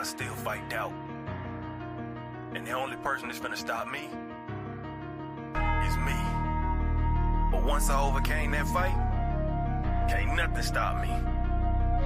still fight doubt. And the only person that's finna stop me is me. But once I overcame that fight, can't nothing stop me.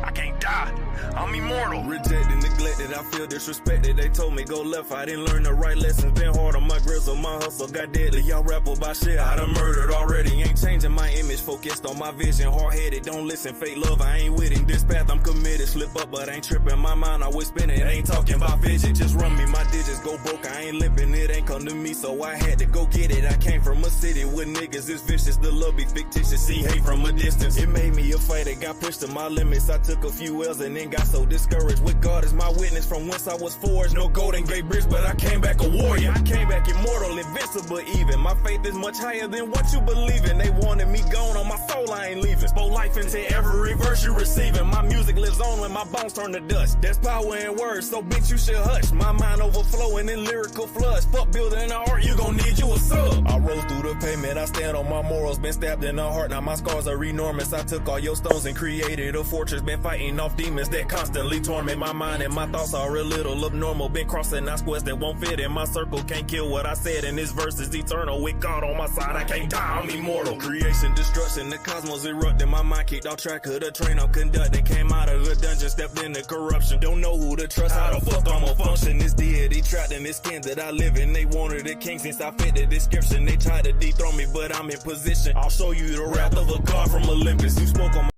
I can't die. I'm immortal. Rejected, neglected, I feel disrespected. They told me go left, I didn't learn the right lessons. Been hard on my grizzle, my hustle got deadly. Y'all rap about shit I done murdered already. Ain't changing my image, focused on my vision. Hard-headed, don't listen, fake love, I ain't with it. This path I'm committed, slip up but ain't tripping. My mind always spinning, ain't talking about vision. Just run me, my digits go broke, I ain't limping. It ain't come to me, so I had to go get it. I came from a city with niggas, it's vicious. The love be fictitious, see hate from a distance. It made me a fighter, got pushed to my limits. I took a few L's and then got so discouraged. With God as my witness, from whence I was forged. No golden gate bridge, but I came back a warrior. I came back immortal, invincible even. My faith is much higher than what you believe in. They wanted me gone on my soul, I ain't leaving. Spoke life into every verse you receiving. My music lives on when my bones turn to dust. There's power in words, so bitch you should hush. My mind overflowing in lyrical floods. Fuck building an art, you gon' need you a sub. I rose through the pavement, I stand on my morals. Been stabbed in the heart, now my scars are enormous. I took all your stones and created a fortress. Been fighting off demons that constantly torment my mind, and my thoughts are a little abnormal. Been crossing out squares that won't fit in my circle. Can't kill what I said, and this verse is eternal. With God on my side, I can't die, I'm immortal. Creation, destruction, the cosmos erupting. My mind kicked off track of the train I'm conducting. Came out of the dungeon, stepped into corruption. Don't know who to trust, how the fuck I'ma function. This deity trapped in this skin that I live in. They wanted a king since I fit the description. They tried to dethrone me, but I'm in position. I'll show you the wrath of a god from Olympus. You spoke on my...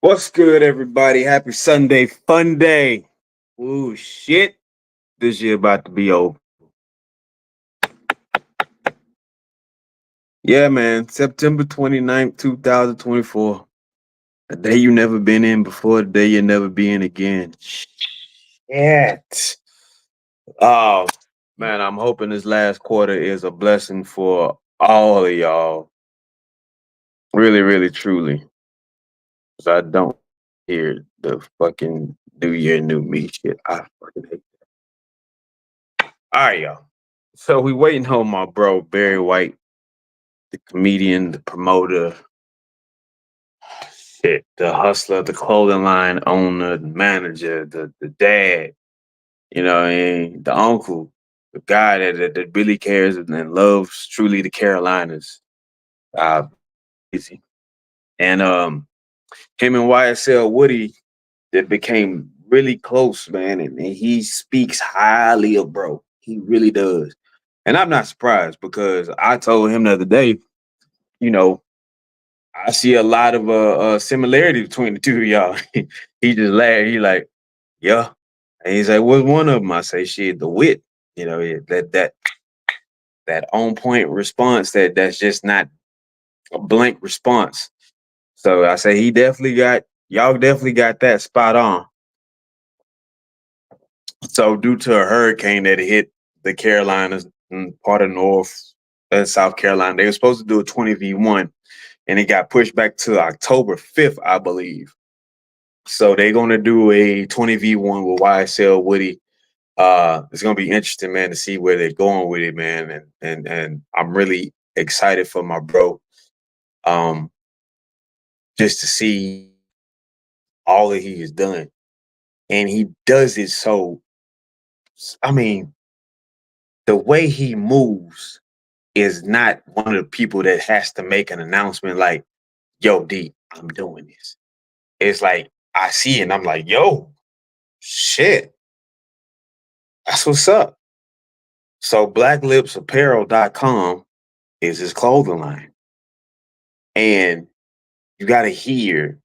What's good, everybody? Happy Sunday, fun day. Ooh, shit. This year about to be over. Yeah, man. September 29th, 2024. A day you never been in before, the day you'll never be in again. Shit. Oh, man, I'm hoping this last quarter is a blessing for all of y'all. Really, really, truly. Because I don't hear the fucking New Year, New Me shit. I fucking hate that. All right, y'all. So we waiting on my bro, Barry White, the comedian, the promoter, shit, the hustler, the clothing line owner, the manager, the dad, you know, and the uncle, the guy that really cares and loves truly the Carolinas. Easy. And him and YSL Woody that became really close, man, and he speaks highly of bro. He really does. And I'm not surprised because I told him the other day, you know, I see a lot of similarity between the two of y'all. He just laughed. He like, yeah. And he's like, what's one of them? I say, shit, the wit. You know, that on point response that's just not a blank response. So I say y'all definitely got that spot on. So due to a hurricane that hit the Carolinas and part of North and South Carolina, they were supposed to do a 20v1 and it got pushed back to October 5th, I believe. So they're going to do a 20v1 with YSL Woody. It's going to be interesting, man, to see where they're going with it, man. And I'm really excited for my bro. Just to see all that he has done. And he does it so, I mean, the way he moves is not one of the people that has to make an announcement like, yo, D, I'm doing this. It's like, I see it and I'm like, yo, shit. That's what's up. So blacklipsapparel.com is his clothing line. And you gotta hear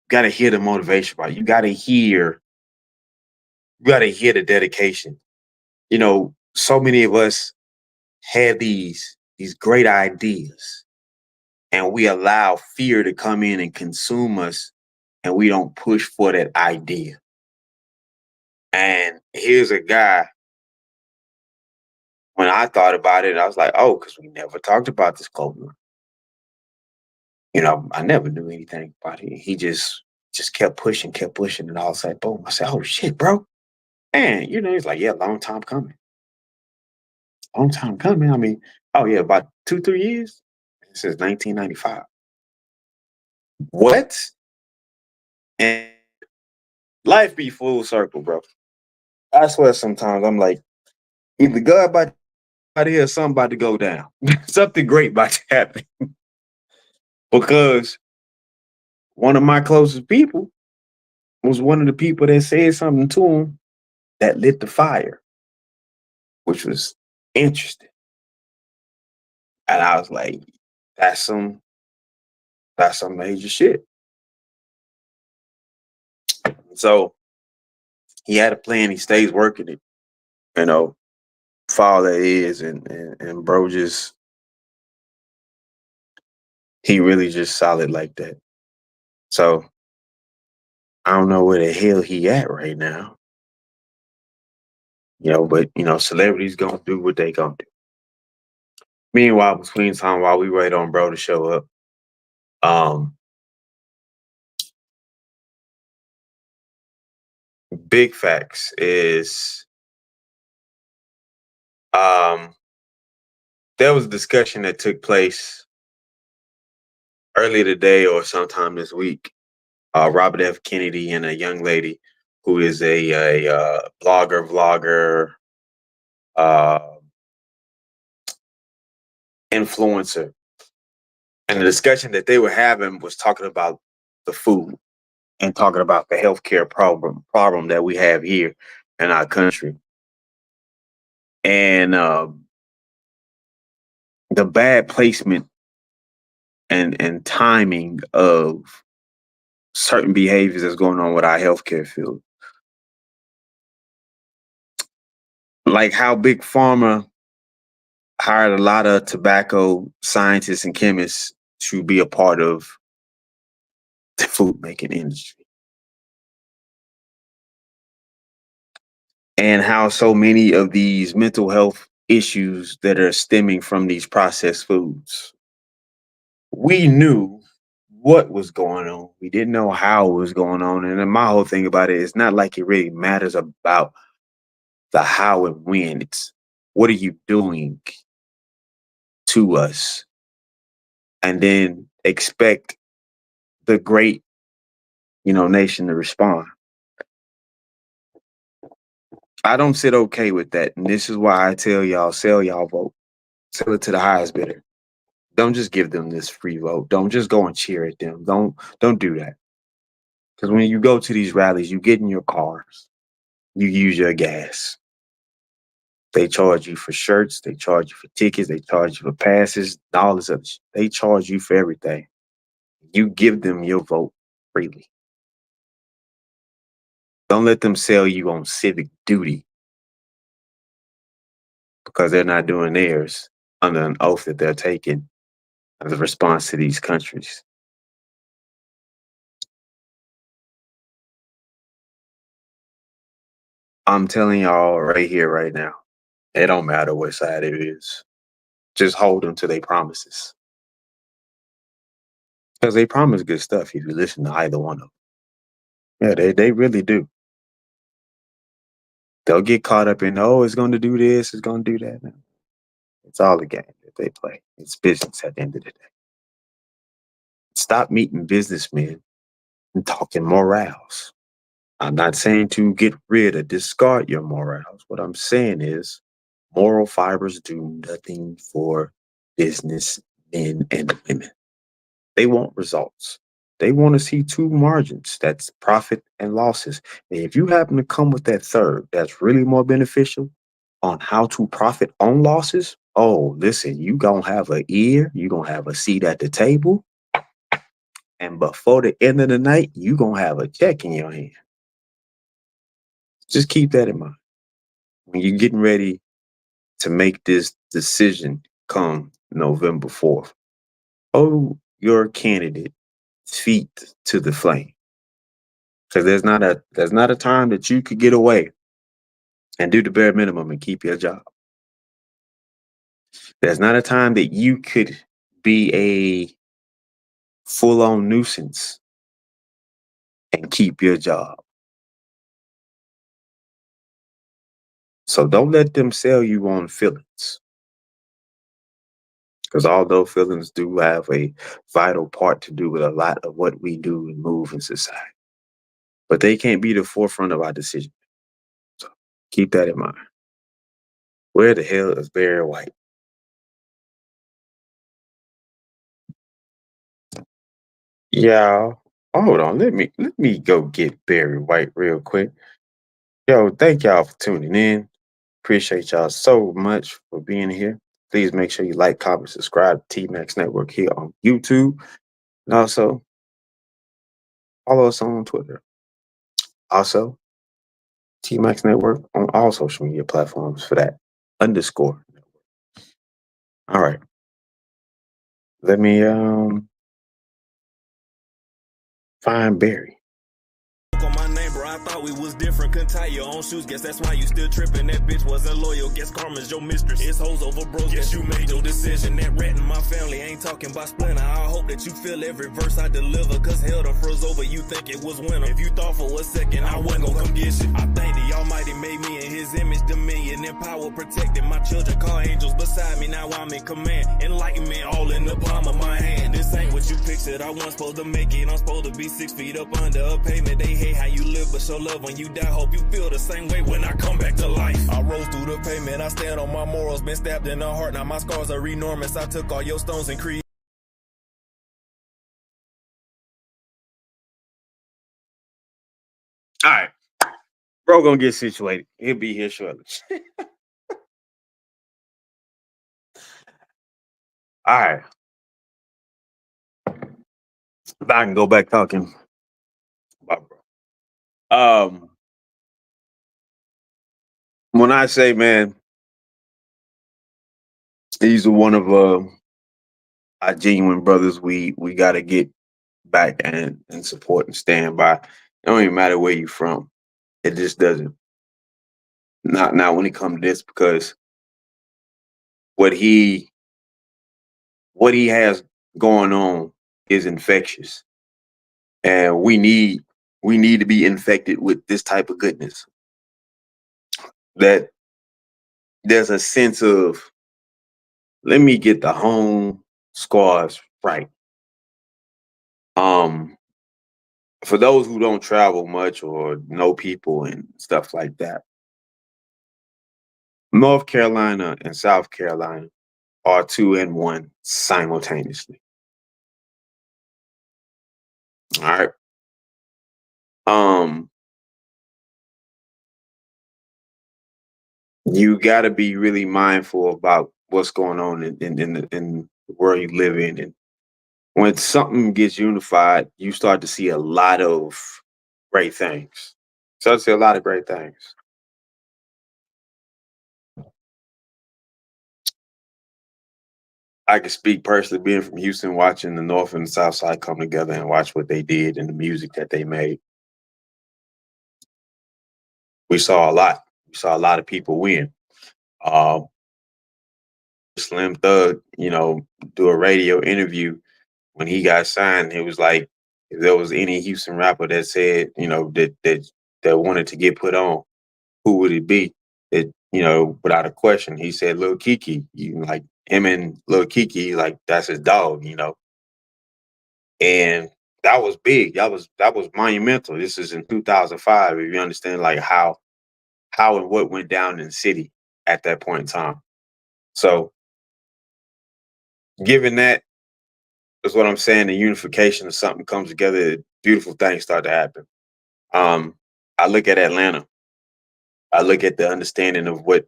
the motivation, right? You gotta hear the dedication. You know, so many of us have these great ideas and we allow fear to come in and consume us and we don't push for that idea. And here's a guy, when I thought about it, I was like, oh, because we never talked about this clothing. You know, I never knew anything about it. He just kept pushing, and I was like, boom. I said, oh shit, bro. And you know, he's like, yeah, long time coming. Long time coming. I mean, oh yeah, about 2-3 years. Since 1995. What? And life be full circle, bro. I swear sometimes I'm like, either God about to here, something about to go down. Something great about to happen. Because one of my closest people was one of the people that said something to him that lit the fire, which was interesting. And I was like, that's some that's some major shit. So he had a plan, he stays working it, you know, for all that is, and bro just he really just solid like that. So I don't know where the hell he at right now, but celebrities gonna do what they gonna do. Meanwhile, between time while we wait on bro to show up, um, big facts is um there was a discussion that took place earlier today or sometime this week. Robert F. Kennedy and a young lady who is a blogger, uh, influencer. And the discussion that they were having was talking about the food and talking about the healthcare problem that we have here in our country. And the bad placement and timing of certain behaviors that's going on with our healthcare field. Like how Big Pharma hired a lot of tobacco scientists and chemists to be a part of the food making industry. And how so many of these mental health issues that are stemming from these processed foods. We knew what was going on. We didn't know how it was going on. And then my whole thing about it is not like it really matters about the how and when. It's what are you doing to us? And then expect the great, nation to respond. I don't sit okay with that. And this is why I tell y'all, sell y'all vote. Sell it to the highest bidder. Don't just give them this free vote. Don't just go and cheer at them. Don't do that. Because when you go to these rallies, you get in your cars, you use your gas. They charge you for shirts, they charge you for tickets, they charge you for passes, all this other shit. They charge you for everything. You give them your vote freely. Don't let them sell you on civic duty because they're not doing theirs under an oath that they're taking as a response to these countries. I'm telling y'all right here, right now, it don't matter what side it is. Just hold them to their promises. Because they promise good stuff if you listen to either one of them. Yeah, they really do. They'll get caught up in, oh, it's going to do this, it's going to do that. It's all a game that they play. It's business at the end of the day. Stop meeting businessmen and talking morals. I'm not saying to get rid or discard your morals. What I'm saying is moral fibers do nothing for business men and women. They want results. They want to see two margins. That's profit and losses. And if you happen to come with that third, that's really more beneficial on how to profit on losses. Oh, listen, you gonna have an ear, you gonna have a seat at the table, and before the end of the night, you gonna have a check in your hand. Just keep that in mind when you're getting ready to make this decision come November 4th. Hold your candidate feet to the flame. Because there's not a time that you could get away and do the bare minimum and keep your job. There's not a time that you could be a full-on nuisance and keep your job. So don't let them sell you on feelings. Because although feelings do have a vital part to do with a lot of what we do and move in society, but they can't be the forefront of our decision. So Keep that in mind. Where the hell is Barry White? Y'all, hold on. Let me go get Barry White real quick. Yo, thank y'all for tuning in. Appreciate y'all so much for being here. Please make sure you like, comment, subscribe to T-Max Network here on YouTube. And also follow us on Twitter. Also, T-Max Network on all social media platforms for that underscore. All right. Let me find Barry. On my name, bro, I thought we was different. Couldn't tie your own shoes. Guess that's why you still tripping. That bitch wasn't loyal. Guess karma's your mistress. It's hoes over bros. Guess you made your decision. That rat in my family ain't talking about splinter. I hope that you feel every verse I deliver. Cause hell done froze over. You think it was winter. If you thought for a second I wasn't gonna come get you. I think the Almighty made me in his image, dominion and power protecting my children. Call angels beside me. Now I'm in command. Enlightenment all in the palm of my hand. This ain't what you pictured. I wasn't supposed to make it. I'm supposed to be 6 feet up under a pavement. They hate how you live, but show love when you die. Hope you feel the same way when I come back to life. I rose through the pavement. I stand on my morals. Been stabbed in the heart. Now my scars are enormous. I took all your stones and created. All right. Bro gonna get situated. He'll be here shortly. All right. If I can go back talking about bro. When I say, man, these are one of our genuine brothers we gotta get back and support and stand by. It don't even matter where you from. It just doesn't. Not when it comes to this, because what he has going on is infectious. And we need to be infected with this type of goodness. That there's a sense of, let me get the home squads right. For those who don't travel much or know people and stuff like that, North Carolina and South Carolina are 2 and 1 simultaneously. All right. You got to be really mindful about what's going on in the world you live in. And when something gets unified, you start to see a lot of great things. Start to see a lot of great things. I can speak personally, being from Houston, watching the North and the South Side come together and watch what they did and the music that they made. We saw a lot. We saw a lot of people win. Slim Thug, do a radio interview when he got signed. It was like, if there was any Houston rapper that said, that wanted to get put on, who would it be? It, without a question, he said Lil Keke. Like him and Lil Keke, like that's his dog, And that was big. That was monumental. This is in 2005. If you understand, like how and what went down in the city at that point in time. So, given that, is what I'm saying. The unification of something comes together. Beautiful things start to happen. I look at Atlanta. I look at the understanding of what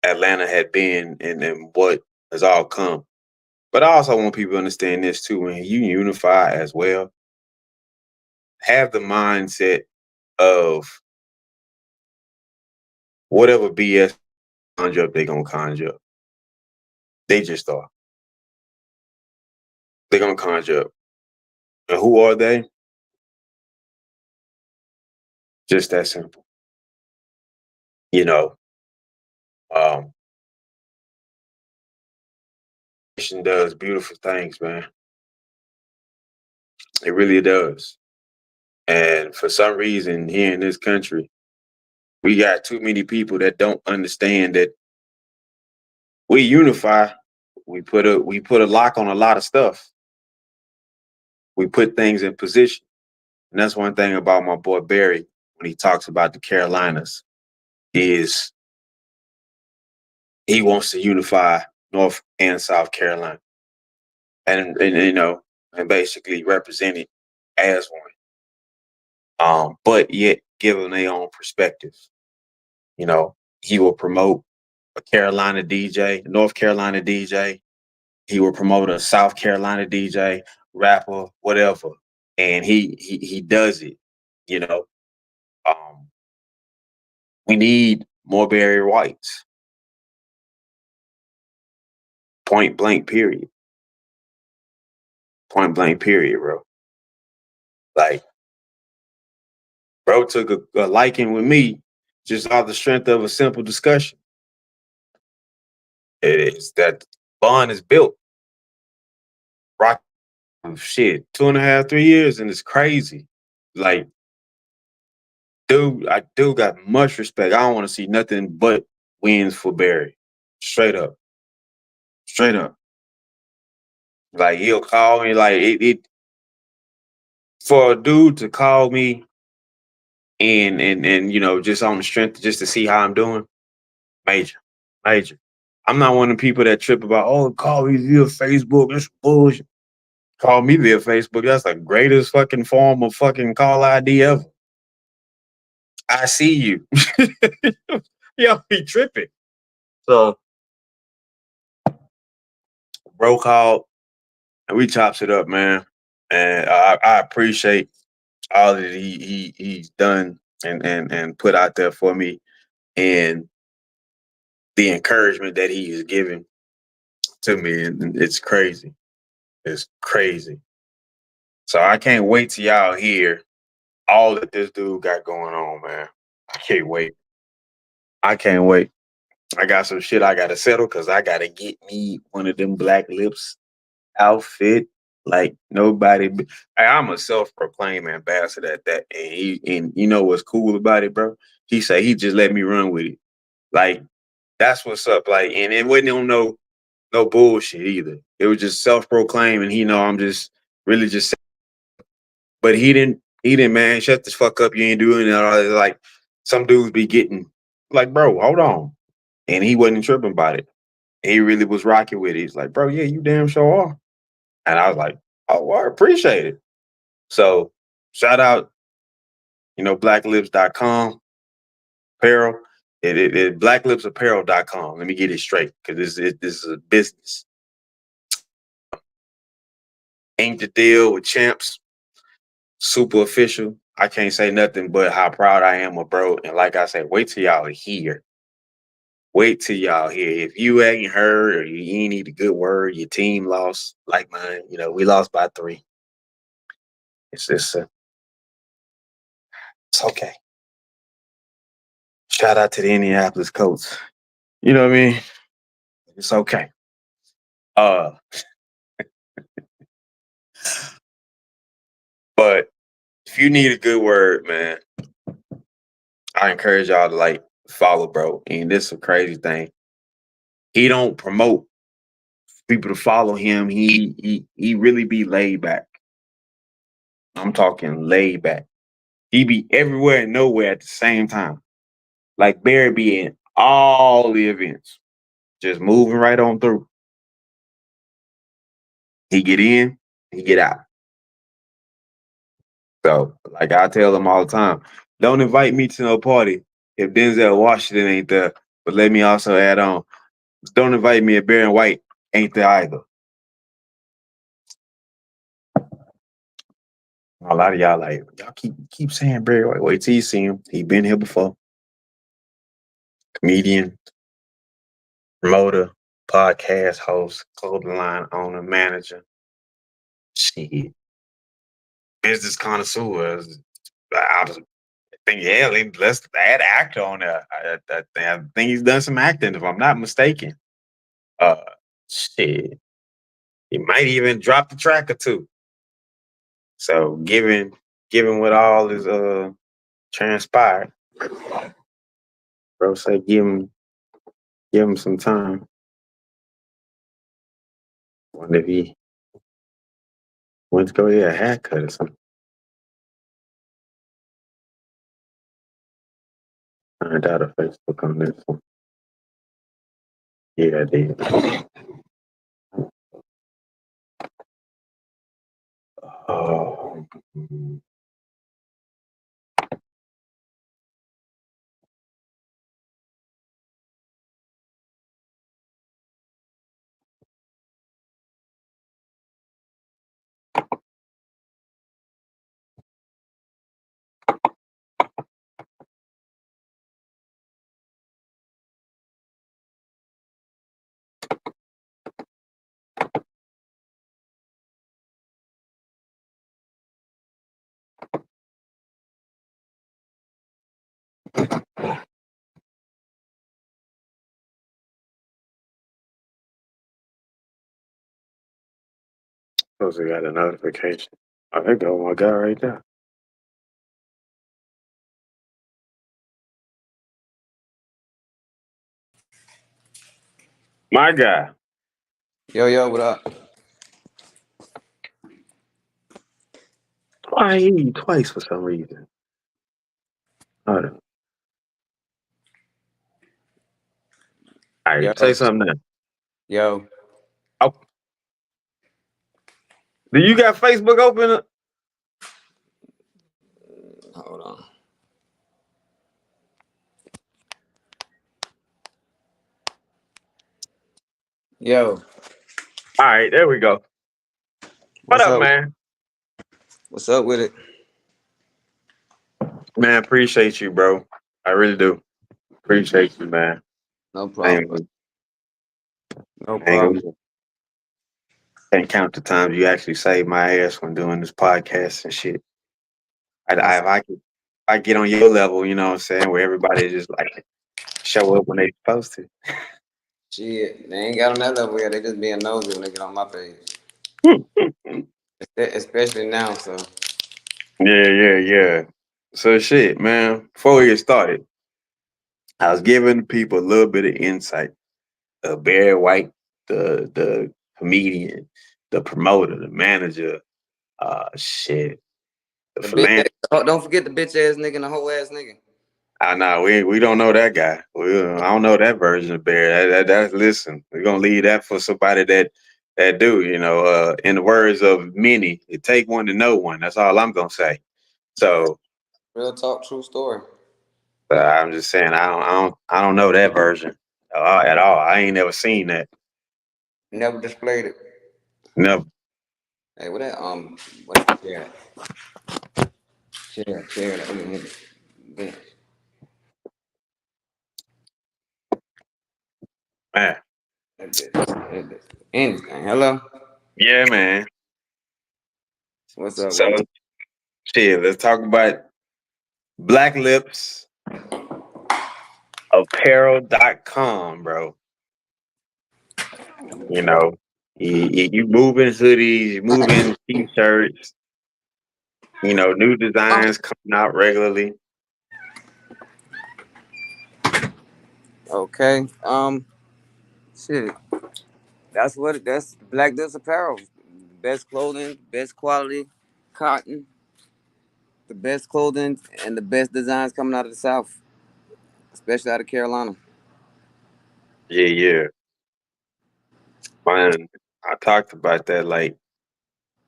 Atlanta had been and what has all come. But I also want people to understand this too. When you unify as well, have the mindset of whatever BS conjure up, they're going to conjure up. They just are. They're going to conjure up. And who are they? Just that simple. Nation does beautiful things, man. It really does. And for some reason here in this country, we got too many people that don't understand that we unify. We put a lock on a lot of stuff. We put things in position. And that's one thing about my boy Barry when he talks about the Carolinas. is he wants to unify North and South Carolina, and and basically represent it as one. But yet give them their own perspective. He will promote a Carolina DJ, North Carolina DJ. He will promote a South Carolina DJ, rapper, whatever, and he does it. You know, um, we need more Barry Whites. Point blank. Period. Point blank. Period, bro. Like, bro took a liking with me just off the strength of a simple discussion. It's that bond is built. Rock shit, 2.5, 3 years, and it's crazy. Like, dude, I do got much respect. I don't want to see nothing but wins for Barry. Straight up. Straight up. Like, he'll call me, like it for a dude to call me and just on the strength just to see how I'm doing, major. Major. I'm not one of the people that trip about, oh, call me via Facebook. That's bullshit. Call me via Facebook. That's the greatest fucking form of fucking call ID ever. I see you. Y'all be tripping. So, bro called and we chops it up, man. And I appreciate all that he's done and put out there for me, and the encouragement that he is giving to me. And it's crazy. It's crazy. So I can't wait till y'all hear all that this dude got going on, man. I can't wait. I can't wait. I got some shit I gotta settle because I gotta get me one of them Black Lips outfit like nobody. I'm a self-proclaimed ambassador at that, and you know what's cool about it, bro? He say he just let me run with it. Like, that's what's up. Like, and it wasn't on no bullshit either. It was just self-proclaimed, and I'm just really just. But he didn't, man. Shut the fuck up. You ain't doing it. Like, some dudes be getting like, bro, hold on, and he wasn't tripping about it. He really was rocking with it. He's like, bro, yeah, you damn sure are. And I was like, oh, well, I appreciate it. So shout out, blacklips.com apparel. It blacklipsapparel.com. Let me get it straight because this is a business. Inked the deal with Champs. Super official. I can't say nothing but how proud I am of bro. And like I said, wait till y'all hear. Wait till y'all hear. If you ain't heard or you ain't need a good word, your team lost like mine. We lost by 3. It's just it's okay. Shout out to the Indianapolis Colts. You know what I mean? It's okay. But if you need a good word, man, I encourage y'all to like follow bro. And this is a crazy thing. He don't promote people to follow him. He really be laid back. I'm talking laid back. He be everywhere and nowhere at the same time. Like Barry be in all the events, just moving right on through. He get in, he get out. So, like I tell him all the time, don't invite me to no party if Denzel Washington ain't there. But let me also add on, don't invite me if Barry White ain't there either. A lot of y'all like, y'all keep saying Barry White. Wait till you see him. He been here before. Comedian, promoter, podcast host, clothing line owner, manager. Shit. Business connoisseur. I think, yeah, let's add actor on there. I think he's done some acting, if I'm not mistaken. Shit. He might even drop the track or two. So given what all is transpired, bro say give him some time. Wonder if he went to go get a haircut or something. I got a Facebook on this one. Yeah, I did. Oh. Supposed to got a notification. Oh, there go my guy right there. My guy. Yo, what up? I hear you twice for some reason. Hold on. All right, Yo, say something now. yo. Oh. Do you got Facebook open? Hold on. Yo. All right, there we go. What up, man? What's up with it? Man, appreciate you, bro. I really do. Appreciate you, man. No problem. No problem. Can't count the times you actually saved my ass when doing this podcast and shit. If I get on your level, you know what I'm saying, where everybody just like show up when they supposed to. Shit, they ain't got on that level yet. They just being nosy when they get on my page. Especially now, so. Yeah. So shit, man, before we get started, I was giving people a little bit of insight. Barry White, the comedian, the promoter, the manager, shit. The Don't forget the bitch ass nigga and the whole ass nigga. I know we don't know that guy. I don't know that version of Barry. That's listen. We're gonna leave that for somebody that do. You know, in the words of many, it take one to know one. That's all I'm gonna say. So Real talk, true story. I'm just saying I don't know that version at all. I ain't never seen that. Never displayed it. Never. Hey, what that what's the chair? Chair. Bench. Man. Anything. Hello. Yeah, man. What's up? So shit, let's talk about Black Lips Apparel.com, bro. You know, you moving hoodies, you moving t-shirts, you know, new designs coming out regularly. Okay. Shit. That's Black Lips Apparel. Best clothing, best quality, cotton, the best clothing and the best designs coming out of the South, especially out of Carolina. Yeah. Man, I talked about that, like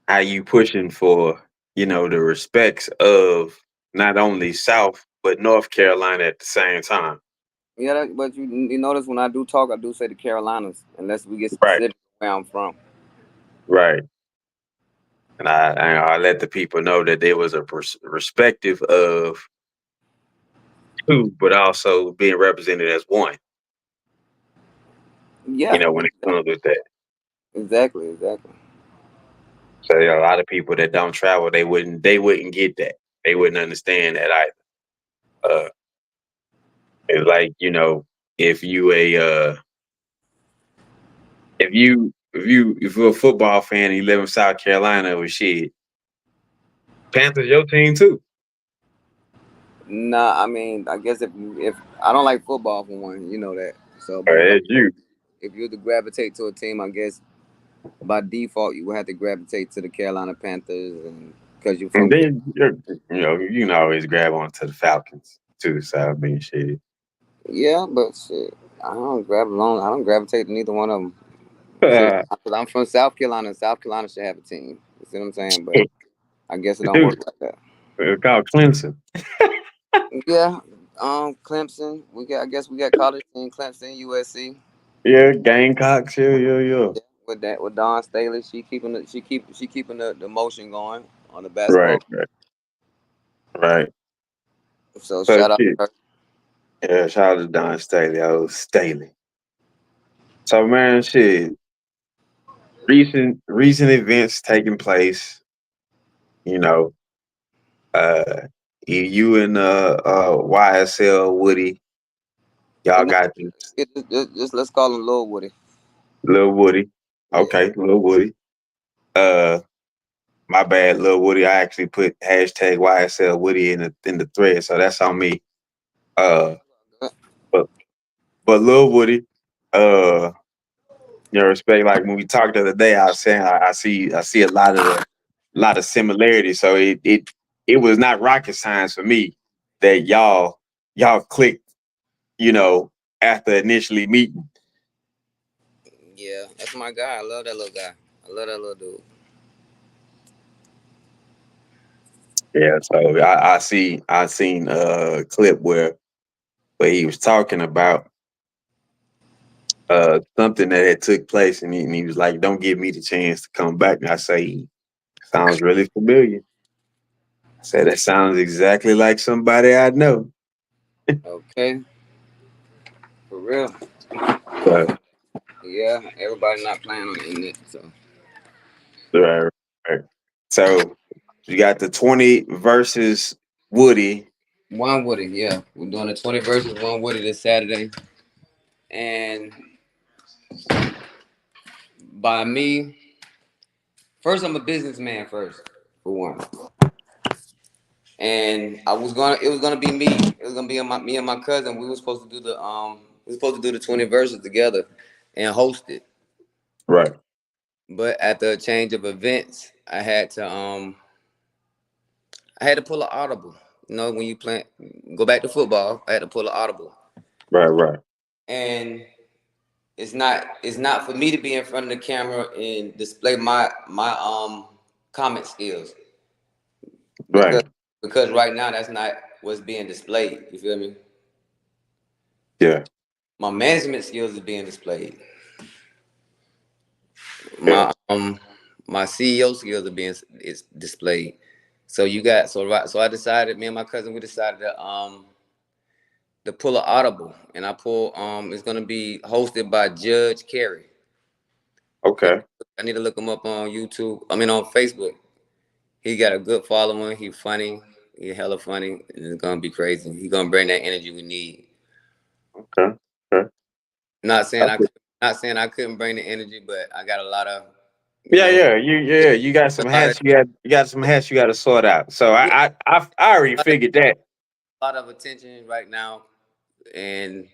how you pushing for, you know, the respects of not only South but North Carolina at the same time. Yeah, but you notice when I do talk, I do say the Carolinas, unless we get Right. specific where I'm from. Right. And I let the people know that there was a perspective of two, but also being represented as one. Yeah. You know, when it comes with that. Exactly. So you know, a lot of people that don't travel, they wouldn't get that. They wouldn't understand that either. It's like, you know, if you're a football fan and you live in South Carolina, with shit, Panthers your team too. Nah, I mean, I guess if I don't like football for one, you know that. So, but It's you. if you were to gravitate to a team, I guess by default you would have to gravitate to the Carolina Panthers, and because you're from. And then you can always grab onto the Falcons. too. So I mean, shit. Yeah, but shit, I don't gravitate to neither one of them. Cause I'm from South Carolina. South Carolina should have a team. You see what I'm saying? But I guess it don't work Dude, like that. it's called Clemson. Yeah, Clemson. I guess we got college team Clemson, USC. Yeah, Gamecocks. Yeah. Yeah, with Dawn Staley, she keeping the motion going on the basketball. Right, right. So So shout out shit. to her. Yeah, shout out to Don Staley. Oh, Staley. So man, shit. Recent events taking place. You know, uh, you and YSL Woody, His y'all name, got this just let's call him Lil Woody. Lil Woody. Yeah. Okay, Lil Woody. Uh, my bad, Lil Woody. I actually put hashtag YSL Woody in the thread, so that's on me. Uh, but Lil Woody, uh, respect. Like when we talked the other day, I was saying I see a lot of similarities. So it was not rocket science for me that y'all clicked, you know, after initially meeting. Yeah, that's my guy. I love that little guy. I love that little dude. Yeah, so I seen a clip where he was talking about something that had took place, and he was like, "Don't give me the chance to come back." And I say, "Sounds really familiar." I said, "That sounds exactly like somebody I know." Okay, for real. But Yeah, everybody not playing on the internet, so right, right. So you got the 20 versus Woody. one Woody. Yeah, we're doing the 20 versus one Woody this Saturday, and by me, first I'm a businessman first for one, and it was gonna be me. It was gonna be me and my cousin. We were supposed to do the 20 verses together and host it. Right, But at the change of events, I had to pull an audible. You know, when you go back to football, I had to pull an audible. right. And it's not for me to be in front of the camera and display my comment skills because Right. right now that's not what's being displayed. You feel me? Yeah. My management skills is being displayed. Yeah. My CEO skills are being is displayed. So you got so I decided, me and my cousin, we decided to pull an audible, and I pull it's gonna be hosted by Judge Carey. Okay. I need to look him up on YouTube. I mean on Facebook. He got a good following. He funny. He hella funny. And it's gonna be crazy. He gonna bring that energy we need. Okay. Okay. Not saying That's I it. not saying I couldn't bring the energy, but I got a lot of you Yeah, know yeah. You got a some lot of hats. You got some hats. You got to sort out. So yeah, I already figured that. a lot of attention right now, and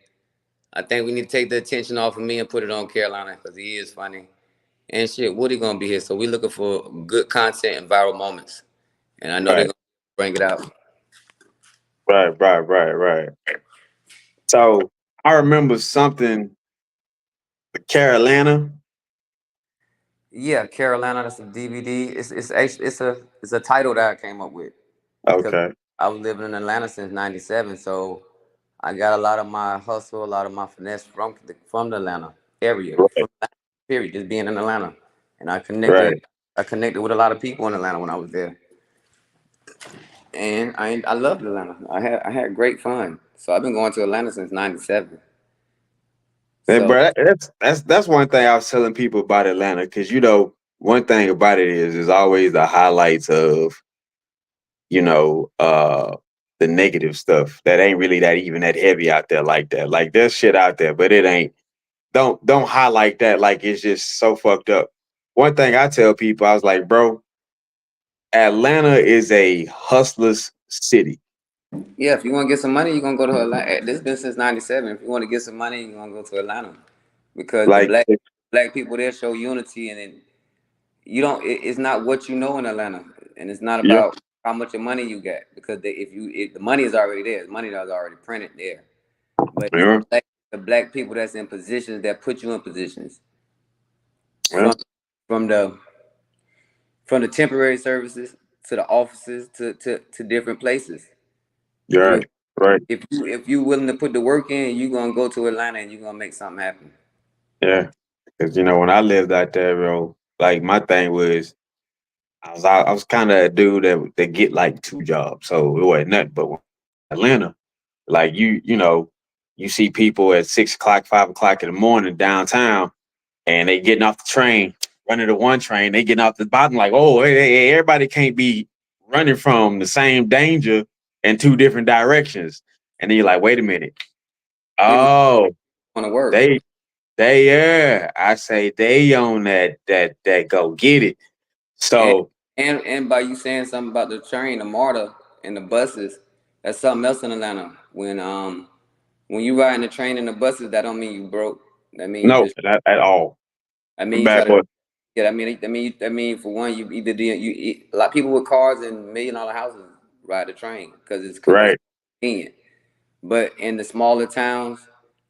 I think we need to take the attention off of me and put it on Carolina because he is funny. And shit, Woody gonna be here, so we looking for good content and viral moments, and I know they're Right. gonna bring it out. Right. So I remember something. Carolina. Yeah, Carolina, that's a DVD. It's actually it's a title that I came up with because Okay. I was living in Atlanta since '97, so I got a lot of my hustle, a lot of my finesse from the Atlanta area, Right. from Atlanta, period, just being in Atlanta, and Right. I connected with a lot of people in Atlanta when I was there, and I loved Atlanta. I had great fun, so I've been going to Atlanta since '97. And So bro, that's one thing I was telling people about Atlanta, because one thing about it is always the highlights of you know the negative stuff that ain't really that heavy out there like that. Like there's shit out there, but it ain't. Don't highlight that like it's just so fucked up. One thing I tell people, I was like, bro, Atlanta is a hustler's city. yeah, if you want to get some money, you're gonna go to Atlanta. This has been since '97. If you want to get some money, you're gonna go to Atlanta because the Like, black people there show unity, and you don't. It's not what you know in Atlanta, and it's not yeah, about how much of money you got, because if the money is already there, the money is already printed there. But it's Yeah. the black people that's in positions that put you in positions Yeah. from the temporary services to the offices to different places. You're If right. Right. if you willing to put the work in, you gonna go to Atlanta and you gonna make something happen. Yeah. Because when I lived out there, bro, like my thing was I was kind of a dude that get like two jobs, so it wasn't nothing. But when Atlanta, like you see people at 6 o'clock, 5 o'clock in the morning downtown, and they getting off the train, running to one train, they getting off the bottom, like, oh, hey, everybody can't be running from the same danger in two different directions. And then you're like, wait a minute, People oh, want to work. they I say they on that go get it. And, So and by you saying something about the train, the MARTA, and the buses, that's something else in Atlanta. When you ride in the train and the buses, that don't mean you broke. That mean you no, just. not at all. I mean you try to. Backward. Yeah, I mean for one, you either a lot of people with cars and $1 million houses ride the train because it's Right. convenient. But in the smaller towns,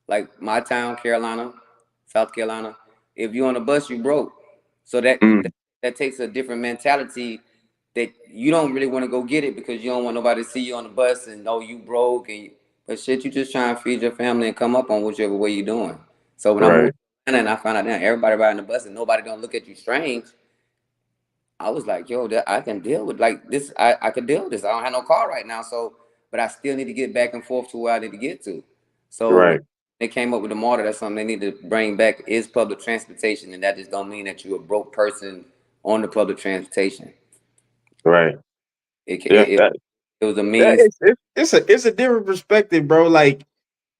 like my town, Carolina, South Carolina, if you're on a bus, you broke. So Mm, that takes a different mentality that you don't really want to go get it because you don't want nobody to see you on the bus and know you broke but shit, you just trying to feed your family and come up on whichever way you're doing. So when I moved right. to Atlanta and I found out that everybody riding the bus and nobody don't look at you strange, I was like, yo, I can deal with like this. I can deal with this. I don't have no car right now, so but I still need to get back and forth to where I need to get to. So when Right. they came up with the MARTA, that's something they need to bring back is public transportation, and that just don't mean that you're a broke person on the public transportation. Right. It Yeah. it, it was a Yeah, means. it's a different perspective, bro. Like,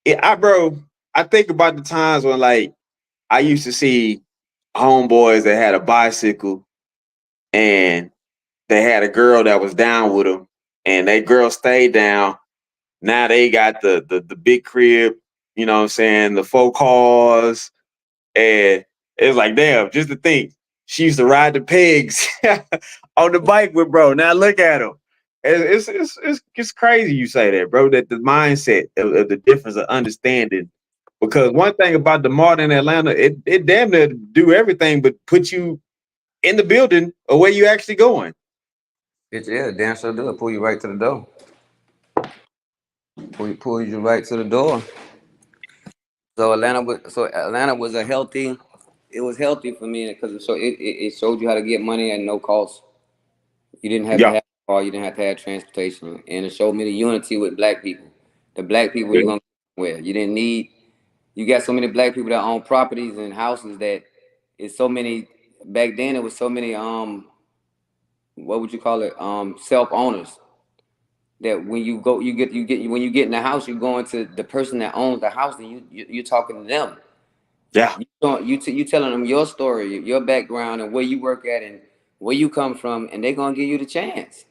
I think about the times when like I used to see homeboys that had a bicycle and they had a girl that was down with them, and that girl stayed down. Now they got the big crib, you know what I'm saying, the 4 cars, and it's like, damn, just to think, she used to ride the pigs on the bike with bro. Now look at him. It's crazy you say that, bro. That the mindset of the difference of understanding. Because one thing about the mart in Atlanta, it damn near do everything but put you in the building or where you actually going. Yeah, damn sure do. Pull you right to the door. Pull you right to the door. So Atlanta was a healthy. It was healthy for me because it showed you how to get money at no cost. You didn't have to Yeah. have a car. You didn't have to have transportation, and it showed me the unity with black people. The black people Yeah. you gonna where you didn't need. You got so many black people that own properties and houses that it's so many. Back then, it was so many. What would you call it? Self owners. That when you go, when you get in the house, you're going to the person that owns the house, and you're talking to them. Yeah. You telling them your story, your background, and where you work at, and where you come from, and they're gonna give you the chance.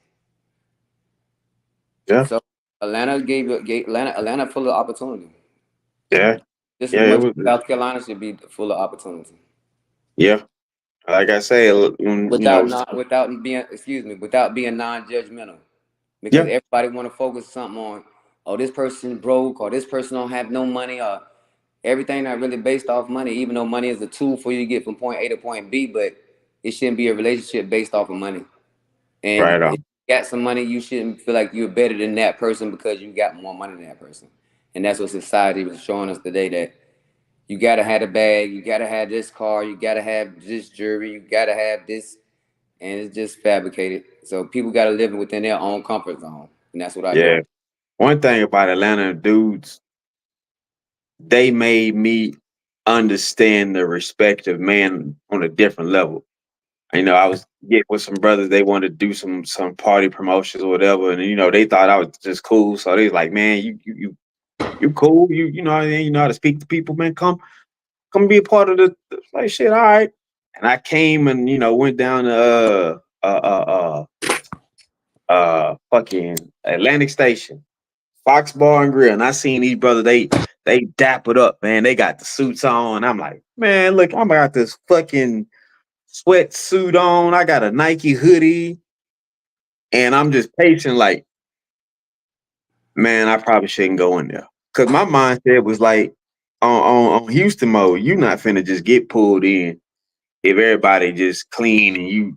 Yeah. So Atlanta full of opportunity, Yeah. just as Yeah. It much was. as South Carolina should be full of opportunity. Yeah. Like I say, Without being non-judgmental, because yeah. everybody want to focus something on, oh, this person broke, or this person don't have no money, or everything not really based off money. Even though money is a tool for you to get from point A to point B, but it shouldn't be a relationship based off of money. And Right if on. you got some money, you shouldn't feel like you're better than that person because you got more money than that person. And that's what society was showing us today, that you gotta have a bag, you gotta have this car, you gotta have this jewelry, you gotta have this, and it's just fabricated. So people gotta live within their own comfort zone, and that's what I Yeah. do. One thing about Atlanta dudes, they made me understand the respect of man on a different level. I was getting with some brothers, they wanted to do some party promotions or whatever, and they thought I was just cool. So they was like, man, you cool. You know how to speak to people, man. Come be a part of the like shit, all right. And I came and went down to fucking Atlantic Station, Fox Bar and Grill, and I seen these brothers. They dappered up, man. They got the suits on. I'm like, man, look, I'm got this fucking sweatsuit on. I got a Nike hoodie. And I'm just pacing like, man, I probably shouldn't go in there. Cause my mindset was like on Houston mode, you not finna just get pulled in if everybody just clean and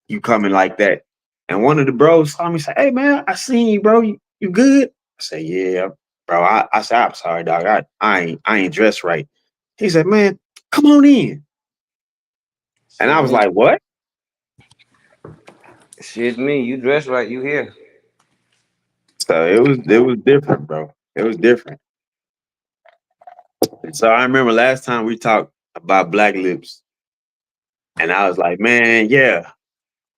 you coming like that. And one of the bros saw me say, "Hey man, I seen you, bro. You good?" I said, "Yeah, bro." I said, "I'm sorry, dog. I ain't dressed right." He said, "Man, come on in." And I was like, "What?" Shit, me. You dress right. You here? So it was different, bro. It was different. And so I remember last time we talked about Black Lips, and I was like, "Man, yeah."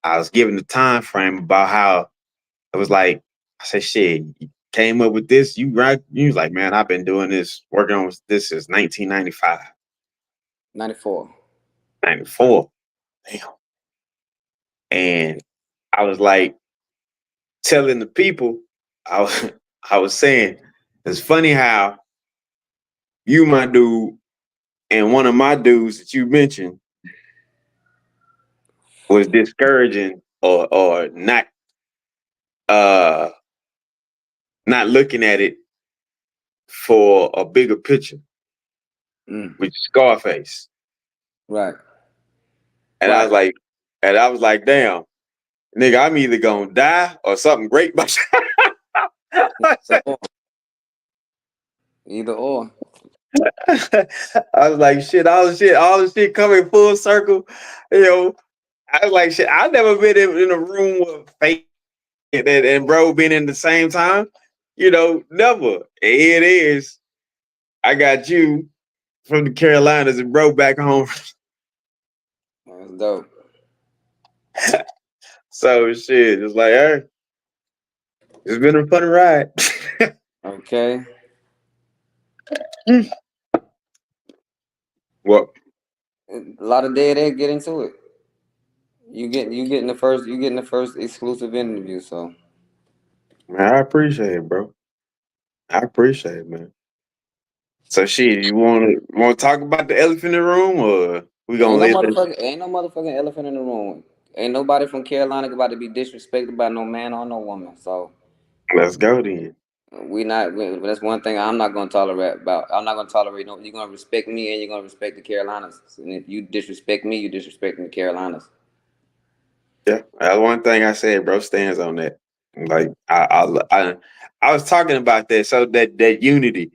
I was giving the time frame about how it was like. I said, "Shit, you came up with this. You right?" You was like, "Man, I've been doing this, working on this since 1995, 94. 94." Damn. And I was like telling the people, I was I was saying, it's funny how you, my dude, and one of my dudes that you mentioned was discouraging or uh not looking at it for a bigger picture, which is Scarface. Right. And Right. I was like, damn, nigga, I'm either gonna die or something great. Either or. I was like, shit, all the shit coming full circle. You know, I was like, shit, I've never been in a room with fake and bro been in the same time. You know, never. And here it is. I got you from the Carolinas and bro back home. That's dope. So shit, it's like, hey, it's been a fun ride. Okay. What? A lot of dead air get into it. You getting the first exclusive interview, so Man, I appreciate it, bro. I appreciate it, man. So shit, you wanna talk about the elephant in the room, or we gonna let that? ain't no motherfucking elephant in the room. Ain't nobody from Carolina about to be disrespected by no man or no woman. So Let's go then. that's one thing I'm not gonna tolerate about. I'm not gonna tolerate no. You're gonna respect me and you're gonna respect the Carolinas. And if you disrespect me, you disrespecting the Carolinas. Yeah, that's one thing I said, bro. Stands on that. Like I was talking about that. So that unity,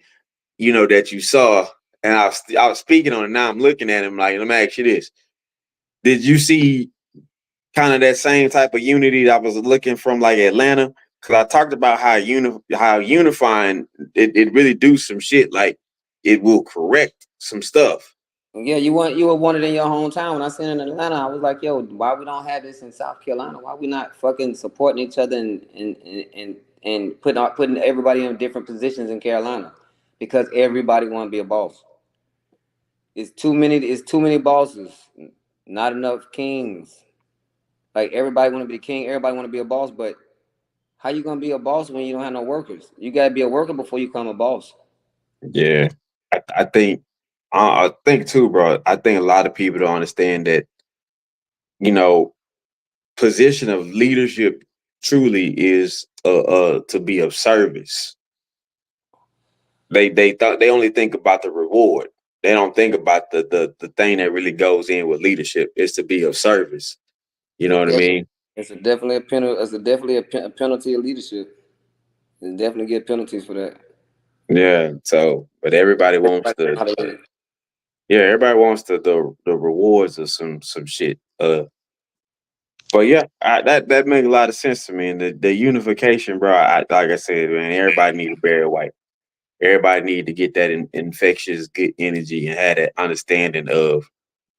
you know, that you saw, and I was speaking on it. Now I'm looking at him like, let me ask you this: did you see kind of that same type of unity that I was looking from like Atlanta? Because I talked about how unifying it really do some shit. Like it will correct some stuff. Yeah, you were wanted in your hometown. When I seen it in Atlanta, I was like, yo, why we don't have this in South Carolina? Why we not fucking supporting each other and putting everybody in different positions in Carolina? Because everybody want to be a boss. It's too many bosses, not enough kings. Like everybody want to be the king, everybody want to be a boss, but how you gonna be a boss when you don't have no workers? You gotta be a worker before you become a boss. Yeah, I think I think too, bro. I think a lot of people don't understand that, you know, position of leadership truly is to be of service. They only think about the reward. They don't think about the thing that really goes in with leadership is to be of service. You know what I mean? It's definitely a penalty. It's definitely a penalty of leadership. You definitely get penalties for that. Yeah. So, but everybody wants yeah, everybody wants the rewards of some shit. But yeah, that makes a lot of sense to me. And the unification, bro. Like I said, man, everybody need to bear white. Everybody need to get that infectious good energy and have that understanding of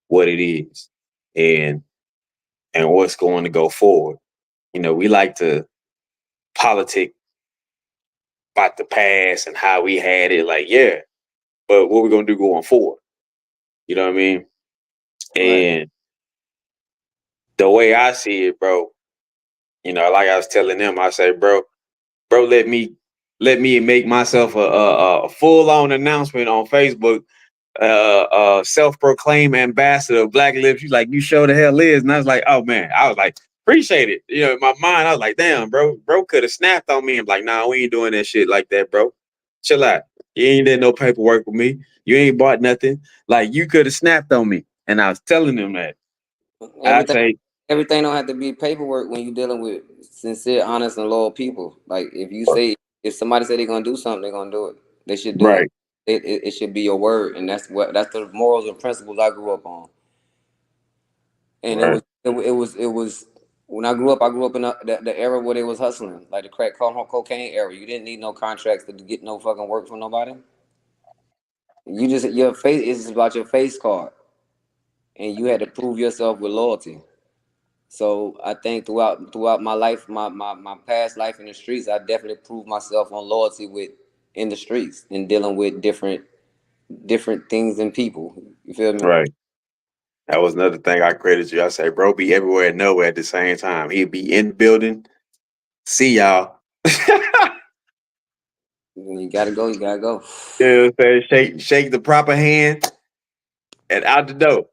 what it is and what's going to go forward. You know, we like to politic about the past and how we had it. Like, yeah, but what we're gonna do going forward? You know what I mean? Right. And the way I see it, bro, you know, like I was telling them, I say, bro, let me make myself a full on announcement on Facebook. Self-proclaimed ambassador of Black Lips. You like, you sure the hell is. And I was like, oh man, I was like, appreciate it. You know, in my mind, I was like, damn, bro could have snapped on me. I'm like, nah, we ain't doing that shit like that, bro. Chill out. You ain't did no paperwork with me. You ain't bought nothing. Like, you could have snapped on me. And I was telling them that. I Everything say, everything don't have to be paperwork when you're dealing with sincere, honest, and loyal people. Like if somebody say they're gonna do something, they're gonna do it. They should do it. right, It should be your word, and that's the morals and principles I grew up on. And right, it was when I grew up in the era where they was hustling, like the crack cocaine era. You didn't need no contracts to get no fucking work from nobody. You just your face is about your face card, and you had to prove yourself with loyalty. So I think throughout my life, my past life in the streets, I definitely proved myself on loyalty with in the streets and dealing with different things and people. You feel me? right. That was another thing I credit you. I say, bro, be everywhere and nowhere at the same time. He'd be in the building. See y'all. When you gotta go, you gotta go. You know what I'm saying? Shake the proper hand and out the door.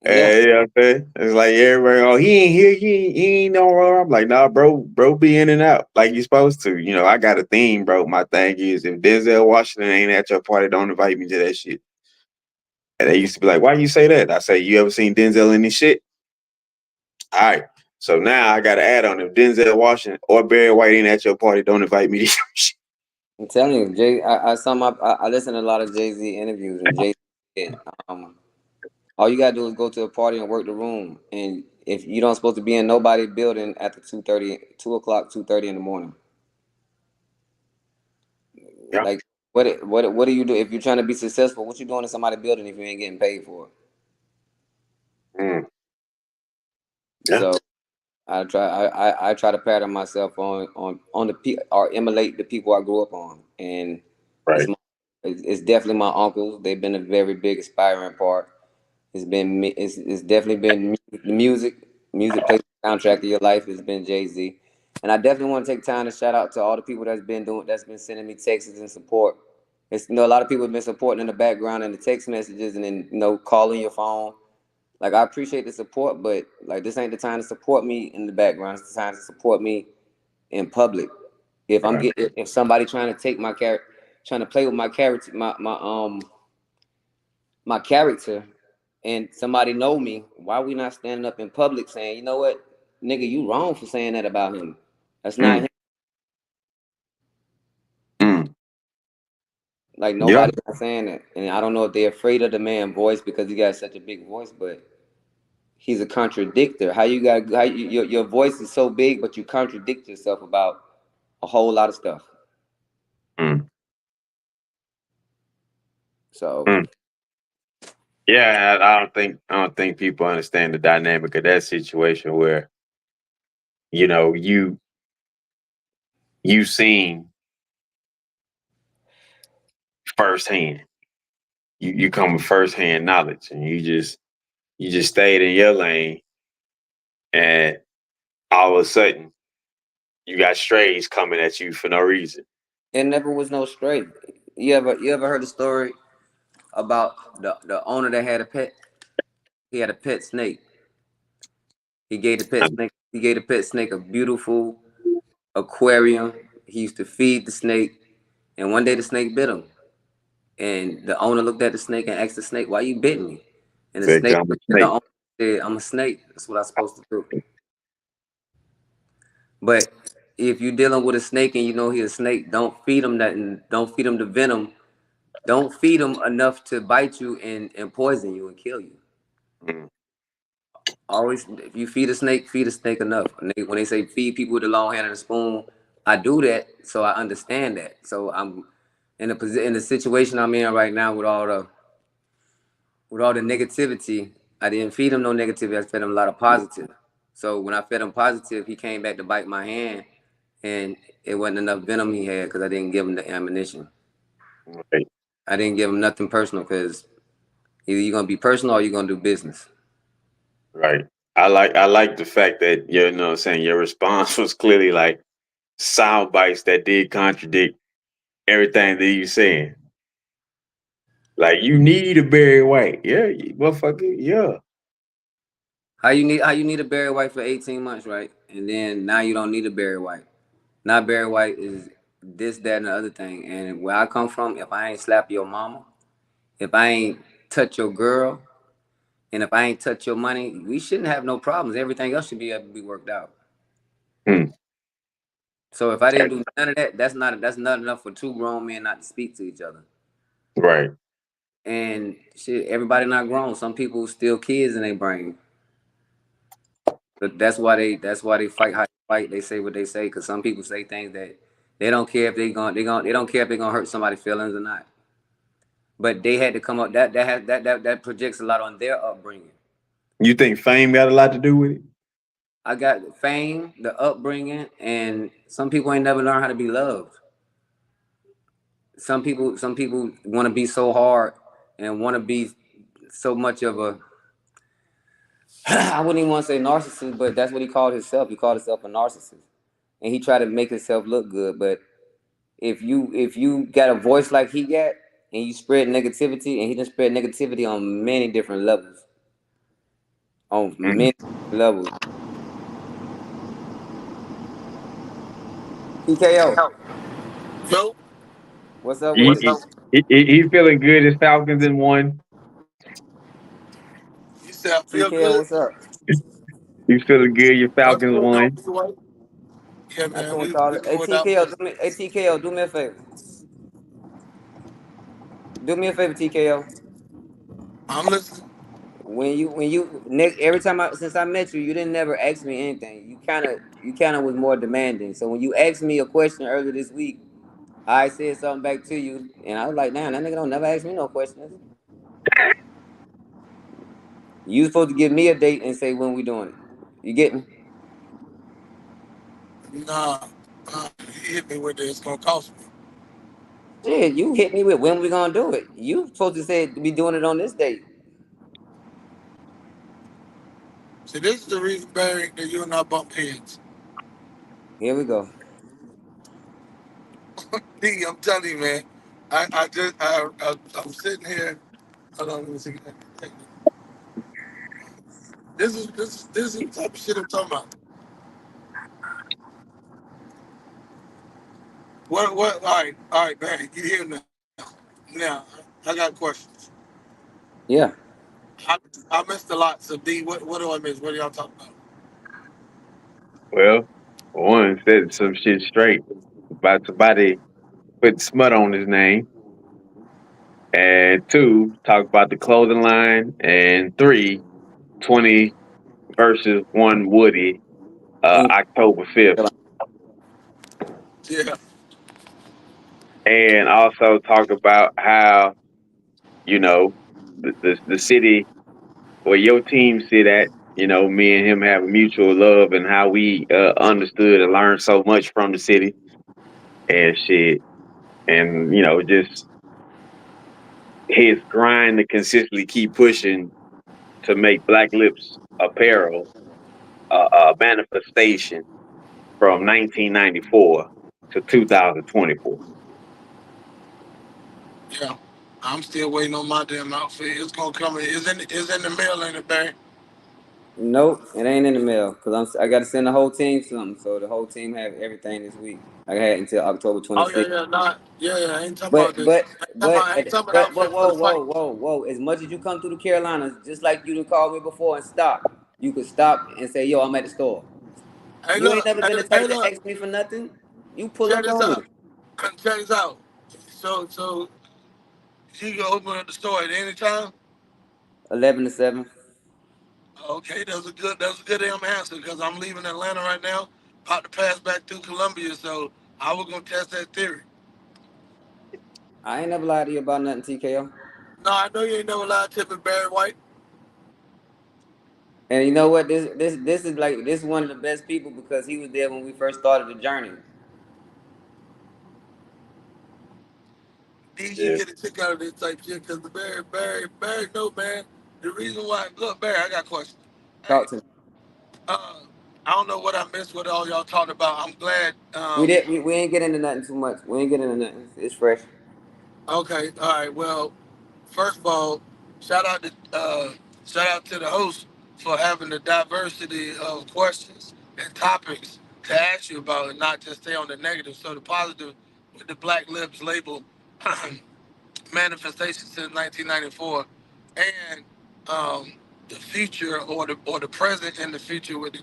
Yeah. You know what I'm saying? It's like everybody, oh, he ain't here, he ain't nowhere. I'm like, nah, bro be in and out like you supposed to. You know, I got a theme, bro. My thing is if Denzel Washington ain't at your party, don't invite me to that shit. And they used to be like, why you say that? I say, you ever seen Denzel in this shit? All right. So now I got to add on if Denzel Washington or Barry White ain't at your party, don't invite me to your shit. I'm telling you, I listen to a lot of Jay-Z interviews, and Jay said, all you gotta do is go to a party and work the room, and if you don't supposed to be in nobody building after 2:30, 2:30 in the morning. Yeah. Like, what do you do if you're trying to be successful? What you doing in somebody's building if you ain't getting paid for it? Mm. Yeah. So I try to pattern myself on or emulate the people I grew up on, and it's Right. it's definitely my uncles. They've been a very big inspiring part. It's definitely been the music plays the soundtrack of your life. It's been Jay-Z, and I definitely want to take time to shout out to all the people that's been sending me texts and support. It's a lot of people have been supporting in the background and the text messages, and then calling your phone. Like, I appreciate the support, but like, this ain't the time to support me in the background. It's the time to support me in public. Right. If somebody trying to take my character, trying to play with my character, my character, and somebody know me, why we not standing up in public saying, you know what, nigga, you wrong for saying that about him. That's not Mm. him. Mm. Like, Yeah. nobody's not saying that, and I don't know if they're afraid of the man's voice because he got such a big voice, but he's a contradictor. Your voice is so big, but you contradict yourself about a whole lot of stuff. Mm. So Mm. Yeah, I don't think people understand the dynamic of that situation where, you know, you seen firsthand. You come with firsthand knowledge and you just stayed in your lane and all of a sudden you got strays coming at you for no reason. it never was no straight. You ever heard the story about the owner that had a pet? He had a pet snake. He gave the pet snake a beautiful aquarium. He used to feed the snake, and one day the snake bit him. And the owner looked at the snake and asked the snake, "Why you bit me?" And the Said snake come a looked at the snake. owner and said, "I'm a snake. That's what I'm supposed to do." But if you're dealing with a snake and you know he's a snake, don't feed him that, and don't feed him the venom. Don't feed him enough to bite you and poison you and kill you. Mm. Always, if you feed a snake enough. When they say feed people with a long hand and a spoon, I do that, so I understand that. So I'm in the situation I'm in right now with all the negativity. I didn't feed him no negativity. I fed him a lot of positive. So when I fed him positive, he came back to bite my hand, and it wasn't enough venom he had because I didn't give him the ammunition. Right. I didn't give him nothing personal because either you're gonna be personal or you're gonna do business. Right. I like the fact that you know what I'm saying your response was clearly like sound bites that did contradict everything that you saying. Like you need a Barry White. Yeah, motherfucker. Yeah. How you need a Barry White for 18 months, right? and then now you don't need a Barry White. Now Barry White is this, that, and the other thing. And where I come from, if I ain't slap your mama, if I ain't touch your girl, and if I ain't touch your money, we shouldn't have no problems. Everything else should be able to be worked out. So if I didn't do none of that, that's not enough for two grown men not to speak to each other. Right. And shit, everybody not grown. Some people still kids in their brain. But that's why they fight how they fight. They say what they say because some people say things that they don't care if they don't care if they're gonna hurt somebody's feelings or not. But they had to come up that projects a lot on their upbringing. You think fame got a lot to do with it? I got fame, the upbringing, and some people ain't never learned how to be loved. Some people want to be so hard and want to be so much of a I wouldn't even want to say narcissist, but that's what he called himself. He called himself a narcissist, and he tried to make himself look good. But if you got a voice like he got, and you spread negativity, and he just spread negativity on many different levels, on many levels. TKO, Yo, what's up with it? He's feeling good. His Falcons in one. you said I feel TKO, good. what's up? He's feeling good. Your What's Falcons going on, won. White? Yeah, I man, want we y'all. doing without. Hey TKO, do me a favor. Do me a favor, TKO. I'm listening. When you next every time since I met you, you didn't never ask me anything. You kind of was more demanding. So when you asked me a question earlier this week, I said something back to you, and I was like, "Damn, that nigga don't never ask me no questions." You supposed to give me a date and say when we doing it. You get me? Nah, you hit me with it. It's gonna cost me. Shit, you hit me with when we gonna do it. You supposed to say we doing it on this date. See, this is the reason, Barry, that you and I bump heads. Here we go. D, I'm telling you, man. I'm sitting here. Hold on, let me see. This is the type of shit I'm talking about. What? All right, Barry, get here now. Now, I got questions. Yeah. I, I missed a lot. So D, what do I miss? What are y'all talking about? Well, one said some shit straight about somebody putting smut on his name, and two talk about the clothing line, and three 20 versus one Woody, And October 5th, Yeah. and also talk about how you know the city where your team sit at. You know, me and him have a mutual love, and how we understood and learned so much from the city and shit, and just his grind to consistently keep pushing to make Black Lips Apparel a manifestation from 1994 to 2024. Yeah. I'm still waiting on my damn outfit. It's gonna come in. It's in the mail, ain't it, Barry? nope, it ain't in the mail because I got to send the whole team something. So the whole team have everything this week. I had until October Oh yeah, 26th. yeah, not yeah, yeah. I ain't talking But about this. but I ain't talking about but outfit for the fight. whoa! As much as you come through the Carolinas, just like you done called me before and stop, you could stop and say, "Yo, I'm at the store." Hey You ain't look, never been the hey type to look, ask me for nothing. You pull check up this on me. out. Check this out. So you can open up the store at any time. 11 to 7. Okay, that's a good damn answer because I'm leaving Atlanta right now, about to pass back through Columbia, so I was gonna test that theory. I ain't never lied to you about nothing, TKO. No, I know you ain't never lied to me, Barry White. And you know what? This is like this is one of the best people because he was there when we first started the journey. DG Yeah. get a kick out of this type shit because the Barry, no man. The reason why, look, Barry, I got a question. Hey, Talk to me. uh, I don't know what I missed. What all y'all talked about. I'm glad. We ain't getting into nothing too much. We ain't getting into nothing. It's fresh. Okay, all right. Well, first of all, shout out to shout out to the host for having the diversity of questions and topics to ask you about and not just stay on the negative. So the positive with the Black Lips label manifestation since 1994, and the future or the present and the future with the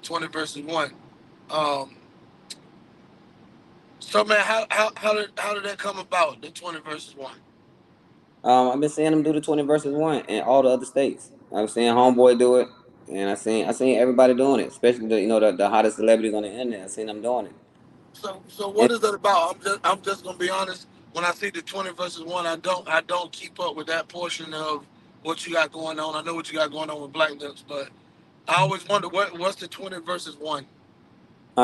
20 versus one. Um, so man, how did that come about? The 20 versus one. I've been seeing them do the 20 versus one in all the other states. I've seen Homeboy do it, and I seen everybody doing it, especially the hottest celebrities on the internet. I seen them doing it. So And what is that about? I'm just gonna be honest. When I see the 20 versus one, I don't keep up with that portion of what you got going on. I know what you got going on with Black Lips, but I always wonder what's the 20 versus one.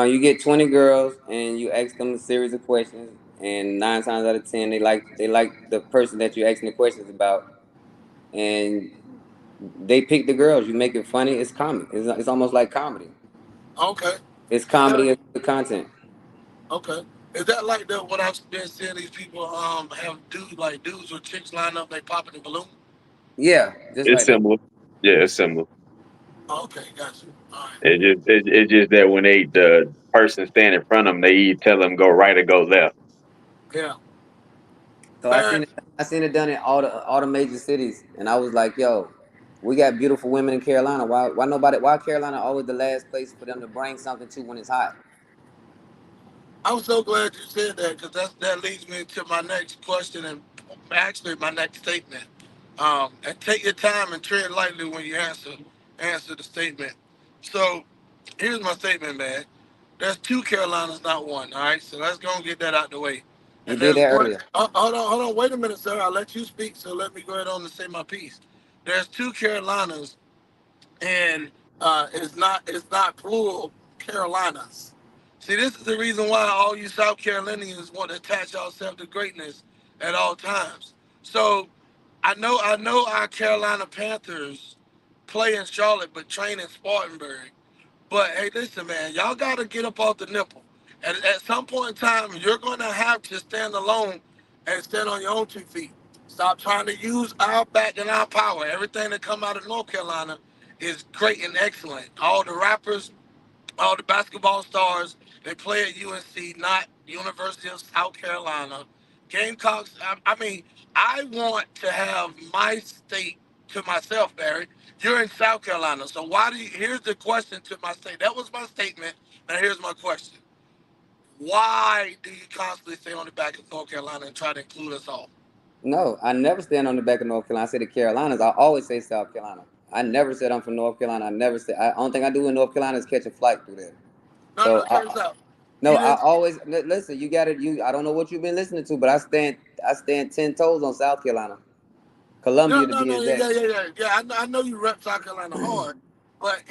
you get 20 girls, and you ask them a series of questions, and 9 times out of 10, they like the person that you're asking the questions about, and they pick the girls. You make it funny. It's comic. It's almost like comedy. Okay. It's Is that comedy as the content. okay? Is that like the what I've been seeing these people have dudes or chicks line up, they popping the balloon? Yeah, just It's like that. similar. Yeah, it's similar. Oh, okay, gotcha. All right. It's just that when the person stand in front of them, they either tell them go right or go left. Yeah. So I Man, seen it. I seen it done in all the major cities, and I was like, "Yo, we got beautiful women in Carolina. Why nobody? Why Carolina always the last place for them to bring something to when it's hot?" I'm so glad you said that because that leads me to my next question and actually my next statement. And take your time and tread lightly when you answer the statement. So here's my statement, man. There's two Carolinas, not one. All right, so let's go and get that out the way. You And did there's that one. earlier. Hold on. Wait a minute, sir. I'll let you speak. So let me go ahead on and say my piece. There's two Carolinas, and it's not plural Carolinas. See, this is the reason why all you South Carolinians want to attach yourself to greatness at all times. So I know our Carolina Panthers play in Charlotte but train in Spartanburg. But hey, listen, man, y'all gotta get up off the nipple. At some point in time, you're gonna have to stand alone and stand on your own 2 feet. Stop trying to use our back and our power. Everything that come out of North Carolina is great and excellent. All the rappers, all the basketball stars, they play at UNC, not University of South Carolina. Gamecocks, I mean, I want to have my state to myself, Barry. You're in South Carolina, so why do you, here's the question to my state. That was my statement. Now here's my question. Why do you constantly stay on the back of North Carolina and try to include us all? No, I never stand on the back of North Carolina. I say the Carolinas. I always say South Carolina. I never said I'm from North Carolina. I never said. Only thing I do in North Carolina is catch a flight through there. No, no, So check this out. no, You I didn't. always listen. You got it. I don't know what you've been listening to, but I stand 10 toes on South Carolina, No, Columbia to no, be no, exact. yeah. I know you rep South Carolina hard, but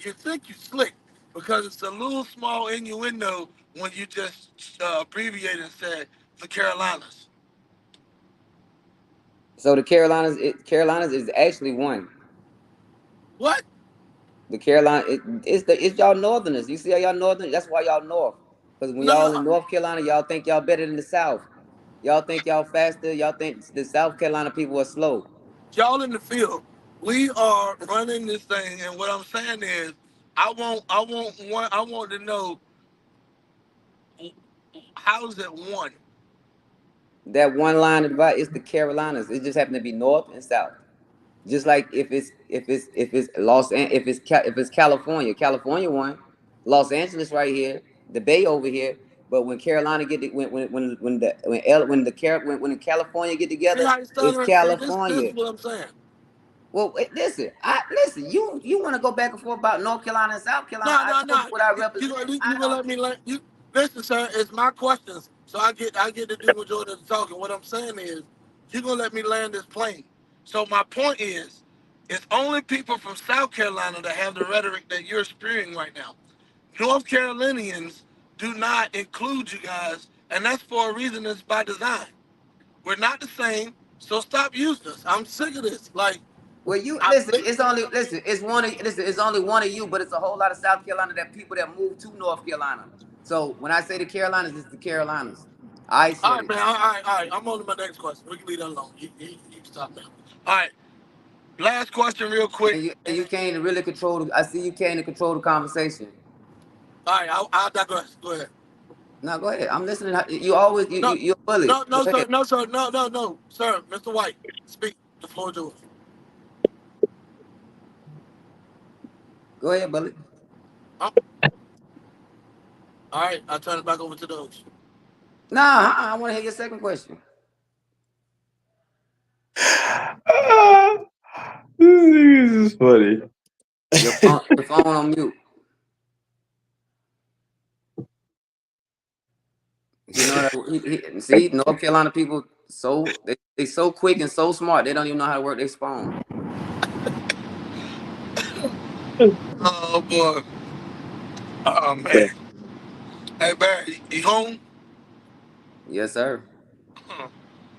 you think you slick because it's a little small innuendo when you just abbreviated and said the Carolinas. So the Carolinas is actually one. What? The Carolina, it's y'all Northerners. You see how y'all Northern? That's why y'all North. Because when No, y'all in no, North Carolina, y'all think y'all better than the South. Y'all think y'all faster. Y'all think the South Carolina people are slow. y'all in the field. We are running this thing, and what I'm saying is, I want to know how's it won. That one line of divide is the Carolinas. It just happen to be North and South. Just like if it's California, California won. Los Angeles right here, the Bay over here. But when Carolina get to, when the California get See together, how you it's stuttering? See, this is California. what I'm saying. Well, listen. You want to go back and forth about North Carolina and South Carolina? No, I no, told you no. what I You represent. gonna you, I you gonna don't. let me let you listen, sir? It's my questions, so I get to do majority of the talking. What I'm saying is, you gonna let me land this plane. So my point is, it's only people from South Carolina that have the rhetoric that you're spewing right now. North Carolinians do not include you guys, and that's for a reason. That's by design. We're not the same, so stop using us. I'm sick of this. Like, Well, you I listen. It's only listen. It's one. Listen. It's only one of you, but it's a whole lot of South Carolina that people that moved to North Carolina. So when I say the Carolinas, it's the Carolinas. I all said right, it. man. All right. I'm on to my next question. We can leave that alone. You can stop now. All right. Last question, real quick. And you can't really control. I see you can't control the conversation. All right, I'll digress. Go ahead. No, go ahead. I'm listening. You always No, you're a bully. no, Go sir, ahead. no, sir, no, sir. Mr. White, speak. The floor is yours. Go ahead, bully. All right, I'll turn it back over to the host. Nah, I want to hear your second question. This is funny. Your phone on mute. You know that see, North Carolina people they so quick and so smart they don't even know how to work their phone. Oh boy. Oh man. Hey Barry, you home? Yes, sir.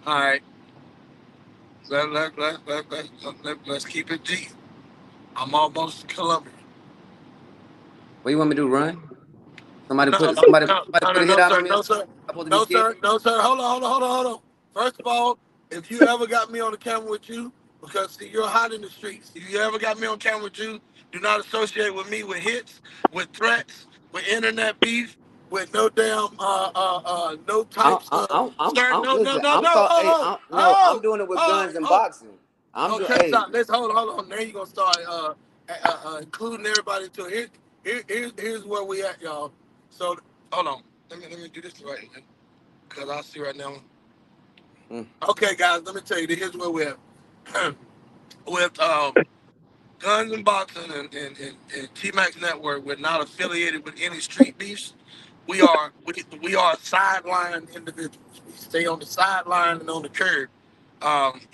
All right. Let's keep it G. I'm almost Columbia. What you want me to do? Run? Somebody No, put no, somebody no, somebody no, put no, a hit no, out sir, on me. no, I'm sir, supposed to be no, scared. sir, no, sir. Hold on. First of all, if you ever got me on the camera with you, because see, you're hot in the streets. If you ever got me on camera with you, do not associate with me with hits, with threats, with internet beef, with no damn no types of sir. No, no, Listen. no, I'm no. call. Hey, I'm doing it with guns and Oh. boxing. I'm doing. Okay, Hey, stop. Let's hold on. Now you're gonna start including everybody to here's where we at, y'all. So hold on. Let me do this right, because I see right now. mm, Okay, guys, let me tell you. Here's where we're at. With Guns and Boxing and T-Max Network, we're not affiliated with any street beefs. We are sideline individuals. We stay on the sideline and on the curb.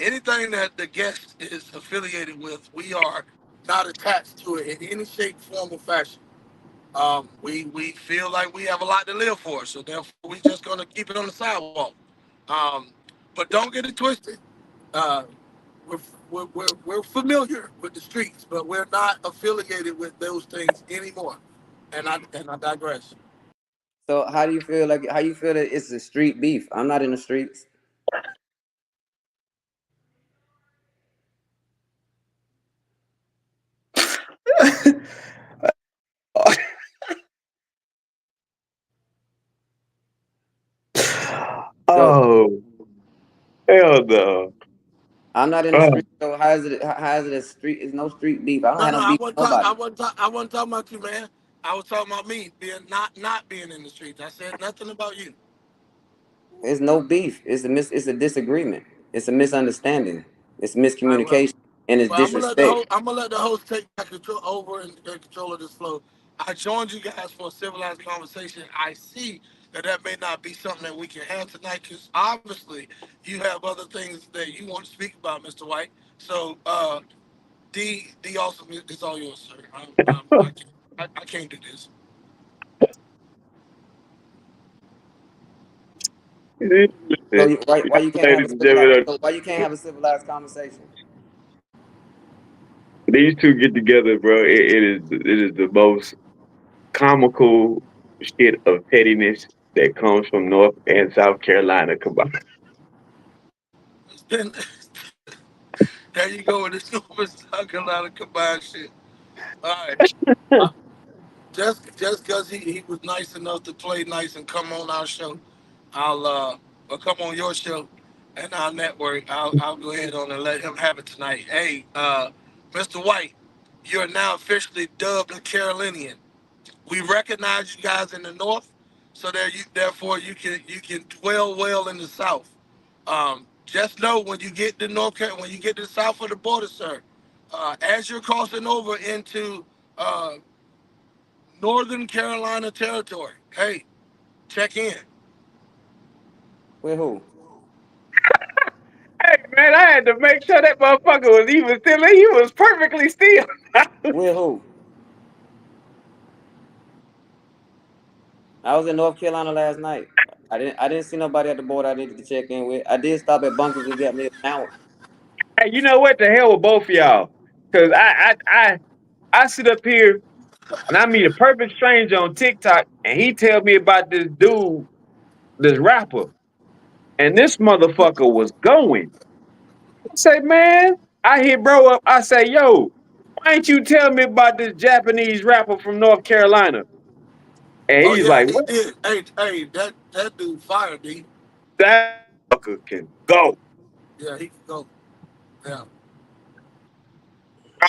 Anything that the guest is affiliated with, we are not attached to it in any shape, form, or fashion. We feel like we have a lot to live for, so therefore we just gonna keep it on the sidewalk. Um, but don't get it twisted. Uh, we're familiar with the streets, but we're not affiliated with those things anymore. And I digress. so how you feel that it's a street beef? I'm not in the streets. So Oh, hell no. I'm not in the Oh, street. So how is it a street? It's no street beef. I don't No, have no, no I beef wasn't with talk, nobody. I wasn't talking about you, man. I was talking about me being not being in the streets. I said nothing about you. It's no beef. It's a disagreement. It's a misunderstanding. It's All right, well, miscommunication and it's well, disrespect. I'm gonna let the host take back control over and take control of this flow. I joined you guys for a civilized conversation. I see that may not be something that we can have tonight because obviously you have other things that you want to speak about, Mr. White. So, D also it's all yours, sir. I can't do this. So listen, why you can't have a ladies and gentlemen, civilized conversation? these two get together, bro. It is the most comical shit of pettiness that comes from North and South Carolina combined. Then there you go with this Super South Carolina combined shit. All right. Uh, just because he was nice enough to play nice and come on our show, I'll or come on your show and our network. I'll go ahead on and let him have it tonight. Hey, Mr. White, you're now officially dubbed a Carolinian. We recognize you guys in the north, so therefore you can dwell well in the south. Just know when you get to when you get to the south of the border, sir, as you're crossing over into uh, Northern Carolina territory, hey, check in. With who? Hey man, I had to make sure that motherfucker was even still. He was perfectly still. With who? I was in North Carolina last night. I didn't see nobody at the border I needed to check in with. I did stop at Bunkers and get me a sandwich. Hey, you know what? The hell with both of y'all, because I sit up here and I meet a perfect stranger on TikTok, and he tell me about this dude, this rapper, and this motherfucker was going. I say, man. I hit bro up. I say, yo, why ain't you tell me about this Japanese rapper from North Carolina? And Oh he's yeah, like, he what? did. Hey, that dude fired D. That fucker can go. Yeah, he can go. Yeah.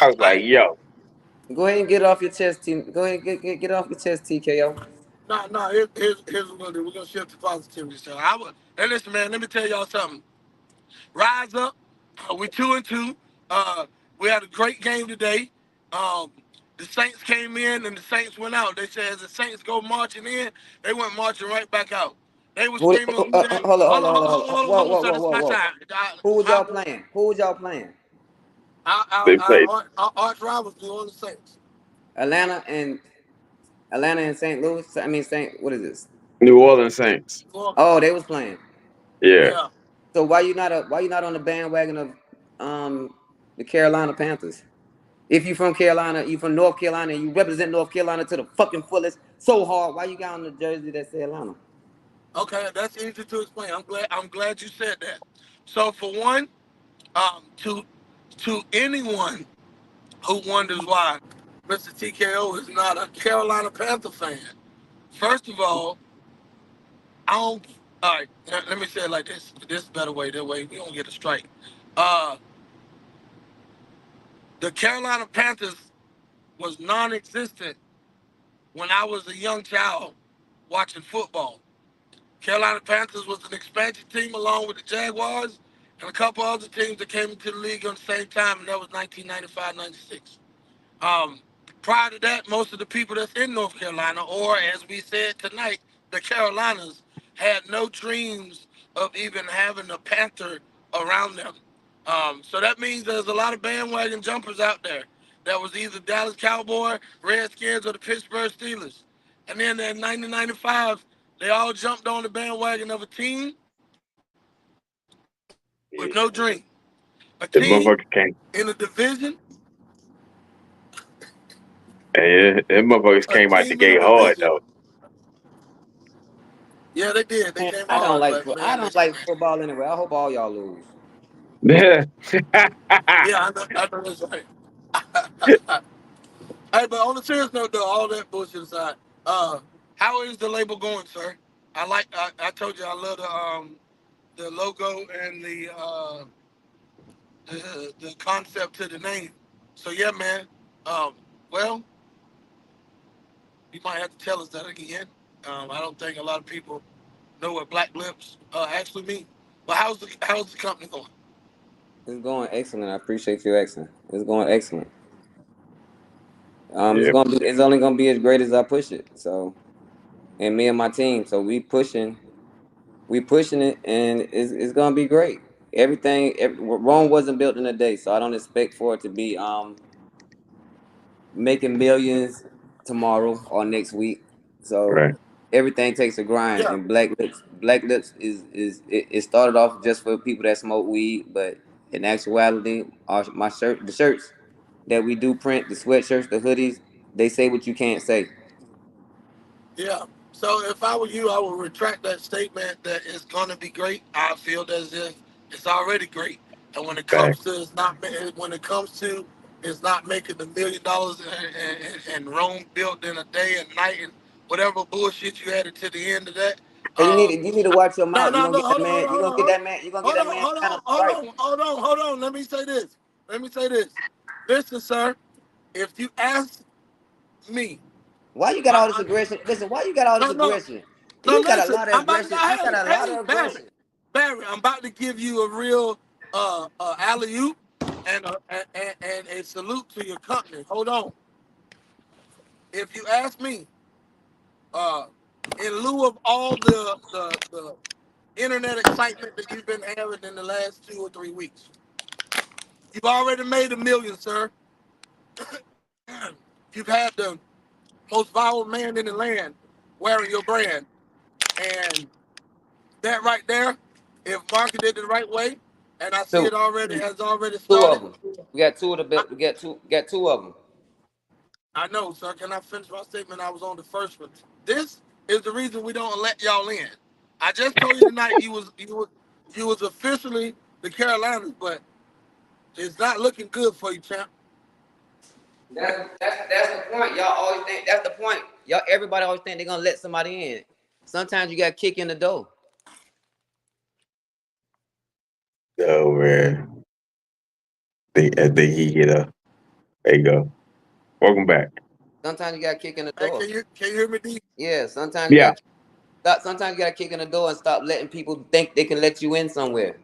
I was like, Hey, yo, Go ahead and get off your chest, team. Go ahead and get off your chest, TKO. no. Here's what we're gonna do. We're gonna shift to positivity. So hey, listen, man. Let me tell y'all something. Rise up. We 2-2. We had a great game today. Um, the Saints came in and the Saints went out. They said as the Saints go marching in, they went marching right back out. They were screaming, "Who that?" Hold on, hold on, hold on, hold on. Whoa, Hold on, whoa, sir. whoa, This is whoa, my whoa. time. Who was y'all playing? Who was y'all playing? they played Our arch rivals, New Orleans Saints. Atlanta and St. Louis. I mean St. What is this? New Orleans Saints. Oh, they was playing. Yeah. Yeah. So why you not on the bandwagon of the Carolina Panthers? If you from Carolina, you from North Carolina, and you represent North Carolina to the fucking fullest so hard, why you got on the jersey that say Atlanta? Okay, that's easy to explain. I'm glad you said that. So for one, to anyone who wonders why Mr. TKO is not a Carolina Panther fan, first of all, I don't. All right, let me say it like this. This is a better way. That way we don't get a strike. Uh, the Carolina Panthers was non-existent when I was a young child watching football. Carolina Panthers was an expansion team along with the Jaguars and a couple other teams that came into the league on the same time, and that was 1995-96. Um, Prior to that, most of the people that's in North Carolina, or as we said tonight, the Carolinas, had no dreams of even having a Panther around them. So that means there's a lot of bandwagon jumpers out there that was either Dallas Cowboy, Redskins, or the Pittsburgh Steelers. And then in 1995, they all jumped on the bandwagon of a team with no dream. A The team motherfuckers came. in a division, And them motherfuckers a came out the team in a gate hard division. though. Yeah, they did. They Man, came hard, but I man, don't listen, like football anyway. I hope all y'all lose. Yeah. yeah, I know that's right. Hey, but on the serious note, though, all that bullshit aside, how is the label going, sir? I told you I love the logo and the concept to the name. So yeah, man. Um, well, you might have to tell us that again. I don't think a lot of people know what Black Lips actually mean. But how's the company going? It's going excellent. I appreciate you asking. It's going excellent. Yeah. It's only gonna be as great as I push it. So, and me and my team. So we pushing it, and it's gonna be great. Rome wasn't built in a day, so I don't expect for it to be making millions tomorrow or next week. So Right. everything takes a grind, Yeah, and Black Lips it started off just for people that smoke weed, but in actuality, the shirts that we do print, the sweatshirts, the hoodies, they say what you can't say. yeah. So if I were you, I would retract that statement that it's gonna be great. I feel as if it's already great. And when it Back. comes to when it comes to it's not making $1 million and Rome built in a day and night and whatever bullshit you added to the end of that. Hey, Uh, you need to watch your no, mouth. no, no. Hold on, hold on, You hold gonna on, get hold on. that man. You gonna get Hold that on, man hold kind on, of hold right. on, hold on, hold on. Let me say this. Let me say this. Listen, sir. If you ask me, Why you got my all this aggression? Listen, why you got all this no, no, aggression? no. You got a Listen, lot of I'm about to. aggression. You got a lot Hey, of Barry, aggression. Barry. I'm about to give you a real alley oop and a salute to your company. Hold on. If you ask me, uh, in lieu of all the internet excitement that you've been having in the last 2 or 3 weeks, you've already made $1 million, sir. You've had the most viral man in the land wearing your brand, and that right there, if marketed the right way, and I see Two, it already has already two of started. them. We got two of the I, best. We got two of them. I know, sir. Can I finish my statement? I was on the first one. This is the reason we don't let y'all in. I just told you tonight you was officially the Carolinas, but It's not looking good for you, champ. That's the point. Y'all always think that's the point. Y'all everybody always think they're gonna let somebody in. Sometimes you gotta kick in the door. Oh man, I think he hit a. There you go. Welcome back. Sometimes you gotta kick in the Hey, door. can you hear me, D? Yeah, sometimes you Yeah. gotta stop. Sometimes you gotta kick in the door and stop letting people think they can let you in somewhere.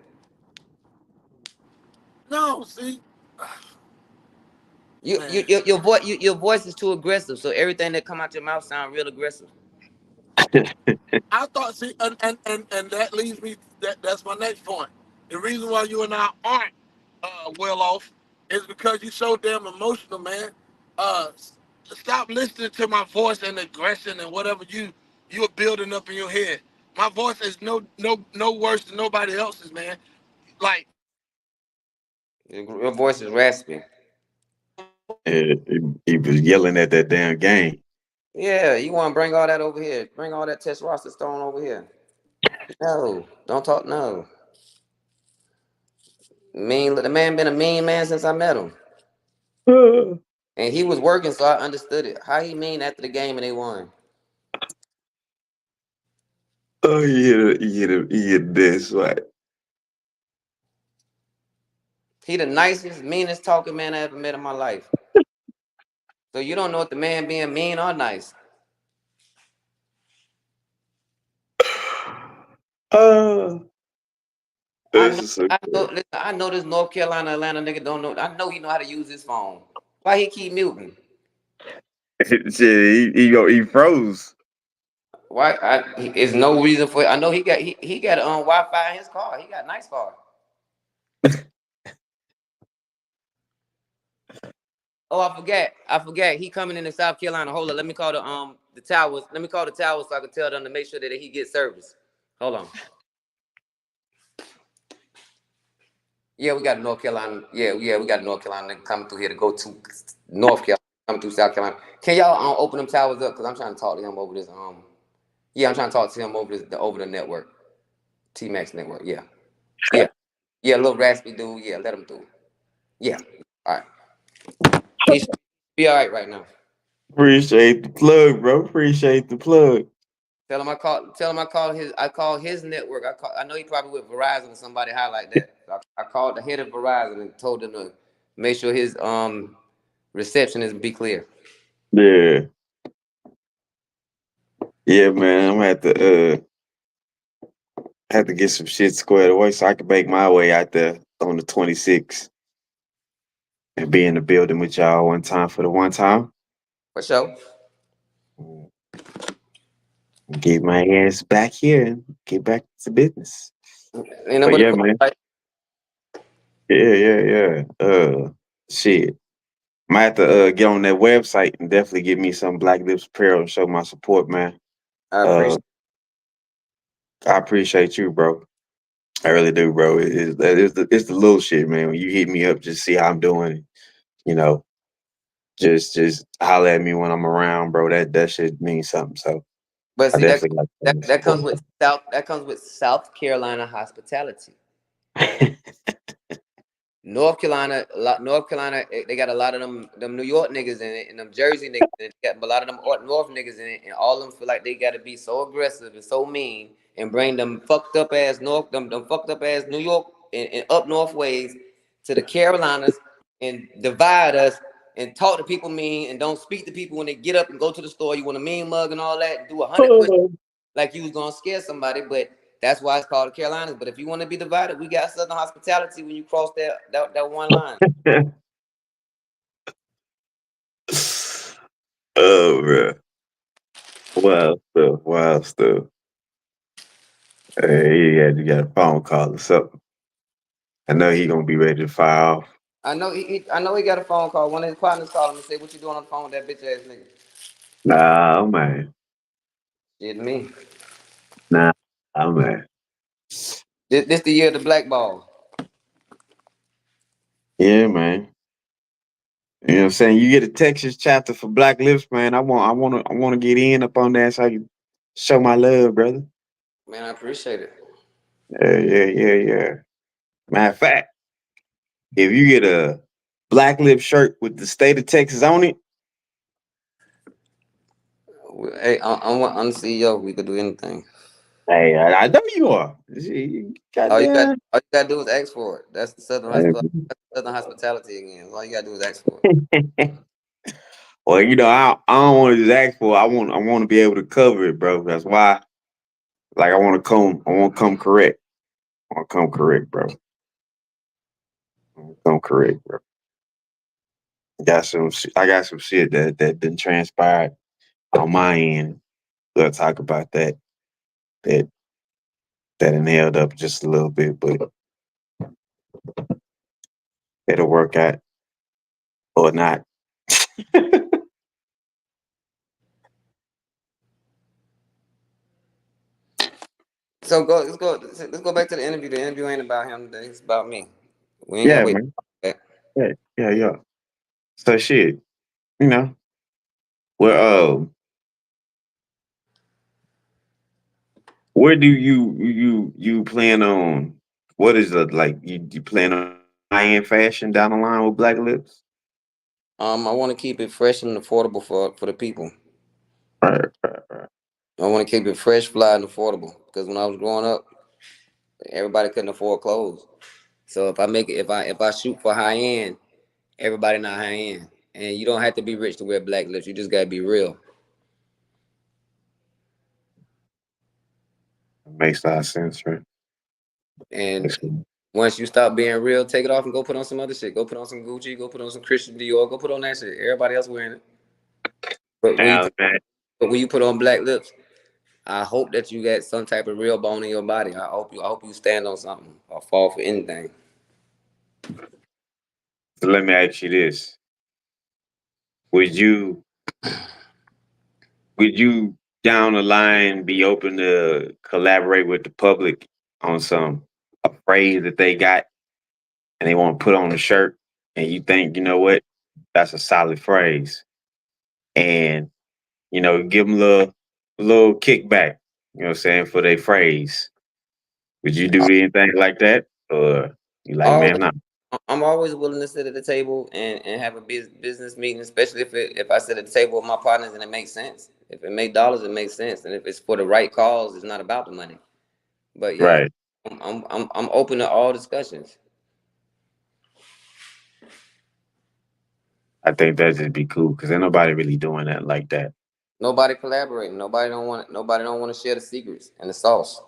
No, see, man. Your voice is too aggressive. So everything that come out your mouth sound real aggressive. I thought, see, and that leads me. That's my next point. The reason why you and I aren't well off is because you so damn emotional, man. Stop listening to my voice and aggression and whatever you're building up in your head. My voice is no worse than nobody else's, man. Like Your voice is raspy. He was yelling at that damn game. Yeah, you want to bring all that over here? Bring all that testosterone over here? No, don't talk. No, mean. The man been a mean man since I met him, and he was working, so I understood it. How he mean after the game and they won? Oh, he hit this right. He the nicest, meanest talking man I ever met in my life. So you don't know if the man being mean or nice. This is so good. Listen, I know this North Carolina Atlanta nigga don't know. I know he know how to use his phone. Why he keep muting? Shit, he froze. Why? There's no reason for it. I know he got Wi-Fi in his car. He got a nice car. Oh, I forget. He coming into South Carolina. Hold on. Let me call the towers. Let me call the towers so I can tell them to make sure that he gets service. Hold on. Yeah, we got North Carolina. Yeah, we got North Carolina coming through here to go to North Carolina, coming through South Carolina. Can y'all open them towers up? Cause I'm trying to talk to him over this. Yeah, I'm trying to talk to him over the network, T-Max network. Yeah, little raspy dude. Yeah, let him through. Yeah, all right. He should be all right now. Appreciate the plug, bro. Appreciate the plug. Tell him I called his network. I know he probably with Verizon or somebody high like that. So I called the head of Verizon and told him to make sure his reception is be clear. Yeah. Yeah, man. I'm gonna have to get some shit squared away so I can make my way out there on the 26th and be in the building with y'all one time for the one time. For sure. Get my ass back here and get back to business. You know, But yeah, man. Yeah. Shit. Might have to get on that website and definitely get me some Black Lips apparel and show my support, man. I appreciate you, bro. I really do, bro. It's the little shit, man. When you hit me up, just see how I'm doing. You know, just holler at me when I'm around, bro. That shit means something. So, but see that comes support. with South Carolina hospitality. North Carolina, they got a lot of them New York niggas in it, and them Jersey niggas in it. They got a lot of them North niggas in it, and all of them feel like they got to be so aggressive and so mean and bring them fucked up ass them fucked up ass New York and up north ways to the Carolinas and divide us and talk to people mean and don't speak to people when they get up and go to the store. You want a mean mug and all that, and do 100 questions like you was gonna scare somebody, but that's why it's called the Carolinas. But if you want to be divided, we got Southern hospitality when you cross that one line. Oh, bro. Wild stuff. Hey, you got a phone call or something. I know he gonna be ready to fire off. I know he got a phone call. One of his partners called him and said, "What you doing on the phone with that bitch ass nigga?" Nah, man. Shit, me. Nah, man. This the year of the black ball. Yeah, man. You know what I'm saying? You get a Texas chapter for Black Lips, man. I want to get in up on that so I can show my love, brother. Man, I appreciate it. Yeah. Matter of fact, if you get a Black Lip shirt with the state of Texas on it, Hey, I'm the CEO. We could do anything. hey, I know you are. Goddamn. All you gotta do is ask for it. That's the Southern hospitality again. All you gotta do is ask for it. Well, I don't want to just ask for it. I want to be able to cover it, bro. That's why, like, I want to come correct. I want to come correct, bro. Come correct, bro. I got some shit that done transpired on my end. We'll talk about that that nailed up just a little bit, but it'll work out or not. So let's go back to the interview. The interview ain't about him today. It's about me. We ain't gotta Yeah, wait. man. Yeah. So shit, you know, well, where do you plan on? What is the like? You plan on high-end fashion down the line with Black Lips? I want to keep it fresh and affordable for the people. Right. I want to keep it fresh, fly, and affordable. Because when I was growing up, everybody couldn't afford clothes. So if I shoot for high end, everybody not high end. And you don't have to be rich to wear Black Lips. You just gotta be real. Makes a lot of sense, right? And once you stop being real, take it off and go put on some other shit. Go put on some Gucci. Go put on some Christian Dior. Go put on that shit. Everybody else wearing it. But when you Now, put, man, but when you put on Black Lips, I hope that you got some type of real bone in your body. I hope you stand on something or fall for anything. so let me ask you this: Would you would you down the line be open to collaborate with the public on some a phrase that they got and they want to put on a shirt, and you think, you know what, that's a solid phrase, and give them a little kickback, you know what I'm saying, for their phrase. Would you do anything like that? Or you like, Always, man, nah. I'm always willing to sit at the table and have a business meeting, especially if I sit at the table with my partners and it makes sense. If it makes dollars, it makes sense, and if it's for the right cause, it's not about the money. But yeah, Right. I'm open to all discussions. I think that'd just be cool because ain't nobody really doing that like that. Nobody collaborating. Nobody don't want to share the secrets and the sauce.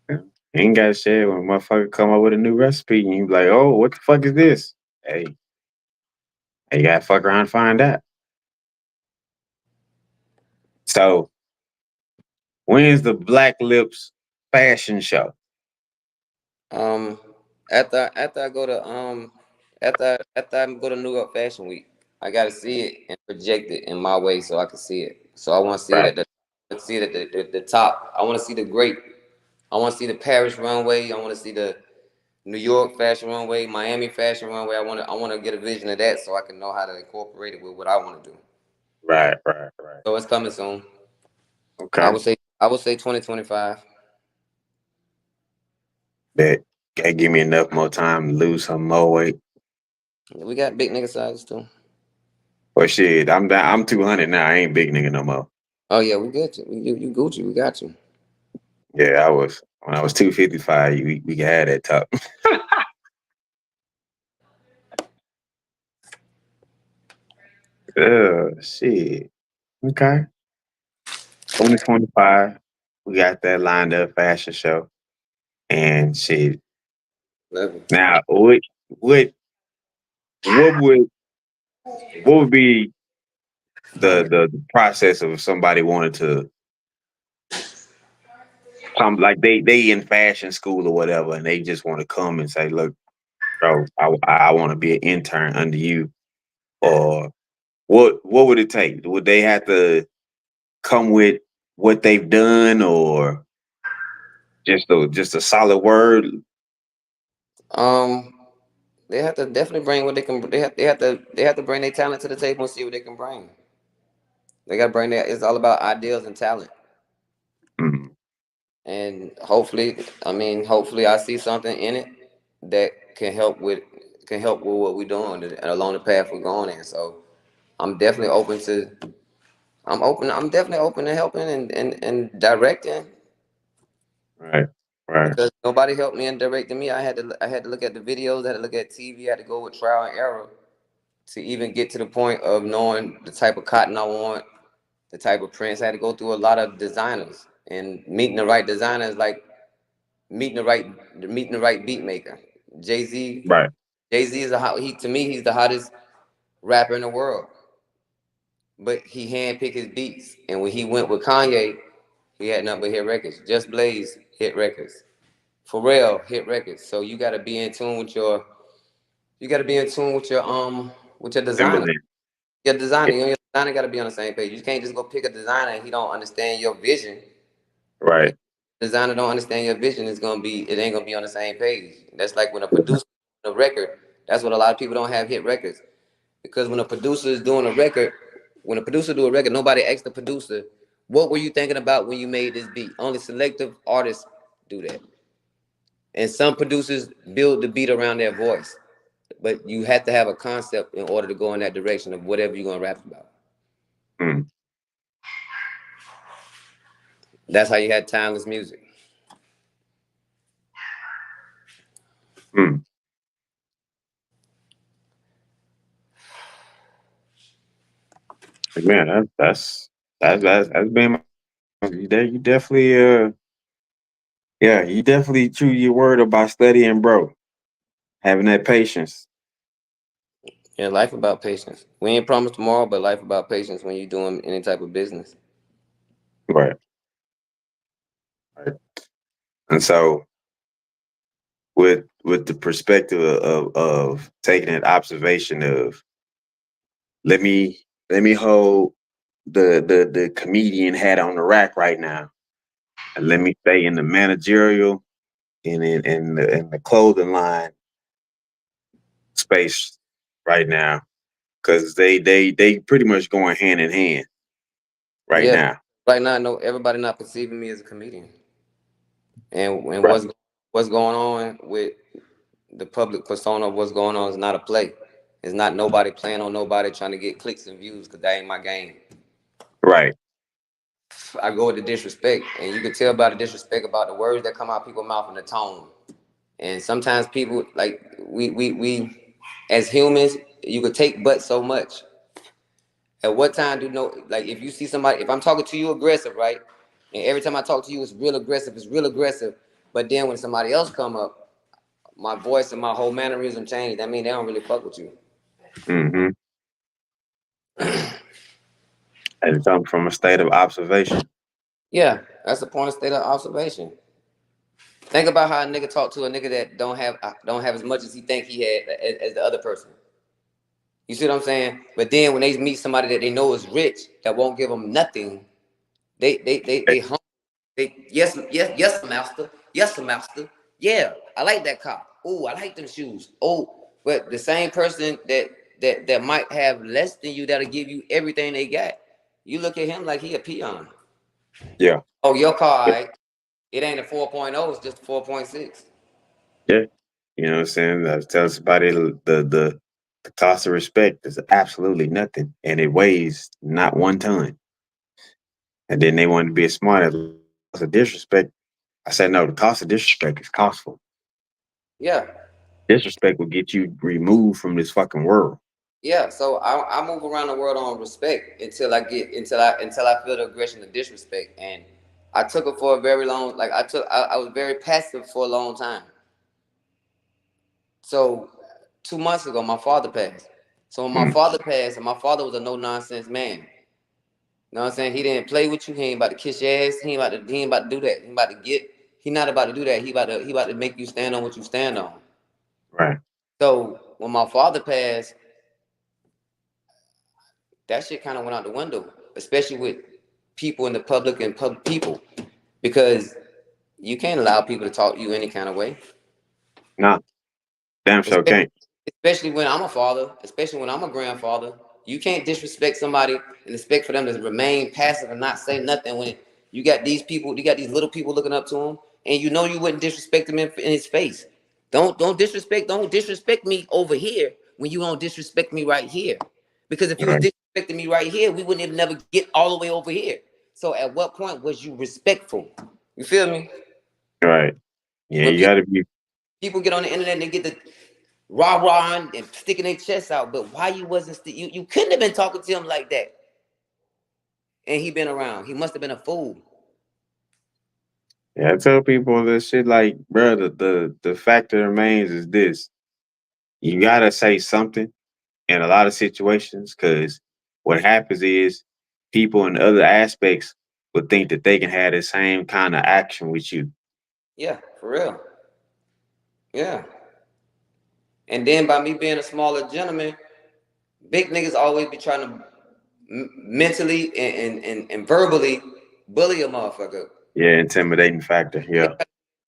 Yeah. You ain't got to share when a motherfucker come up with a new recipe and you be like, oh, what the fuck is this? Hey, you gotta fuck around and find out. So when's the Black Lips fashion show? Um, after I go to after I go to New York Fashion Week, I gotta see it and project it in my way so I can see it. So I want to see it Right. at the top. I want to see the great. I want to see the Paris runway. I want to see the New York fashion runway, Miami fashion runway. I want to get a vision of that so I can know how to incorporate it with what I want to do. Right. So it's coming soon. Okay. I would say 2025. Bet. Gotta give me enough more time to lose some more weight. We got big nigga sizes too. Well, shit, I'm down. I'm 200 now. I ain't big nigga no more. Oh yeah, we got you. You Gucci. We got you. Yeah, I was when I was 255. We could have that top. Shit. Okay. 2025. We got that lined up fashion show and shit. Love you. Now, what what would what would be the process of if somebody wanted to come like they in fashion school or whatever and they just want to come and say, look, bro, I want to be an intern under you, or what would it take? Would they have to come with what they've done, or just a solid word? Um, they have to definitely bring what they can. They have to bring their talent to the table and see what they can bring. They got to bring that. It's all about ideas and talent. Mm, and hopefully, I see something in it that can help with what we're doing and along the path we're going in. So I'm definitely open to I'm definitely open to helping and directing, Right. Right. because nobody helped me in directing me. I had to look at the videos, I had to look at TV, I had to go with trial and error to even get to the point of knowing the type of cotton I want, the type of prints. I had to go through a lot of designers, and meeting the right designer is like meeting the right beat maker. Jay Z. Right. Jay Z is to me he's the hottest rapper in the world, but he handpicked his beats. And when he went with Kanye, he had nothing but hit records. Just Blaze hit records. Pharrell hit records. So you got to be in tune with your with your designer. Timberland. Your designer, you and your designer got to be on the same page. You can't just go pick a designer and he don't understand your vision. Right. If the designer don't understand your vision, it ain't gonna be on the same page. That's like when a producer a record. That's what a lot of people don't have hit records, because when a producer is doing a record, when a producer do a record, nobody asks the producer, "What were you thinking about when you made this beat?" Only selective artists do that, and some producers build the beat around their voice. But you have to have a concept in order to go in that direction of whatever you're gonna rap about. Mm. That's how you had timeless music. Mm. Like, man, that's been you definitely yeah, you definitely true your word about studying, bro. Having that patience. Yeah, life about patience. We ain't promised tomorrow, but life about patience when you're doing any type of business. Right. Right. And so with the perspective of taking an observation of let me hold the comedian hat on the rack right now, and let me stay in the managerial and in the clothing line space right now, because they pretty much going hand in hand right Yeah, now. right now I know everybody not perceiving me as a comedian, and Right. what's going on with the public persona of what's going on is not a play. It's not nobody playing on nobody trying to get clicks and views, because that ain't my game. Right. I go with the disrespect, and you can tell by the disrespect about the words that come out people's mouth and the tone. And sometimes people like we as humans, you could take but so much. At what time do know, like, if you see somebody, if I'm talking to you aggressive, right? And every time I talk to you, it's real aggressive. But then when somebody else come up, my voice and my whole mannerism change. That means they don't really fuck with you. Mm-hmm. And it comes from a state of observation. Yeah, that's the point of state of observation. Think about how a nigga talk to a nigga that don't have as much as he think he had as the other person. You see what I'm saying? But then when they meet somebody that they know is rich, that won't give them nothing, they humble. Yes, master. Yes, master. Yeah, I like that car. Oh, I like them shoes. Oh, but the same person that might have less than you, that'll give you everything they got. You look at him like he a peon. Yeah. Oh, your car, right? It ain't a 4.0, it's just a 4.6. Yeah. You know what I'm saying? I tell somebody the cost of respect is absolutely nothing, and it weighs not 1 ton. And then they want to be as smart as the cost of disrespect. I said no. The cost of disrespect is costful. Yeah, Disrespect will get you removed from this fucking world. yeah. So I move around the world on respect until I feel the aggression, the disrespect, and I took it for a very long. Like I was very passive for a long time. So 2 months ago, my father passed. So when my Mm. father passed, and my father was a no nonsense man. You know what I'm saying? He didn't play with you. He ain't about to kiss your ass. He ain't about to do that. He not about to do that. He about to make you stand on what you stand on. Right. So when my father passed, that shit kind of went out the window, especially with people in the public and people, because you can't allow people to talk to you any kind of way. Nah. Damn sure Especially, can't. especially when I'm a father, especially when I'm a grandfather. You can't disrespect somebody and expect for them to remain passive and not say nothing You got these people, you got these little people looking up to him, and you know you wouldn't disrespect him in his face. Don't disrespect me over here when you don't disrespect me right here. Because if you was Right. disrespecting me right here, we wouldn't have never get all the way over here. So at what point was you respectful? You feel me? Right. Yeah, When you gotta be people get on the internet and they get the rah and sticking their chests out, but why you wasn't you couldn't have been talking to him like that. And he been around. He must have been a fool. yeah, I tell people this shit like, bro, the fact that remains is this. You gotta say something in a lot of situations because what happens is people in other aspects would think that they can have the same kind of action with you. Yeah, for real. Yeah. And then by me being a smaller gentleman, big niggas always be trying to mentally and verbally bully a motherfucker. Yeah, intimidating factor. Yeah.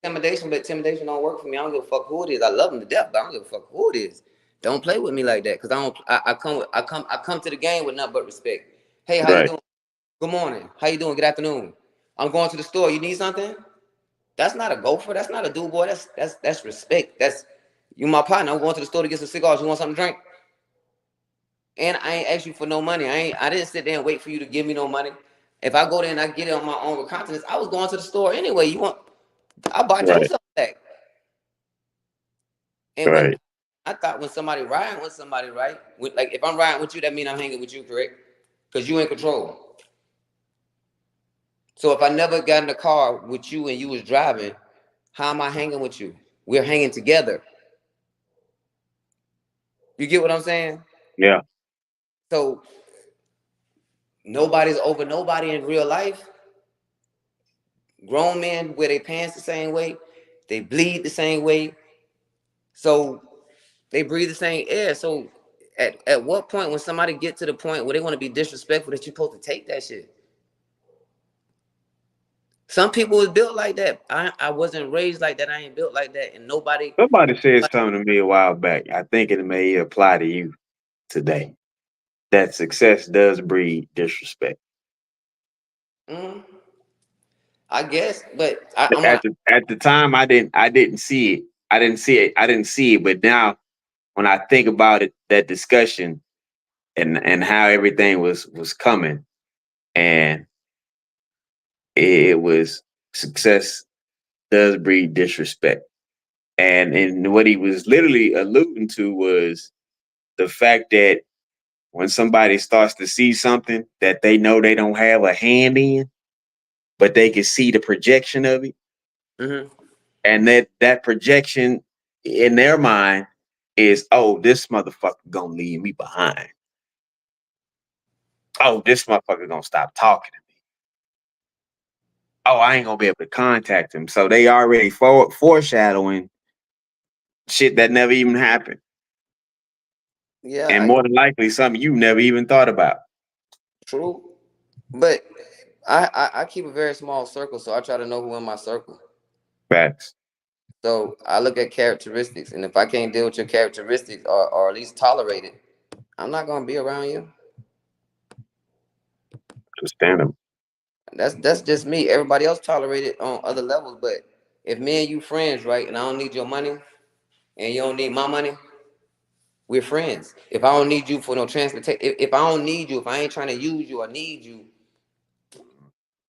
Intimidation, but intimidation don't work for me. I don't give a fuck who it is. I love them to death, but I don't give a fuck who it is. Don't play with me like that, cause I don't. I come to the game with nothing but respect. Hey, how you Right. doing? Good morning. How you doing? Good afternoon. I'm going to the store. You need something? That's not a gopher. That's not a dude boy. That's respect. That's you my partner. I'm going to the store to get some cigars. You want something to drink? And I ain't asked you for no money. I didn't sit there and wait for you to give me no money. If I go there and I get it on my own with confidence, I was going to the store anyway. I bought you Right. something back. And when Right. I thought when somebody riding with somebody, right? Like if I'm riding with you, that means I'm hanging with you, correct? Because you in control. So if I never got in the car with you and you was driving, how am I hanging with you? We're hanging together. You get what I'm saying? Yeah. So nobody's over nobody in real life. Grown men wear their pants the same way, they bleed the same way, so they breathe the same air. So at what point when somebody get to the point where they want to be disrespectful that you're supposed to take that shit? Some people was built like that. I wasn't raised like that. I ain't built like that. And nobody. Somebody said something to me a while back. I think it may apply to you today. That success does breed disrespect. Mm, I guess, but I'm At a, the time, I didn't see it. I didn't see it. But now, when I think about it, that discussion and how everything was coming, and it was success does breed disrespect. And what he was literally alluding to was the fact that when somebody starts to see something that they know they don't have a hand in, but they can see the projection of it, mm-hmm. and that projection in their mind is, oh, this motherfucker gonna leave me behind. Oh, this motherfucker gonna stop talking to me. Oh, I ain't gonna be able to contact him. So they already foreshadowing shit that never even happened. And Yeah, more than likely something you never even thought about. true. But I keep a very small circle, so I try to know who in my circle. Facts. So I look at characteristics, and if I can't deal with your characteristics or at least tolerate it, I'm not gonna be around you. Understandable. That's just me. Everybody else tolerate it on other levels, but if me and you friends, right, and I don't need your money and you don't need my money, we're friends. If I don't need you for no transportation, if I don't need you, if I ain't trying to use you or need you,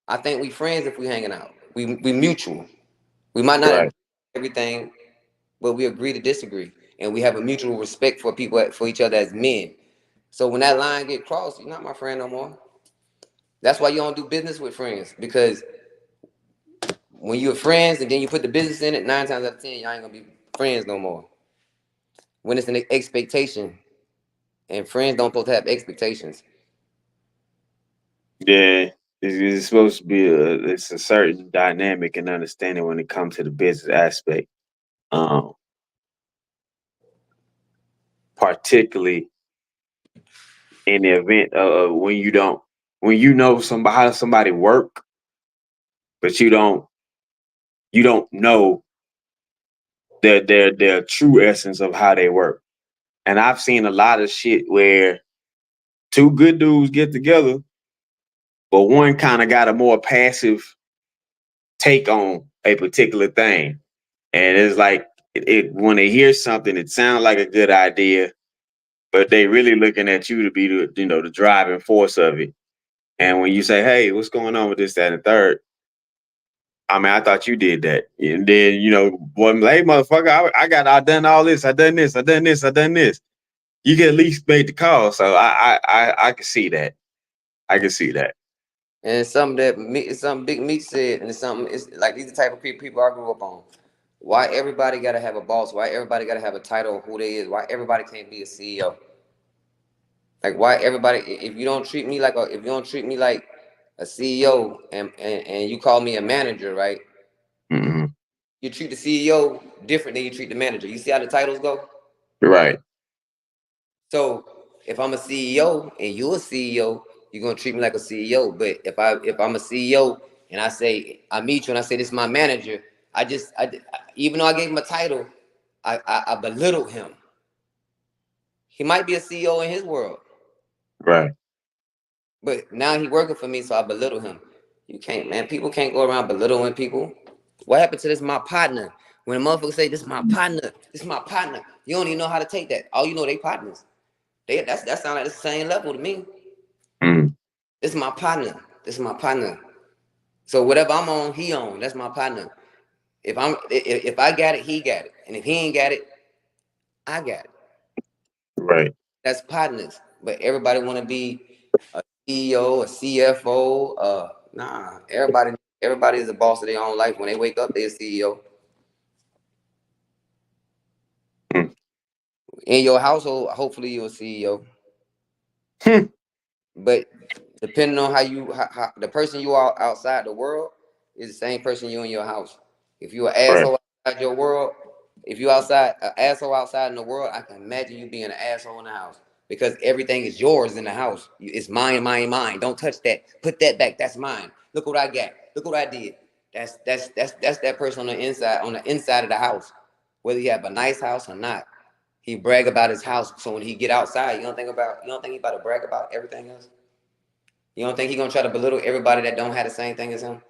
I think we friends if we hanging out. We mutual. We might not agree Right. with everything, but we agree to disagree, and we have a mutual respect for people for each other as men. So when that line get crossed, you're not my friend no more. That's why you don't do business with friends, because when you're friends and then you put the business in it, 9 times out of 10, y'all ain't gonna be friends no more. When it's an expectation, and friends don't supposed to have expectations. Yeah. It's supposed to be it's a certain dynamic and understanding when it comes to the business aspect. Um, Particularly in the event of when you know somebody how somebody work, but you don't know their true essence of how they work. And I've seen a lot of shit where two good dudes get together but one kind of got a more passive take on a particular thing. And it's like when they hear something, it sounds like a good idea, but they really looking at you to be the driving force of it. And when you say, "Hey, what's going on with this, that, and the third?" I mean, I thought you did that. And then, boy, I'm like, "Hey, motherfucker, I done all this, I done this, I done this, I done this." You can at least make the call. So I can see that. I can see that. And something Big Meat said, and it's like these are the type of people I grew up on. Why everybody gotta have a boss? Why everybody gotta have a title of who they is? Why everybody can't be a CEO? Like why everybody? If you don't treat me like a CEO and you call me a manager, right? Mm-hmm. You treat the CEO different than you treat the manager. You see how the titles go? Right. So if I'm a CEO and you're a CEO, you're gonna treat me like a CEO. But if I'm a CEO and I meet you and I say this is my manager, even though I gave him a title, I belittle him. He might be a CEO in his world, Right. but now he working for me, so I belittle him. You can't, man. People can't go around belittling people. What happened to this? My partner. When a motherfucker say this is my partner, you don't even know how to take that. All you know they partners. That sound like the same level to me. Mm. This is my partner. This is my partner. So whatever I'm on, he on. That's my partner. If I got it, he got it. And if he ain't got it, I got it. Right. That's partners. But everybody want to be a CEO, a CFO. Nah. Everybody is the boss of their own life. When they wake up, they're a CEO. Mm. In your household, hopefully you're a CEO. But depending on how the person you are outside the world is the same person you in your house. If you're an asshole outside your world, if you an asshole outside in the world, I can imagine you being an asshole in the house because everything is yours in the house. It's mine, mine, mine. Don't touch that. Put that back. That's mine. Look what I got. Look what I did. That's that person on the inside of the house, whether he have a nice house or not. He brag about his house, so when he get outside, you don't think he about to brag about everything else. You don't think he gonna try to belittle everybody that don't have the same thing as him?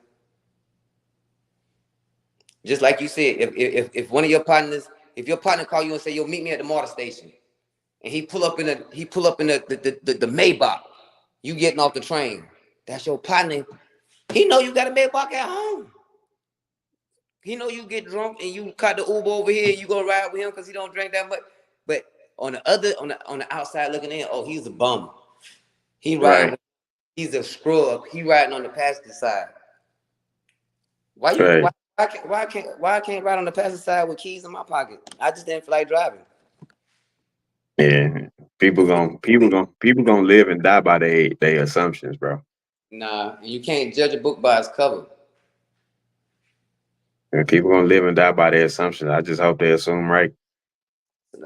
Just like you said, if one of your partners, if your partner call you and say, "Yo, meet me at the MARTA station," and he pull up in the Maybach, you getting off the train, that's your partner. He know you got a Maybach at home. He know you get drunk and you caught the Uber over here. You gonna ride with him because he don't drink that much. But on the outside looking in, oh, he's a bum. He riding. Right. He's a scrub. He riding on the passenger side. Why I can't ride on the passenger side with keys in my pocket? I just didn't feel like driving. Yeah. People gonna live and die by their assumptions, bro. Nah, you can't judge a book by its cover. And people gonna live and die by their assumptions. I just hope they assume right.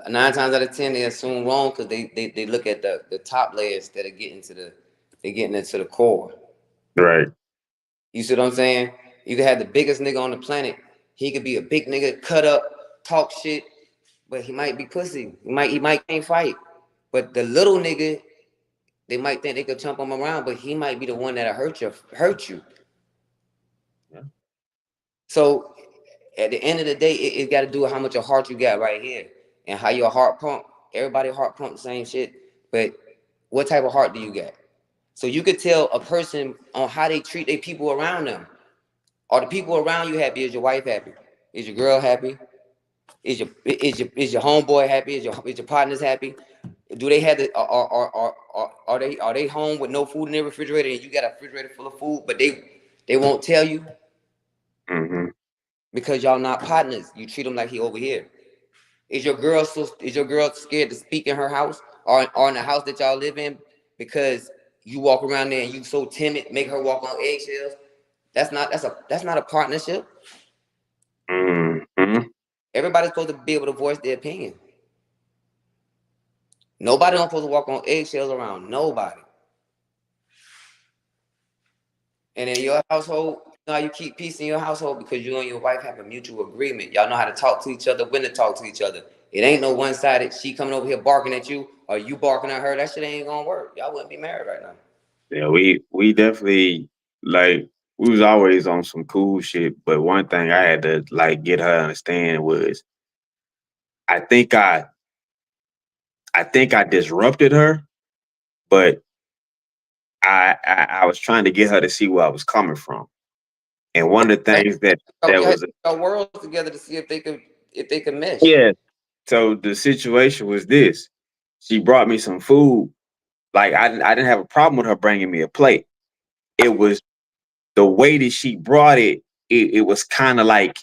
9 times out of 10, they assume wrong because they look at the top layers that are getting into the core. Right. You see what I'm saying? You can have the biggest nigga on the planet. He could be a big nigga, cut up, talk shit, but he might be pussy. He might can't fight. But the little nigga, they might think they could jump him around, but he might be the one that'll hurt you. Yeah. So at the end of the day, it got to do with how much of heart you got right here and how your heart pump. Everybody heart pump the same shit, but what type of heart do you got? So you could tell a person on how they treat their people around them. Are the people around you happy? Is your wife happy? Is your girl happy? Is your homeboy happy? Is your partners happy? Do they have are they home with no food in their refrigerator and you got a refrigerator full of food, but they won't tell you Mm-hmm. because y'all not partners. You treat them like he over here. Is your girl scared to speak in her house or in the house that y'all live in because you walk around there and you so timid, make her walk on eggshells? That's not a partnership. Mm-hmm. Everybody's supposed to be able to voice their opinion. Nobody don't supposed to walk on eggshells around nobody. And in your household, you know how you keep peace in your household because you and your wife have a mutual agreement. Y'all know how to talk to each other, when to talk to each other. It ain't no one-sided. She coming over here barking at you or you barking at her. That shit ain't gonna work. Y'all wouldn't be married right now. Yeah, we definitely like we was always on some cool shit, but one thing I had to like get her to understand was I think I I think I disrupted her, but I was trying to get her to see where I was coming from. And one of the things So that you had was to put our worlds together to see if they could mesh. yeah. So the situation was this: she brought me some food. Like I didn't have a problem with her bringing me a plate. It was the way that she brought it. It was kind of like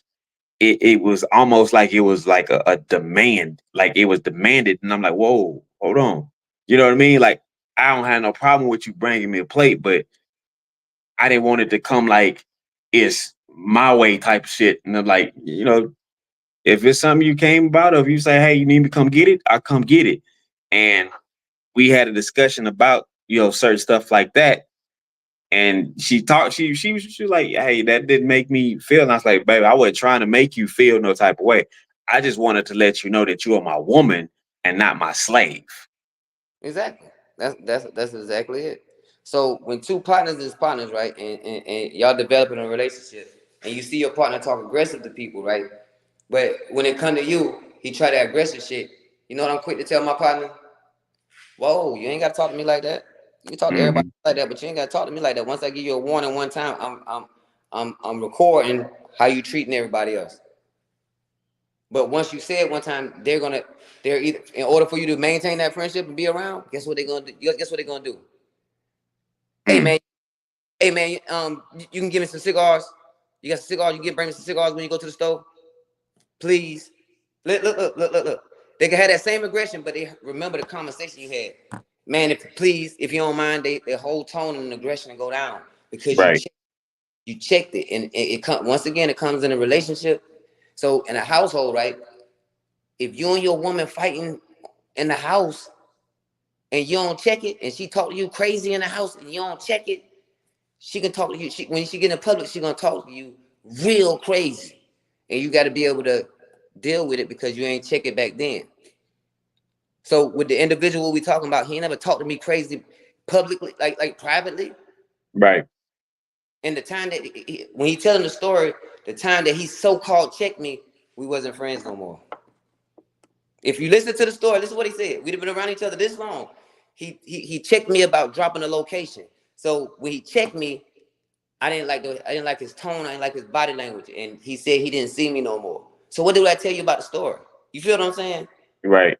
it was almost like it was like a demand, like it was demanded. And I'm like, whoa, hold on. You know what I mean? Like, I don't have no problem with you bringing me a plate, but I didn't want it to come like it's my way type shit. And I'm like, if it's something you came about, or if you say, hey, you need me to come get it, I'll come get it. And we had a discussion about, certain stuff like that. And she talked, she was like, hey, that didn't make me feel. And I was like, baby, I wasn't trying to make you feel no type of way. I just wanted to let you know that you are my woman and not my slave. Exactly. That's exactly it. So when two partners is partners, right, and y'all developing a relationship, and you see your partner talk aggressive to people, right, but when it come to you, he try that aggressive shit. You know what I'm quick to tell my partner? Whoa, you ain't gotta talk to me like that. You can talk to everybody Hmm. like that, but you ain't gotta talk to me like that. Once I give you a warning one time, I'm recording how you treating everybody else. But once you say it one time, they're either, in order for you to maintain that friendship and be around, guess what they're gonna do? Guess what they're gonna do? Hey Mm. man, hey man, you can give me some cigars. You got some cigars, you can bring me some cigars when you go to the store. Please. Look. They can have that same aggression, but they remember the conversation you had. Man, if you don't mind, their whole tone and aggression go down because Right. you checked it, and once again it comes in a relationship. So in a household, right? If you and your woman fighting in the house and you don't check it, and she talk to you crazy in the house and you don't check it, she can talk to you. When she get in public, she gonna talk to you real crazy, and you got to be able to deal with it because you ain't check it back then. So with the individual we talking about, he never talked to me crazy publicly, like privately. Right. And the time that when he telling the story, the time that he so-called checked me, we wasn't friends no more. If you listen to the story, listen to what he said. We'd have been around each other this long. He checked me about dropping the location. So when he checked me, I didn't like his tone, I didn't like his body language, and he said he didn't see me no more. So what did I tell you about the story? You feel what I'm saying? Right.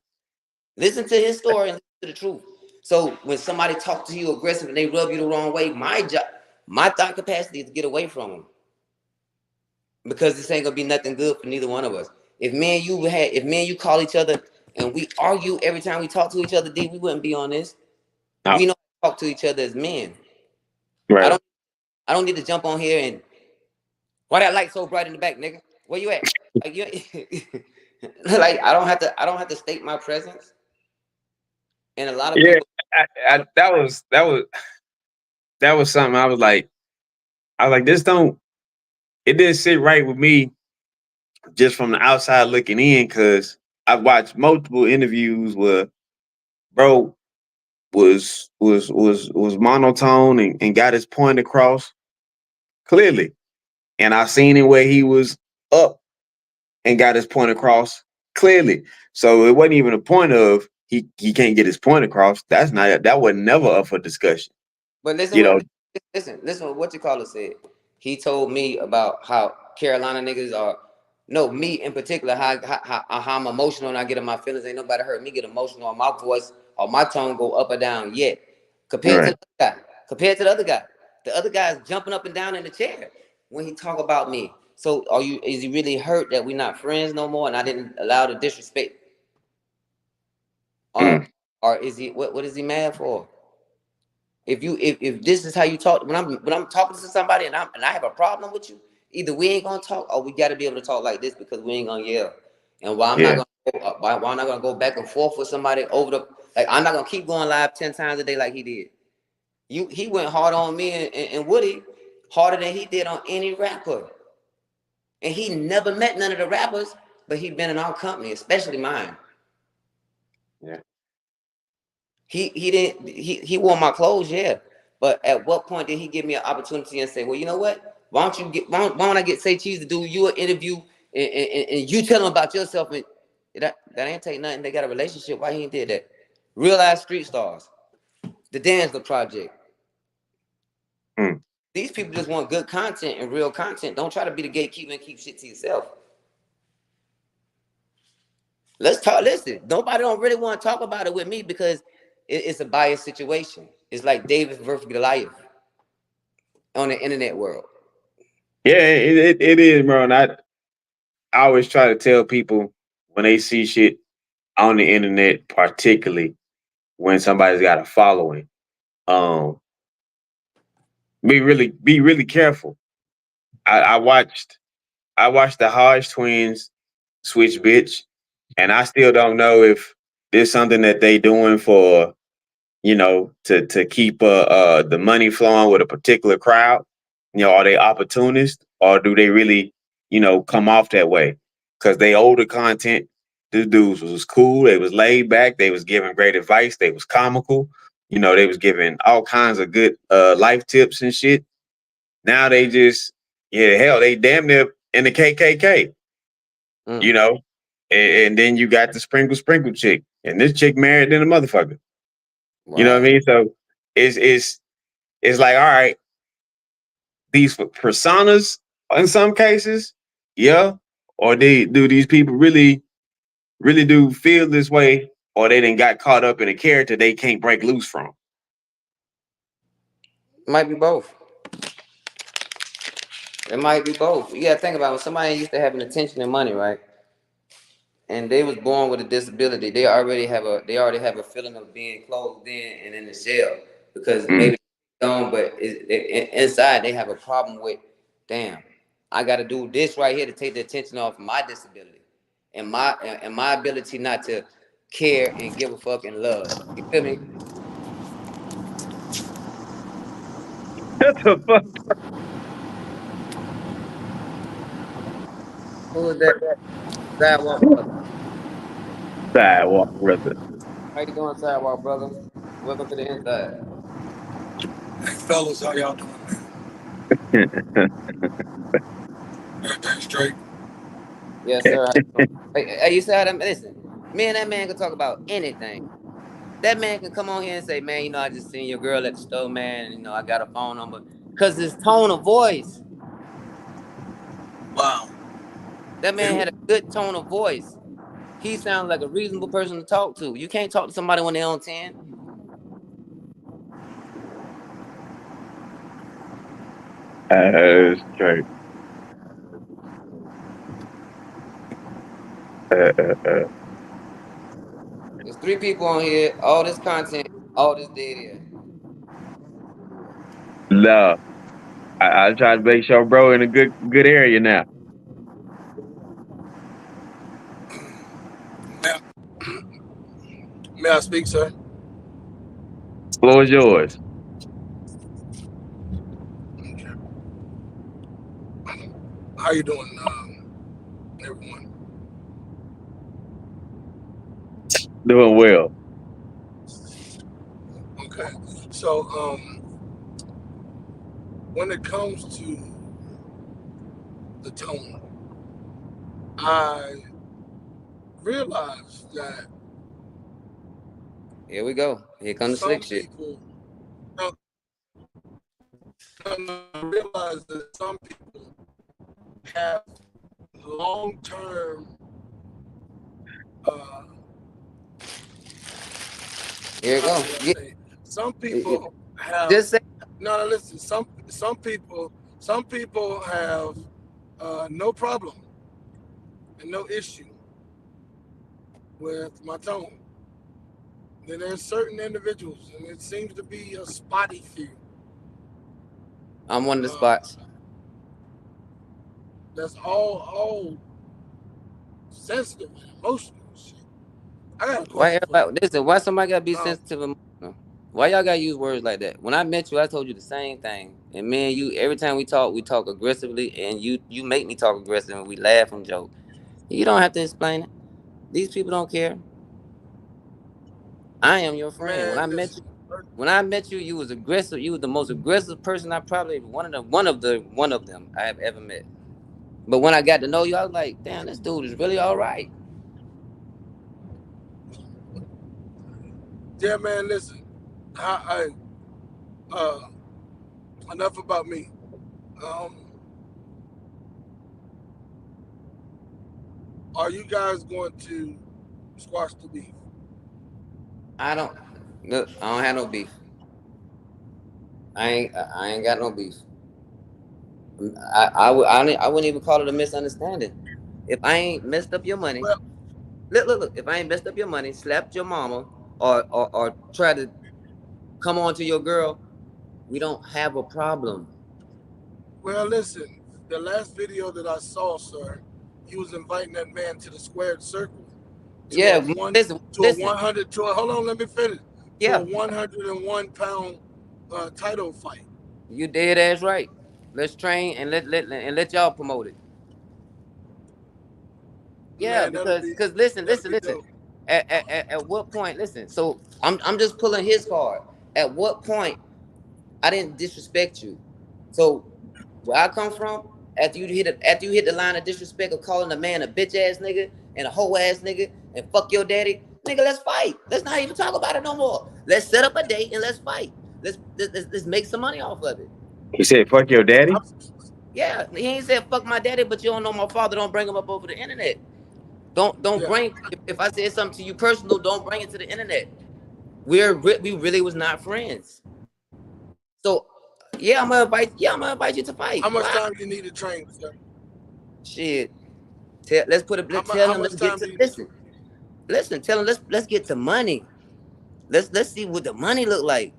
Listen to his story and listen to the truth. So when somebody talks to you aggressive and they rub you the wrong way, my thought capacity is to get away from them because this ain't gonna be nothing good for neither one of us. If me and you call each other and we argue every time we talk to each other, D, we wouldn't be on this. No. We know how to talk to each other as men. I Right. don't I don't need to jump on here and why that light so bright in the back, nigga? Where you at? Like you like I don't have to state my presence. And a lot of Yeah. people That was something I was like, this don't it didn't sit right with me just from the outside looking in, because I've watched multiple interviews where bro was monotone and got his point across clearly. And I seen him where he was up and got his point across clearly. So it wasn't even a point of he can't get his point across. That was never up for discussion. But You know, listen what you call it said. He told me about how Carolina niggas are. No, me in particular, how I'm emotional and I get in my feelings. Ain't nobody heard me get emotional or my voice or my tone go up or down yet. Compared to right. the other guy. Compared to the other guy. The other guy is jumping up and down in the chair when he talk about me. So is he really hurt that we're not friends no more and I didn't allow the disrespect? Or Mm, or is he what is he mad for? If this is how you talk when I'm talking to somebody and I have a problem with you, either we ain't gonna talk or we got to be able to talk like this because we ain't gonna yell. And yeah. why I'm not gonna go back and forth with somebody over the like I'm not gonna keep going live 10 times a day like he did. He went hard on me and Woody harder than he did on any rapper. And he never met none of the rappers, but he been in our company, especially mine. Yeah. He didn't he wore my clothes, yeah. But at what point did he give me an opportunity and say, well, you know what? Why don't I get Say Cheese to do you an interview and you tell him about yourself, and that ain't take nothing. They got a relationship. Why he ain't did that? Real Life Street Stars, the Danzler Project. These people just want good content and real content. Don't try to be the gatekeeper and keep shit to yourself. Let's talk. Listen, nobody don't really want to talk about it with me because it's a biased situation. It's like David versus Goliath on the internet world. Yeah, it is, bro. And I always try to tell people when they see shit on the internet, particularly when somebody's got a following, be really careful. I watched the Hodge twins switch bitch, and I still don't know if there's something that they doing for, you know, to keep the money flowing with a particular crowd. You know, are they opportunists or do they really, you know, come off that way? Because they older content, this dudes was cool. They was laid back. They was giving great advice. They was comical. You know, they was giving all kinds of good life tips and shit. Now they just, yeah, hell, they damn near in the KKK. You know, and then you got the sprinkle chick, and this chick married than a motherfucker. Wow. You know what I mean? So it's like, all right, these personas in some cases, yeah, or do these people really do feel this way, or they done got caught up in a character they can't break loose from? Might be both. It might be both. You gotta think about it. When somebody used to having attention and money, right? And they was born with a disability, they already have a feeling of being closed in and in the shell because maybe don't, but inside they have a problem with, damn, I got to do this right here to take the attention off my disability and my ability not to care and give a fuck and love. You feel me? What the fuck? Who is that? Sidewalk brother. Sidewalk brother. How you doing, Sidewalk brother? Welcome to the inside. Hey fellas, how y'all doing, man? Everything straight? Yes, sir. Hey, you said, listen, me and that man can talk about anything. That man can come on here and say, man, you know, I just seen your girl at the store, man, and, you know, I got a phone number. Because his tone of voice. Wow. That man had a good tone of voice. He sounds like a reasonable person to talk to. You can't talk to somebody when they're on 10. That's true. There's 3 people on here, all this content, all this dead air. No. I try to make sure bro in a good area now. May I speak, sir? Floor is yours. Okay. How you doing, everyone? Doing well. Okay. So, when it comes to the tone, I realized that here we go. Here comes the slick shit. I realize that some people have long-term here you go. Some people have just say, no, listen, some people have no problem and no issue with my tone. Then there's certain individuals, and it seems to be a spotty few. I'm one of the spots. That's all sensitive and emotional shit. I got a question. Why somebody gotta be sensitive and emotional? Why y'all gotta use words like that? When I met you, I told you the same thing. And me and you, every time we talk aggressively, and you make me talk aggressive, and we laugh and joke. You don't have to explain it. These people don't care. I am your friend. Man, when I met you, When I met you, you was aggressive. You was the most aggressive person I probably one of them I have ever met. But when I got to know you, I was like, damn, this dude is really all right. Yeah, man. Listen, enough about me. Are you guys going to squash the beef? I don't look. I don't have no beef. I ain't got no beef. I wouldn't even call it a misunderstanding. If I ain't messed up your money, Well, look. If I ain't messed up your money, slapped your mama, or try to come on to your girl, we don't have a problem. well, listen. The last video that I saw, sir, you was inviting that man to the squared circle to Yeah, a one to a listen. 100 to a hold on, let me finish. To Yeah, a 101-pound title fight. you dead ass right. Let's train and let y'all promote it. Yeah, Man, because listen, that'll listen, be listen. dope. At what point? Listen. So I'm just pulling his card. At what point I didn't disrespect you? So where I come from, after you hit the line of disrespect of calling a man a bitch ass nigga and a hoe ass nigga and fuck your daddy, nigga, let's fight. Let's not even talk about it no more. Let's set up a date and let's fight. Let's make some money off of it. He said, "Fuck your daddy." Yeah, he ain't said fuck my daddy, but you don't know my father. Don't bring him up over the internet. Don't Yeah. bring if I said something to you personal, don't bring it to the internet. We really was not friends. So I'm gonna invite you to fight. How much Why? time do you need to train, sir? Shit. Let's put it. Tell How him. much Let's get time to do you need? listen. Tell him. Let's get to money. Let's see what the money look like.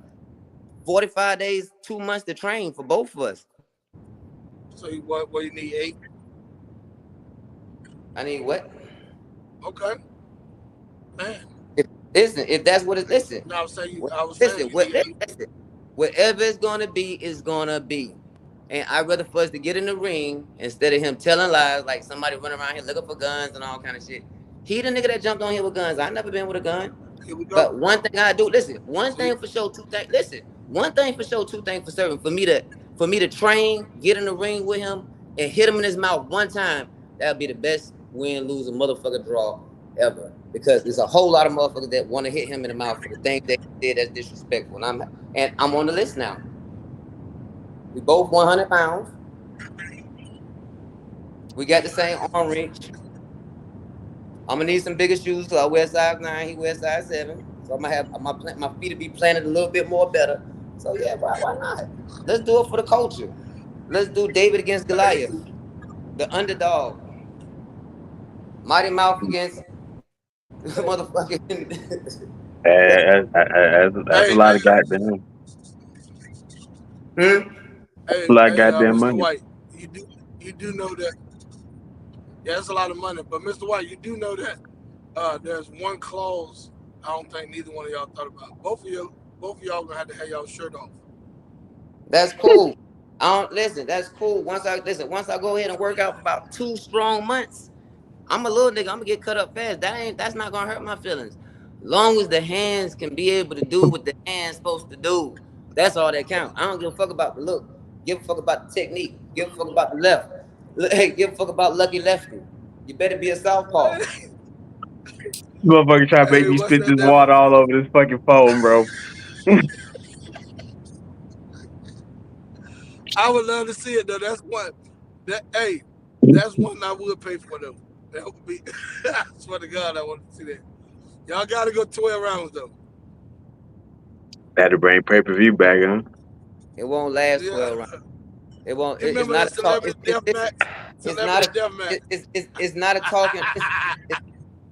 45 days, 2 months to train for both of us. So what you need 8? I need what? Okay. Man. If that's what it. Listen. No, I was saying Listen. you need 8. Listen. Whatever it's gonna be is gonna be. And I'd rather for us to get in the ring instead of him telling lies like somebody running around here looking for guns and all kind of shit. He the nigga that jumped on here with guns. I never been with a gun. Here we go. But one thing I do, listen, one thing for sure, two things. Listen, one thing for sure, two things for certain. For me to train, get in the ring with him, and hit him in his mouth one time, that'd be the best win, lose, a motherfucker draw ever. Because there's a whole lot of motherfuckers that want to hit him in the mouth for the things that he did that's disrespectful. And I'm on the list now. We both 100 pounds. We got the same arm reach. I'm gonna need some bigger shoes because I wear size 9, he wears size 7. So I'm gonna have my feet to be planted a little bit more better. So yeah, why not? Let's do it for the culture. Let's do David against Goliath, the underdog. Mighty Mouth against motherfucking. That's a lot of goddamn. Hey, A lot of goddamn Mr. money. White, you do know that. Yeah, that's a lot of money. But Mr. White, you do know that there's one clause I don't think neither one of y'all thought about. Both of y'all gonna have to have y'all shirt off. That's cool. Listen. That's cool. Once I go ahead and work out for about 2 strong months, I'm a little nigga. I'm gonna get cut up fast. That's not gonna hurt my feelings. Long as the hands can be able to do what the hand's supposed to do, that's all that counts. I don't give a fuck about the look. Give a fuck about the technique. Give a fuck about the left. Hey, give a fuck about lucky lefty. You better be a southpaw. Motherfucker try to make Hey, me what's spit that this water all over this fucking phone, bro. I would love to see it though. That's one I would pay for though. That would be I swear to God I want to see that. Y'all gotta go 12 rounds though. Had to bring pay-per-view back, huh? It won't last 12 Yeah. rounds. It won't. You remember that celebrity death match? Celebrity death match. It's not a talking.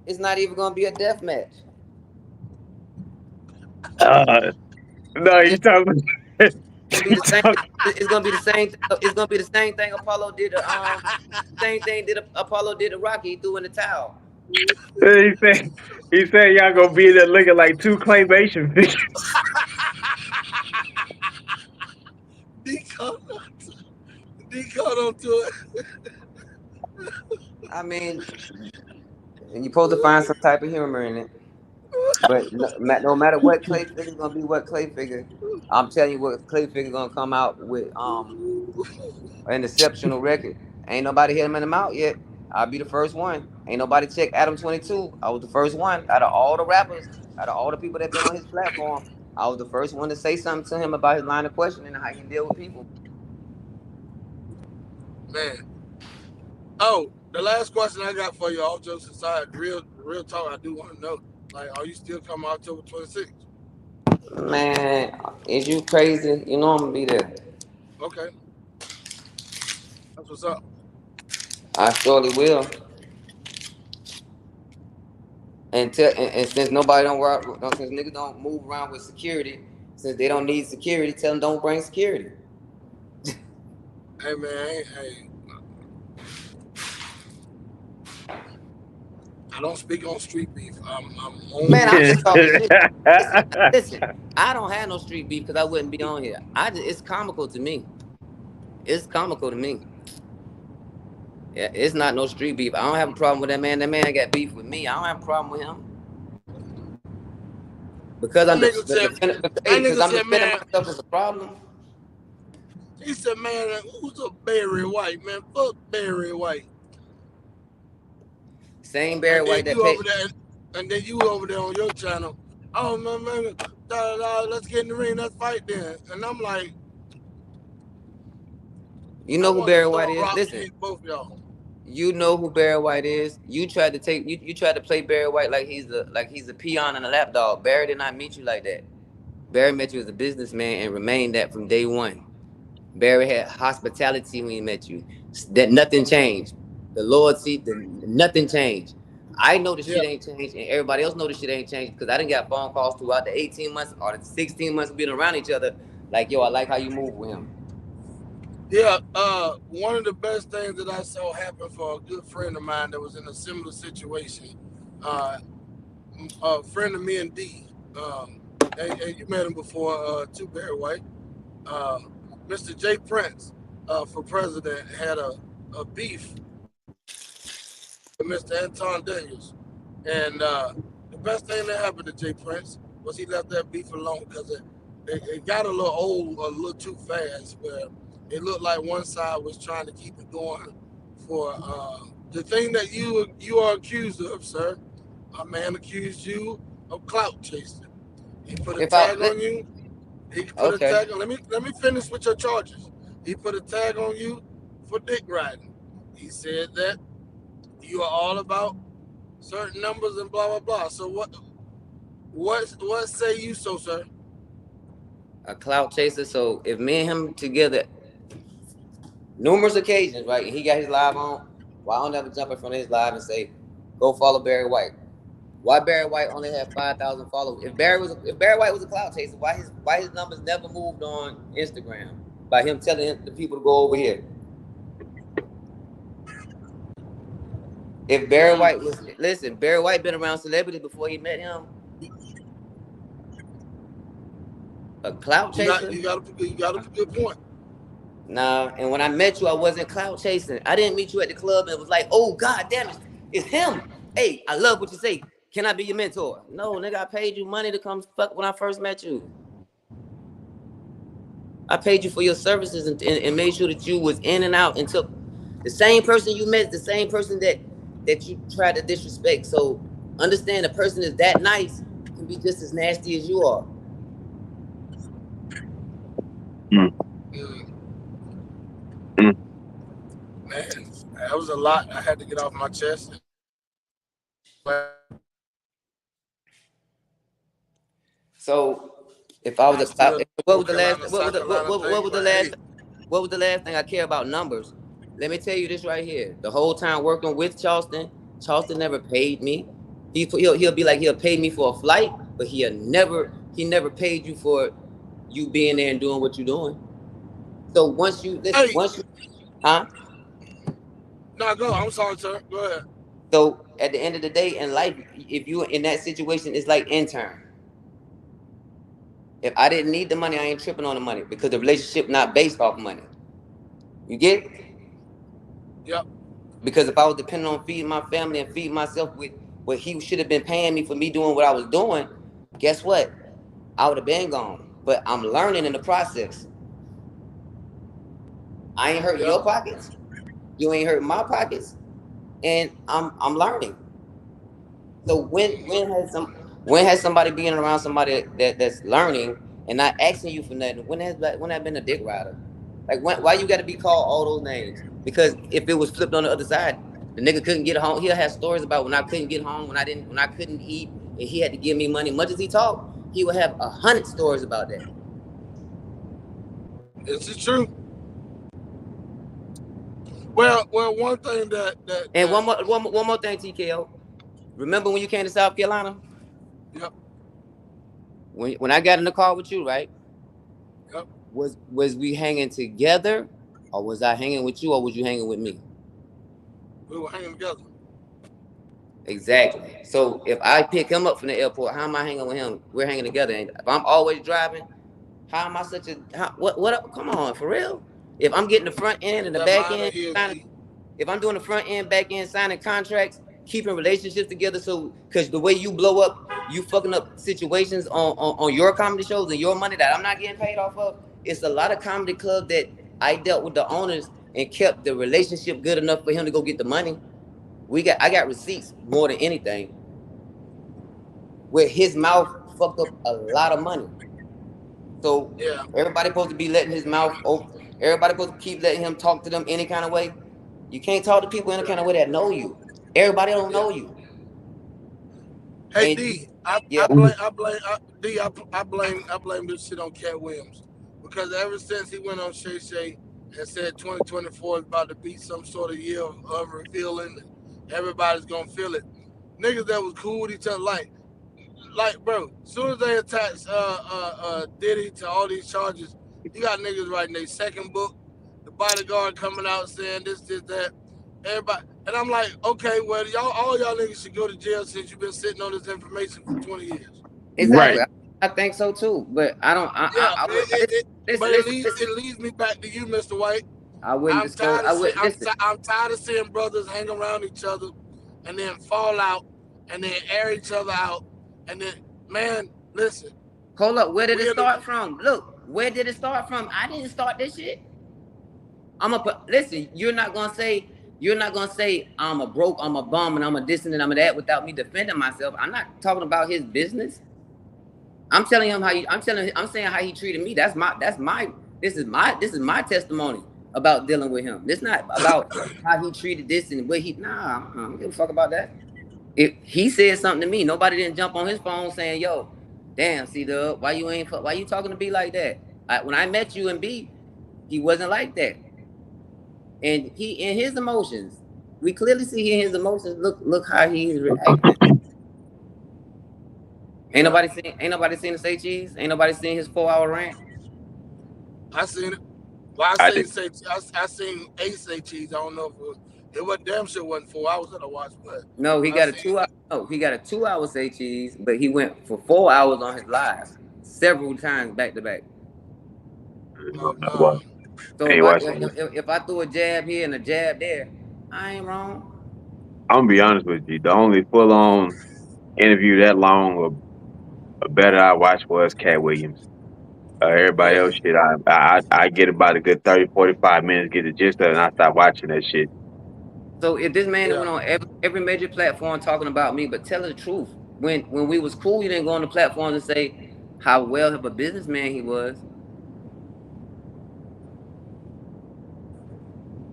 It's not even gonna be a death match. No, you talking about It's gonna be the same. It's gonna be the same thing Apollo did. Same thing Apollo did to Rocky. He threw in the towel. he said y'all gonna be there looking like 2 claymation figures. D caught onto it. I mean, and you're supposed to find some type of humor in it. But no matter what Clay figure gonna be, what Clay figure, I'm telling you what Clay figure gonna come out with an exceptional record. Ain't nobody hit him in the mouth yet. I'll be the first one. Ain't nobody check Adam 22. I was the first one out of all the rappers, out of all the people that been on his platform. I was the first one to say something to him about his line of questioning and how he deal with people. Man. Oh, the last question I got for you, all jokes aside, real talk, I do want to know, like, are you still coming October 26th? Man, is you crazy? You know I'm gonna be there. Okay. That's what's up. I surely will. And since nobody since niggas don't move around with security, since they don't need security, tell them don't bring security. Hey man, hey. I don't speak on street beef. I'm only. Man, I'm just talking shit. Listen, I don't have no street beef because I wouldn't be on here. It's comical to me. It's comical to me. Yeah, it's not no street beef. I don't have a problem with that man. That man got beef with me. I don't have a problem with him. Because I'm defending myself is a problem. He said, man, who's a Barry White, man? Fuck Barry White. Same Barry White that paid. And then you over there on your channel. Oh, man, let's get in the ring. Let's fight then. And I'm like. You know who Barry White is? Listen. Both y'all. You know who Barry White is. You tried to play Barry White like he's a peon and a lapdog. Barry did not meet you like that. Barry met you as a businessman and remained that from day one. Barry had hospitality when he met you. That nothing changed. The Lord nothing changed. I know the shit ain't changed, and everybody else know the shit ain't changed because I didn't got phone calls throughout the 18 months or the 16 months of being around each other. Like, yo, I like how you move with him. Yeah, one of the best things that I saw happen for a good friend of mine that was in a similar situation, a friend of me and D, and you met him before, too, Barry White, Mr. Jay Prince, for president, had a beef with Mr. Anton Daniels. And the best thing that happened to Jay Prince was he left that beef alone because it got a little old, a little too fast, where it looked like one side was trying to keep it going for the thing that you are accused of, sir. A man accused you of clout chasing. He put a tag on you. He put a tag on. Let me finish with your charges. He put a tag on you for dick riding. He said that you are all about certain numbers and blah blah blah. So what say you so, sir? A clout chaser. So if me and him together, numerous occasions, right? And he got his live on. Why I don't ever jump in front of his live and say, "Go follow Barry White"? Why Barry White only had 5,000 followers? If Barry White was a clout chaser, why his numbers never moved on Instagram by him telling the people to go over here? If Barry White Barry White been around celebrities before he met him. A clout chaser. You got a good point. Nah, and when I met you, I wasn't clout chasing. I didn't meet you at the club and it was like, oh, God damn it, it's him. Hey, I love what you say. Can I be your mentor? No, nigga, I paid you money to come fuck when I first met you. I paid you for your services and made sure that you was in and out and took the same person you met, the same person that you tried to disrespect. So understand, a person is that nice can be just as nasty as you are. Man, that was a lot I had to get off my chest. So, if I was what was the last thing I care about? Numbers. Let me tell you this right here. The whole time working with Charleston never paid me. He'll be like, he'll pay me for a flight, but he never paid you for you being there and doing what you're doing. So once you huh? No, go. I'm sorry, sir. Go ahead. So at the end of the day in life, if you in that situation, it's like intern. If I didn't need the money, I ain't tripping on the money because the relationship not based off money. You get it? Yep. Because if I was depending on feeding my family and feeding myself with what he should have been paying me for me doing what I was doing, guess what? I would have been gone. But I'm learning in the process. I ain't hurting your pockets. You ain't hurting my pockets. And I'm learning. So when has somebody being around somebody that's learning and not asking you for nothing? When has been a dick rider? Like why you got to be called all those names? Because if it was flipped on the other side, the nigga couldn't get home. He'll have stories about when I couldn't get home, when I couldn't eat, and he had to give me money. Much as he talked, he would have 100 stories about that. This is true. Well, one thing and one more thing, TKO. Remember when you came to South Carolina? Yep. When I got in the car with you, right? Yep. Was we hanging together, or was I hanging with you, or was you hanging with me? We were hanging together. Exactly. So if I pick him up from the airport, how am I hanging with him? We're hanging together. And if I'm always driving, how am I such a what? Come on, for real. If I'm getting the front end and the back end, if I'm doing the front end, back end, signing contracts, keeping relationships together, so because the way you blow up, you fucking up situations on your comedy shows and your money that I'm not getting paid off of. It's a lot of comedy clubs that I dealt with the owners and kept the relationship good enough for him to go get the money. I got receipts more than anything. Where his mouth fucked up a lot of money. So yeah, everybody supposed to be letting his mouth open. Everybody supposed to keep letting him talk to them any kind of way. You can't talk to people any kind of way that know you. Everybody don't know you. Hey, D, I blame this shit on Cat Williams, because ever since he went on Shay Shay and said 2024 is about to be some sort of year of revealing, everybody's gonna feel it. Niggas that was cool with each other, like bro, as soon as they attach Diddy to all these charges, you got niggas writing their second book, the bodyguard coming out saying this, that, everybody. And I'm like, okay, well, all y'all niggas should go to jail since you've been sitting on this information for 20 years. Exactly. Right. I think so too, but I don't. It leads me back to you, Mr. White. I'm tired of seeing brothers hang around each other and then fall out and then air each other out. And then, man, listen. Hold up. Where did it start from? Look, where did it start from? I didn't start this shit. Listen, you're not going to say I'm a broke, I'm a bum, and I'm a this and I'm a that without me defending myself. I'm not talking about his business. I'm telling him I'm saying how he treated me. This is my testimony about dealing with him. This not about how he treated this and what I don't give a fuck about that. If he said something to me, nobody didn't jump on his phone saying, yo, damn, C-Dub, why you talking to B like that? When I met you and B, he wasn't like that. And he, in his emotions, we clearly see in his emotions, look how he's reacting. Ain't nobody seen the Say Cheese? Ain't nobody seen his 4-hour rant? I seen it. Well, I seen Ace Say Cheese. I don't know if it was damn sure wasn't 4 hours that I watched, but no, he got a 2 hour. No, he got a 2 hour Say Cheese, but he went for 4 hours on his live several times back to back. So if I threw a jab here and a jab there, I ain't wrong. I'm gonna be honest with you. The only full-on interview that long or better I watched was Cat Williams. Everybody else shit, I get about a good 30, 45 minutes, get the gist of it, and I start watching that shit. So if this man went on every major platform talking about me, but tell the truth, when we was cool, you didn't go on the platform and say how well of a businessman he was.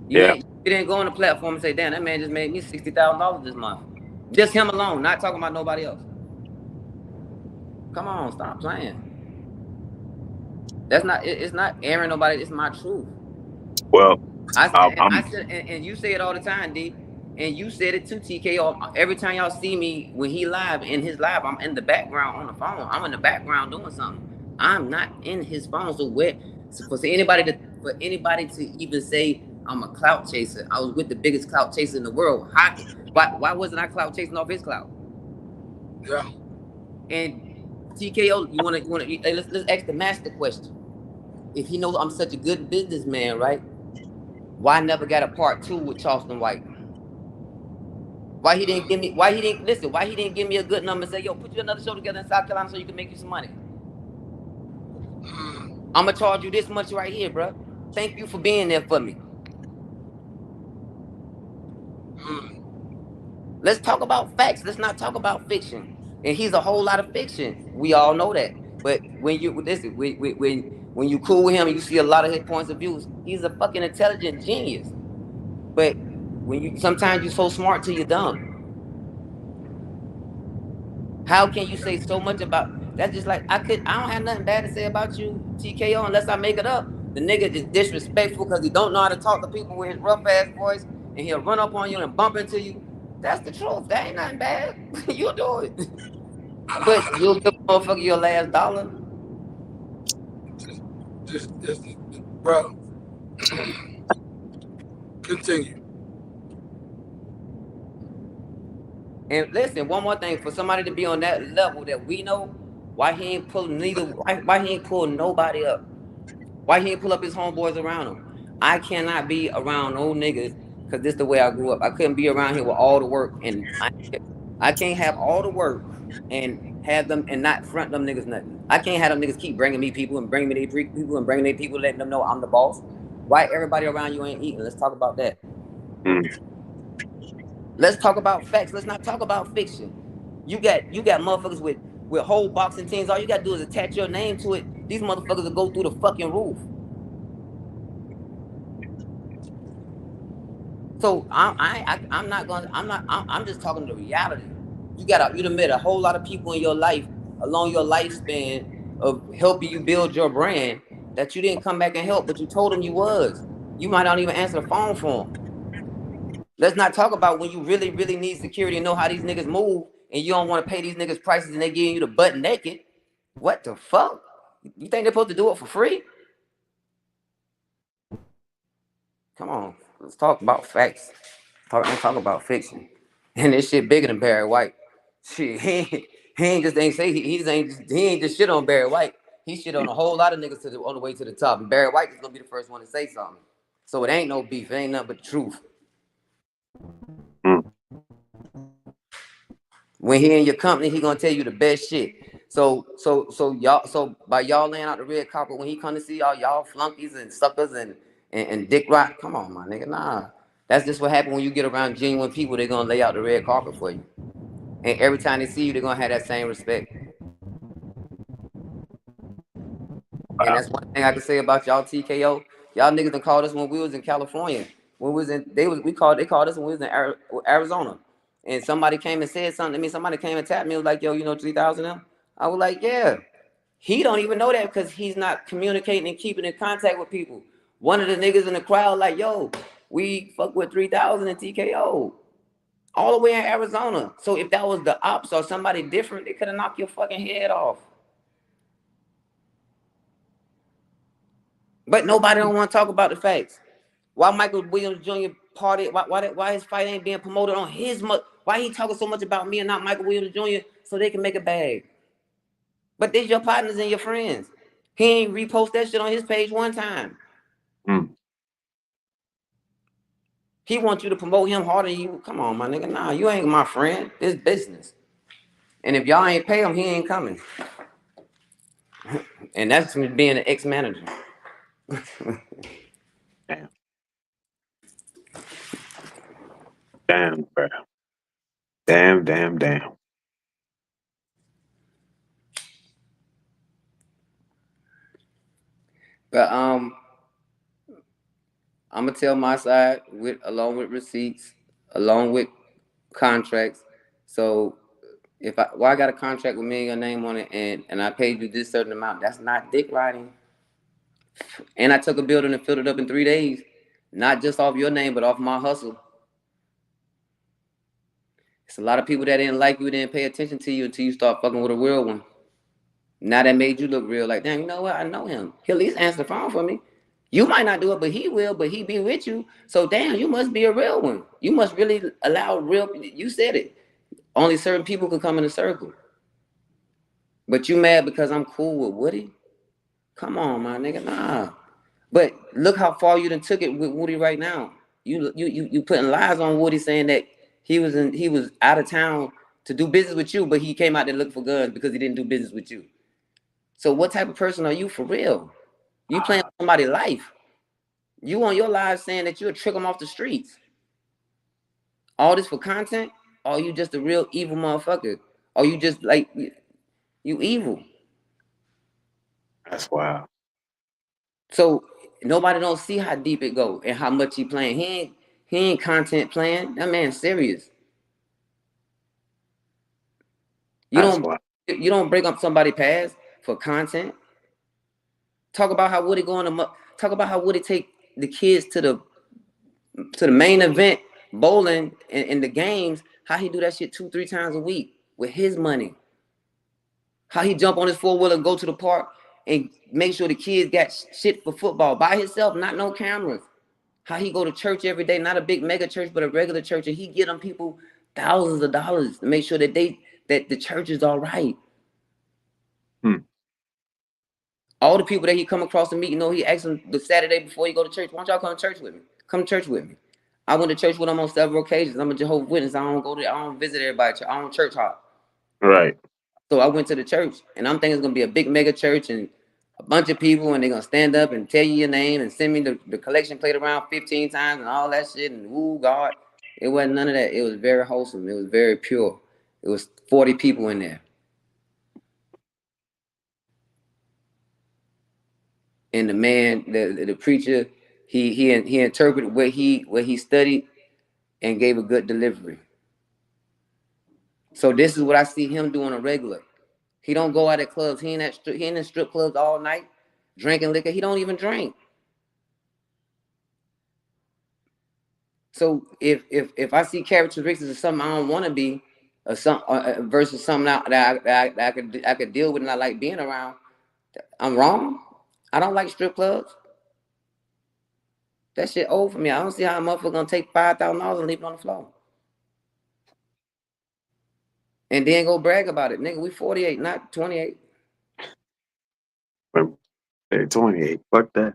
You didn't go on the platform and say, damn, that man just made me $60,000 this month. Just him alone, not talking about nobody else. Come on, stop playing. It's not airing nobody, it's my truth. Well, and you say it all the time, D. And you said it too, TK. Every time y'all see me when he live, in his live, I'm in the background on the phone. I'm in the background doing something. I'm not in his phone. So for anybody to even say I'm a clout chaser, I was with the biggest clout chaser in the world. Why wasn't I clout chasing off his clout? Yeah. And TKO, you wanna let's ask the master question. If he knows I'm such a good businessman, right? Why never got a part 2 with Charleston White? Why he didn't give me? Why he didn't listen? Why he didn't give me a good number and say, "Yo, put you another show together in South Carolina so you can make you some money"? I'm gonna charge you this much right here, bro. Thank you for being there for me. Let's talk about facts. Let's not talk about fiction. And he's a whole lot of fiction. We all know that. But when you listen, when you cool with him and you see a lot of his points of views, he's a fucking intelligent genius. But when you sometimes you're so smart till you're dumb. How can you say so much about that's just like I don't have nothing bad to say about you, TKO, unless I make it up. The nigga is disrespectful because he don't know how to talk to people with his rough ass voice and he'll run up on you and bump into you. That's the truth. That ain't nothing bad. You'll do it. But you'll give a motherfucker your last dollar. Just bro. Continue. And listen, one more thing, for somebody to be on that level that we know, why he ain't pulling why he ain't pulling nobody up? Why he ain't pull up his homeboys around him? I cannot be around no niggas because this is the way I grew up. I couldn't be around here with all the work, and I can't have all the work and have them and not front them niggas nothing. I can't have them niggas keep bringing me people and bringing me their people and bringing their people, letting them know I'm the boss. Why everybody around you ain't eating? Let's talk about that. Let's talk about facts. Let's not talk about fiction. You got motherfuckers with whole boxing teams. All you gotta do is attach your name to it. These motherfuckers will go through the fucking roof. So I'm just talking the reality. You done met a whole lot of people in your life along your lifespan of helping you build your brand that you didn't come back and help, but you told them you was. You might not even answer the phone for them. Let's not talk about when you really, really need security and know how these niggas move and you don't want to pay these niggas prices and they giving you the butt naked. What the fuck? You think they're supposed to do it for free? Come on, let's talk about facts. Don't talk about fiction. And this shit bigger than Barry White. Shit, he ain't just shit on Barry White. He shit on a whole lot of niggas on the way to the top. And Barry White is gonna be the first one to say something. So it ain't no beef. It ain't nothing but the truth. When he in your company, he gonna tell you the best shit. So by y'all laying out the red carpet when he come to see y'all flunkies and suckers and dick rock. Come on, my nigga. Nah. That's just what happens when you get around genuine people. They're gonna lay out the red carpet for you. And every time they see you, they're gonna have that same respect. And that's one thing I can say about y'all TKO. Y'all niggas done called us when we was in California. When we was in, they called us when we was in Arizona. And somebody came and said something to me. Somebody came and tapped me. Was like, yo, you know 3,000 them? I was like, yeah. He don't even know that because he's not communicating and keeping in contact with people. One of the niggas in the crowd like, yo, we fuck with 3,000 and TKO. All the way in Arizona. So if that was the ops or somebody different, they could have knocked your fucking head off. But nobody don't want to talk about the facts. Why Michael Williams Jr. party? Why his fight ain't being promoted on his? Why he talking so much about me and not Michael Williams Jr. so they can make a bag? But these your partners and your friends. He ain't repost that shit on his page one time. He wants you to promote him harder than you. Come on, my nigga. Nah, you ain't my friend. This business. And if y'all ain't pay him, he ain't coming. And that's being an ex-manager. Damn. Damn, bro. Damn. But I'm gonna tell my side along with receipts, along with contracts. So if I got a contract with me and your name on it and I paid you this certain amount, that's not dick riding. And I took a building and filled it up in 3 days, not just off your name, but off my hustle. It's a lot of people that didn't like you, didn't pay attention to you until you start fucking with a real one. Now that made you look real. Like, damn, you know what? I know him. He'll at least answer the phone for me. You might not do it, but he will. But he be with you. So damn, you must be a real one. You must really allow real. You said it. Only certain people can come in a circle. But you mad because I'm cool with Woody? Come on, my nigga. Nah. But look how far you done took it with Woody right now. You putting lies on Woody saying that He was out of town to do business with you, but he came out there looking for guns because he didn't do business with you. So what type of person are you for real? You playing somebody's life. You on your live saying that you'll trick them off the streets. All this for content? Or you just a real evil motherfucker? Or you just like, you evil? That's wild. So nobody don't see how deep it go and how much he playing. He ain't content playing. That man's serious. You don't break up somebody's past for content. Talk about how would it go on talk about how would it take the kids to the main event, bowling and the games, how he do that shit 2-3 times a week with his money. How he jump on his 4-wheeler and go to the park and make sure the kids got shit for football by himself, not no cameras. How he go to church every day, not a big mega church, but a regular church, and he get them people thousands of dollars to make sure that that the church is all right. All the people that he come across and meet, he asked them the Saturday before he go to church, why don't y'all come to church with me? Come to church with me. I went to church with him on several occasions. I'm a Jehovah's Witness. I don't visit everybody. I don't church hop. Right. So I went to the church, and I'm thinking it's gonna be a big mega church and a bunch of people, and they're gonna stand up and tell you your name and send me the collection plate around 15 times and all that shit. And ooh, God, it wasn't none of that. It was very wholesome. It was very pure. It was 40 people in there. And the man, the preacher, he interpreted what he studied and gave a good delivery. So this is what I see him doing on a regular. He don't go out at clubs. He ain't in strip clubs all night drinking liquor. He don't even drink. So if I see characteristics of something I don't want to be, or versus something that I could deal with and I like being around, I'm wrong. I don't like strip clubs. That shit old for me. I don't see how a motherfucker gonna take $5,000 and leave it on the floor. And then go brag about it. Nigga, we 48, not 28. 28. Fuck that.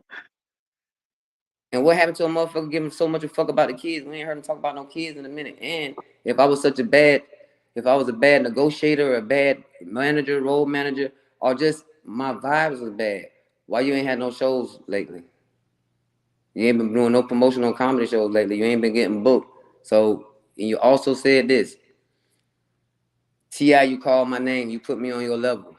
And what happened to a motherfucker giving so much a fuck about the kids? We ain't heard him talk about no kids in a minute. And if I was a bad negotiator or a bad manager, role manager, or just my vibes was bad, why you ain't had no shows lately? You ain't been doing no promotional comedy shows lately. You ain't been getting booked. So, and you also said this. T.I., you called my name. You put me on your level.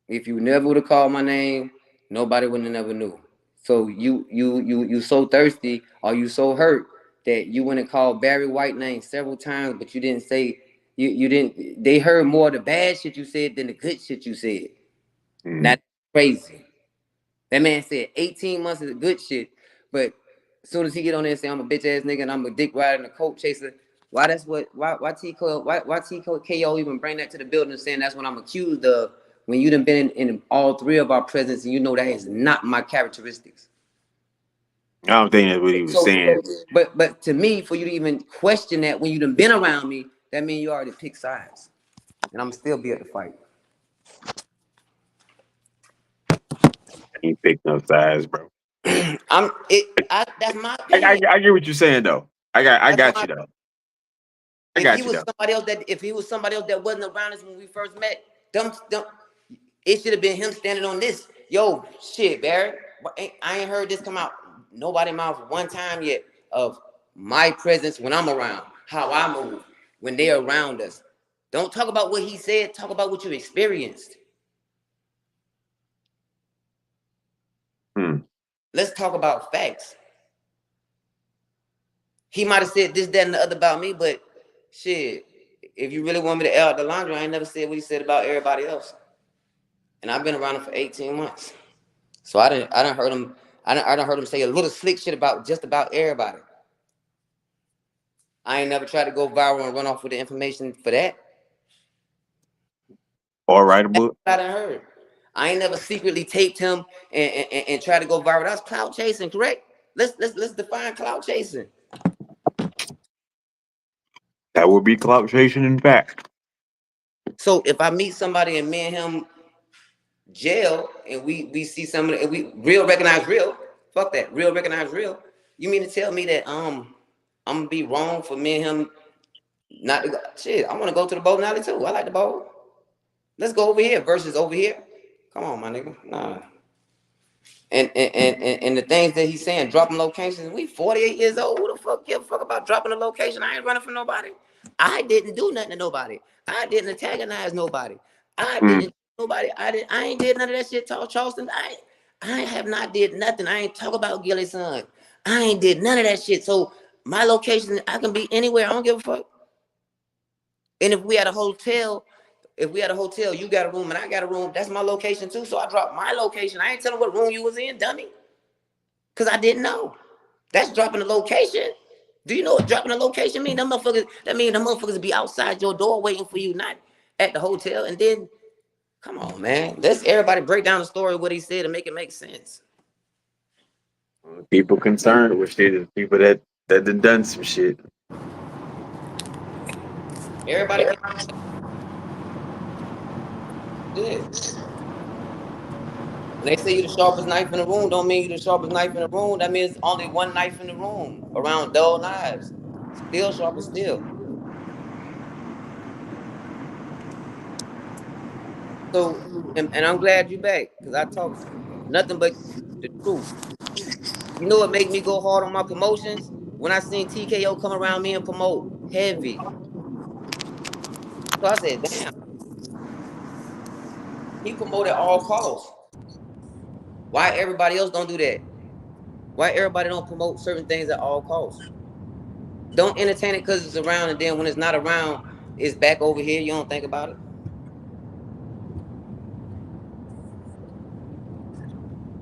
If you never would have called my name, nobody would have never knew. So you so thirsty or you so hurt that you went and called Barry White name several times, but you didn't say you didn't. They heard more of the bad shit you said than the good shit you said. That's crazy. That man said 18 months is a good shit, but as soon as he get on there and say I'm a bitch ass nigga and I'm a dick rider and a coat chaser, why TKO even bring that to the building saying that's what I'm accused of when you done been in all three of our presence and you know that is not my characteristics. I don't think that's what he was saying. But to me, for you to even question that when you done been around me, that means you already picked sides. And I'm still be at the fight. He picked no sides, bro. That's my opinion. I get what you're saying though. I got you though. If he was somebody else that wasn't around us when we first met, it should have been him standing on this. Yo, shit, Barry. I ain't heard this come out nobody mouth one time yet of my presence when I'm around, how I move when they're around us. Don't talk about what he said. Talk about what you experienced. Let's talk about facts. He might have said this, that, and the other about me, but shit, if you really want me to air out the laundry, I ain't never said what he said about everybody else. And I've been around him for 18 months. So I done heard him say a little slick shit about just about everybody. I ain't never tried to go viral and run off with the information for that. Or write a book. I done heard. I ain't never secretly taped him and try to go viral. That's clout chasing, correct? Let's define clout chasing. That would be clout chasing, in fact. So if I meet somebody and me and him jail and we see somebody and we real recognize real, fuck that, real recognize real, You mean to tell me that I'm gonna be wrong for me and him not to go? Shit, I want to go to the bowling alley too. I like the bowl. Let's go over here versus over here. Come on, my nigga. Nah. And the things that he's saying, dropping locations. We 48 years old. Who the fuck give a fuck about dropping a location? I ain't running for nobody. I didn't do nothing to nobody. I didn't antagonize nobody. I didn't nobody. I ain't did none of that shit. Talk Charleston. I have not did nothing. I ain't talk about Gilly's son. I ain't did none of that shit. So my location, I can be anywhere. I don't give a fuck. And if we had a hotel, you got a room and I got a room, that's my location too. So I dropped my location. I ain't telling what room you was in, dummy. Because I didn't know. That's dropping the location. Do you know what dropping the location mean? That mean the motherfuckers be outside your door waiting for you, not at the hotel. And then, come on, man. Let's everybody break down the story of what he said and make it make sense. People concerned with shit is people that done some shit. Everybody did. When they say you the sharpest knife in the room, don't mean you the sharpest knife in the room. That means only one knife in the room around dull knives. Still sharp as steel. So, and I'm glad you back, because I talk nothing but the truth. You know what made me go hard on my promotions? When I seen TKO come around me and promote heavy. So I said, damn. He promoted all costs. Why everybody else don't do that? Why everybody don't promote certain things at all costs? Don't entertain it because it's around, and then when it's not around, it's back over here. You don't think about it.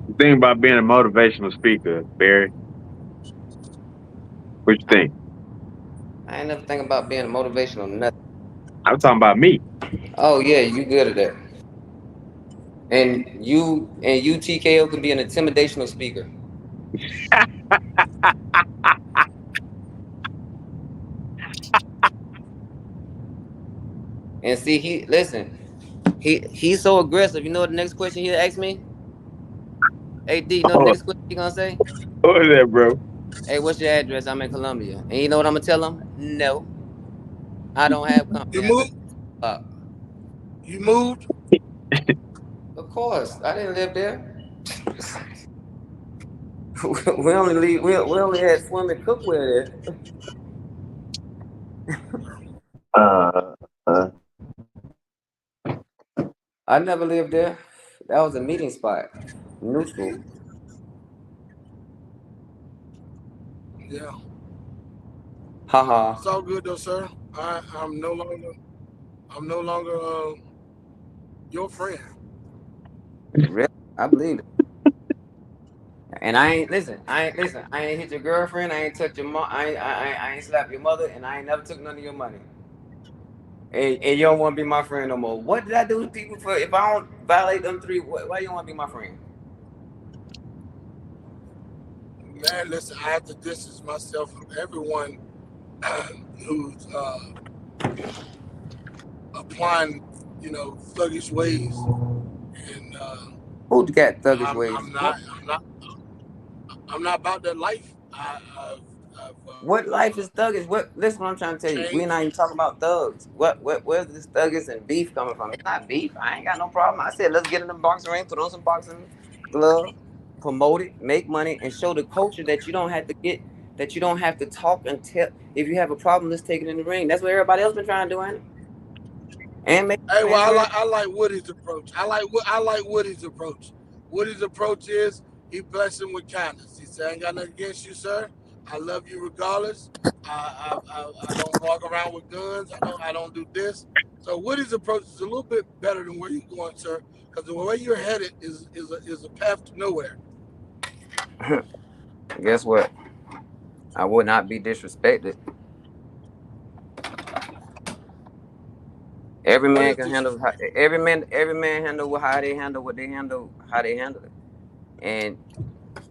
The thing about being a motivational speaker, Barry. What you think? I ain't never think about being motivational nothing. I'm talking about me. Oh yeah, you good at that. And you TKO can be an intimidational speaker. And see, he's so aggressive. You know what the next question he'll ask me? Hey D, you know the next question he gonna say? What is that, bro? Hey, what's your address? I'm in Columbia. And you know what I'm gonna tell him? No, I don't have company. You moved? You moved? Of course, I didn't live there. we only had swim and cookware there. I never lived there. That was a meeting spot. Neutral. Yeah. Haha. It's all good though, sir. I'm no longer your friend. Really? I believe it. And I ain't hit your girlfriend. I ain't touch your mom. I ain't slap your mother, and I ain't never took none of your money. And you don't want to be my friend no more. What did I do to people for? If I don't violate them three, why you don't want to be my friend? Man, listen, I have to distance myself from everyone who's applying, thuggish ways. And who got thuggish ways? I'm not about that life. What life is thuggish? This is what I'm trying to tell you. We're not even talking about thugs. Where's this thuggish and beef coming from? It's not beef. I ain't got no problem. I said let's get in the boxing ring, put on some boxing gloves, promote it, make money, and show the culture that you don't have to talk and tell. If you have a problem, let's take it in the ring. That's what everybody else been trying to do, ain't it? And I like Woody's approach. I like Woody's approach. Woody's approach is he blessed him with kindness. He said, "I ain't got nothing against you, sir. I love you regardless. I don't walk around with guns. I don't do this." So Woody's approach is a little bit better than where you're going, sir, because the way you're headed is a path to nowhere. Guess what? I would not be disrespected. Every man can handle every man handle how they handle it. And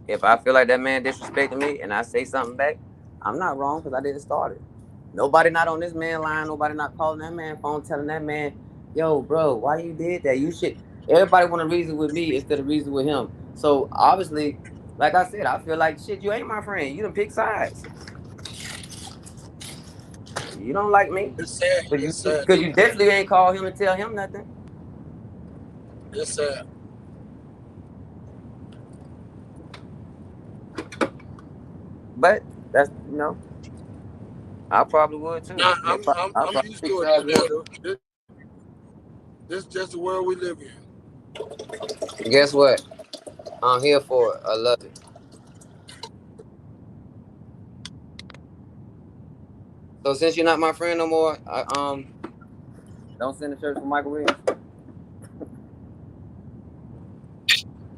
if I feel like that man disrespecting me and I say something back, I'm not wrong because I didn't start it. Nobody not on this man line. Nobody not calling that man phone telling that man, yo, bro, why you did that? You should. Everybody want to reason with me instead of reason with him. So obviously, Like I said, I feel like shit. You ain't my friend. You done pick sides. You don't like me. It's sad. Cause It's sad. you definitely ain't call him and tell him nothing. It's sad. But that's I probably would too. Nah, I I'm probably used pick to sides it. would. This is just the world we live in. Guess what? I'm here for it. I love it. So since you're not my friend no more, don't send the shirt for Michael Williams.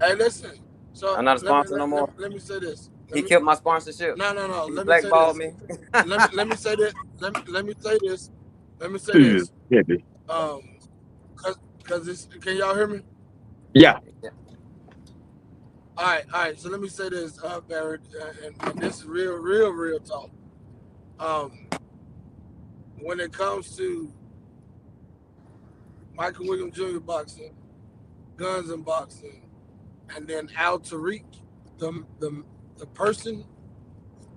Hey, listen. So I'm not a sponsor no more. let me say this. He killed my sponsorship. No. He Let me say blackballed this. me. let me say this. Let me say this. Let me say Jesus, this. hippie. Cause this. Can y'all hear me? Yeah. All right. So let me say this, Barrett, and this is real talk. When it comes to Michael Williams Jr. boxing, guns and boxing, and then Al Tariq, the person,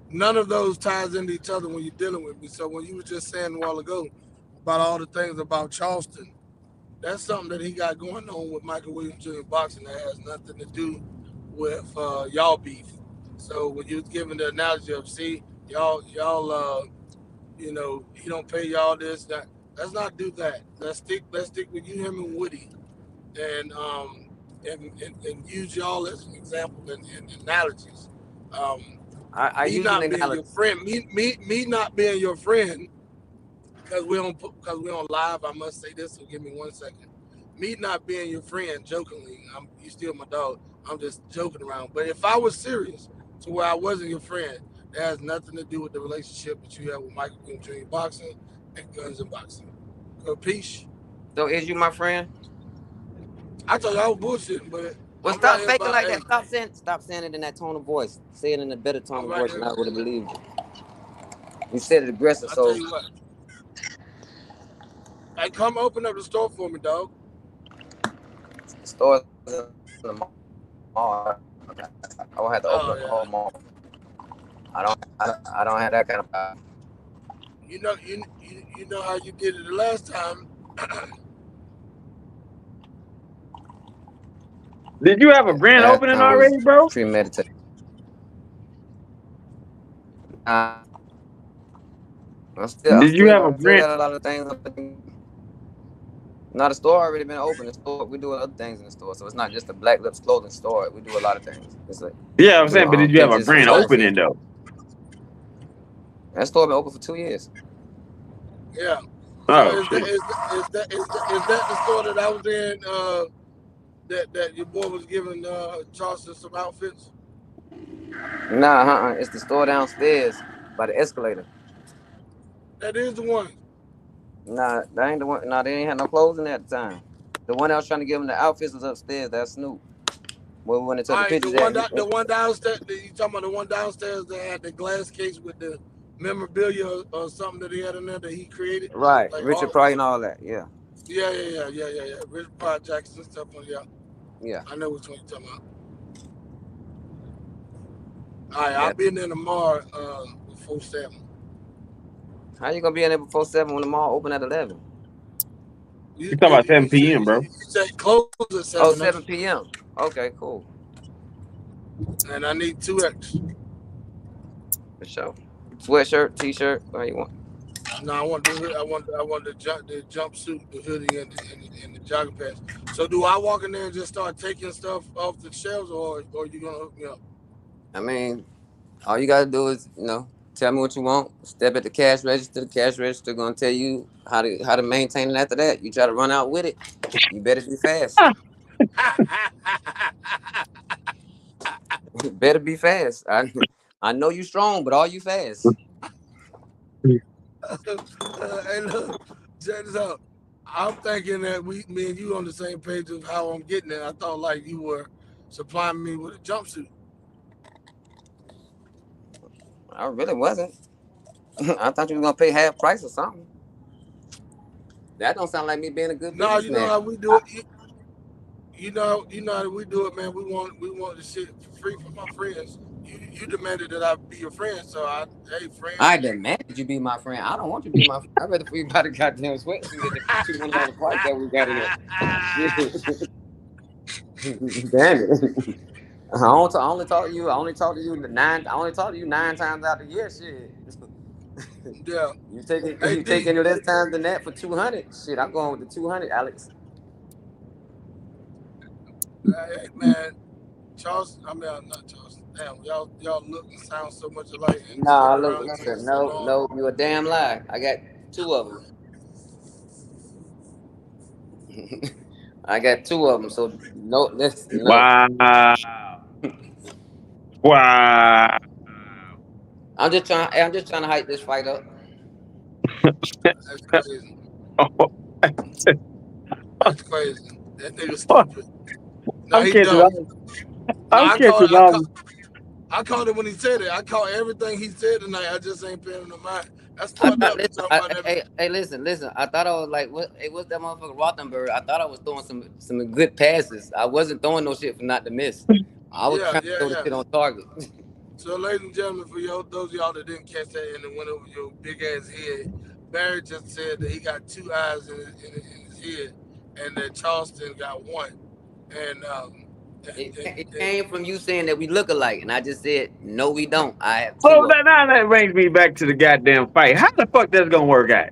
none of those ties into each other when you're dealing with me. So when you were just saying a while ago about all the things about Charleston, that's something that he got going on with Michael Williams Jr. boxing that has nothing to do with y'all beef. So when you was giving the analogy of, see, y'all, he don't pay y'all this, that. Let's not do that. Let's stick with you, him, and Woody, and use y'all as an example and analogies. I Me use not an being analogy. your friend, me not being your friend, because we on live. I must say this. So give me 1 second. Me not being your friend, jokingly, you still my dog. I'm just joking around. But if I was serious to where I wasn't your friend, that has nothing to do with the relationship that you have with Michael Williams Jr. boxing and guns and boxing. Capiche? So is you my friend? I thought I was bullshitting, but Well, I'm stop right here faking about, like hey, that. Stop saying it in that tone of voice. Say it in a better tone I'm of right voice, here. and I would have believed you. You said it aggressive, I tell so you what. Hey, come open up the store for me, dog. the stores in the mall. I won't have to open Oh up the whole yeah. mall. I don't have that kind of power. You know how you did it the last time. Did you have a grand Last opening time was already, bro? premeditated. I Did you have a still grand? got a lot of things. Now the store already been open. The store, we do other things in the store, so it's not just a Black Lips clothing store. We do a lot of things. It's like Yeah, I'm we do saying, but did you have a hinges, grand Exactly. opening though? That store been open for 2 years. Yeah. So Oh shit. is that the store that I was in? That your boy was giving Charleston some outfits. Nah, it's the store downstairs by the escalator. That is the one. Nah, that ain't the one. Nah, they ain't had no clothes in there at the time. The one that was trying to give him the outfits was upstairs. That's Snoop. Where we went and took All the right, pictures at. the one downstairs. You talking about the one downstairs that had the glass case with the memorabilia or something that he had in there that he created, Right, like Richard art. Pryor and all that. Yeah, Yeah. Richard Pryor Jackson stuff on. Yeah, yeah, I know which one you're talking about. All right, yeah. I'll be in there tomorrow before 7. How you gonna be in there before 7 when the mall open at 11? You talking about 7 p.m., bro? You said close at 7, Oh, huh? 7 p.m. Okay, cool. And I need 2X. For sure. Sweatshirt, t-shirt, what you want? No, I want the hood. I want the jumpsuit, the hoodie, and the jogging pants. So do I walk in there and just start taking stuff off the shelves, or you gonna hook me up? I mean, all you gotta do is, tell me what you want. Step at the cash register. The cash register gonna tell you how to maintain it after that. You try to run out with it, you better be fast. Better be fast. I know you strong, but are you fast? Hey, look, check this out. I'm thinking that me and you on the same page of how I'm getting it. I thought like you were supplying me with a jumpsuit. I really wasn't. I thought you was gonna pay half price or something. That don't sound like me being a good No, you know businessman. how we do it. You know how we do it, man. We want the shit for free from my friends. You demanded that I be your friend, so hey friend. I demanded you be my friend. I don't want you to be my friend. I'd rather for you buy the goddamn sweatsuit at the $200 price that we got it at. Shit. Damn it. I only talk to you. I only talk to you 9 times out the year. Shit. Yeah. Hey You D, taking less time than that for 200. Shit, I'm going with the 200, Alex. hey man, Charles. I mean, not Charles. Damn, y'all look and sound so much alike, and been Nah, look, around each other listen, so long. no, you a damn lie. I got two of them. I got two of them. So no, no. Wow. Wow. I'm just trying to hype this fight up. That's crazy. That's crazy. That nigga stupid. No, I'm he catching dumb. on. No, I'm catching on. I caught it when he said it. I caught everything he said tonight. I just ain't paying him no mind. That's I fucked thought, up. You listen, talking about that? hey, listen. I thought I was like, what? It was that motherfucker Rothenberg. I thought I was throwing some good passes. I wasn't throwing no shit for not to miss. I was Yeah, trying to yeah, throw the yeah. shit on target. So, ladies and gentlemen, for those of y'all that didn't catch that and it went over your big ass head, Barry just said that he got two eyes in his head, and that Charleston got one. And It came from you saying that we look alike, and I just said no, we don't. I have Well, two of them. now that brings me back to the goddamn fight. How the fuck that's gonna work out?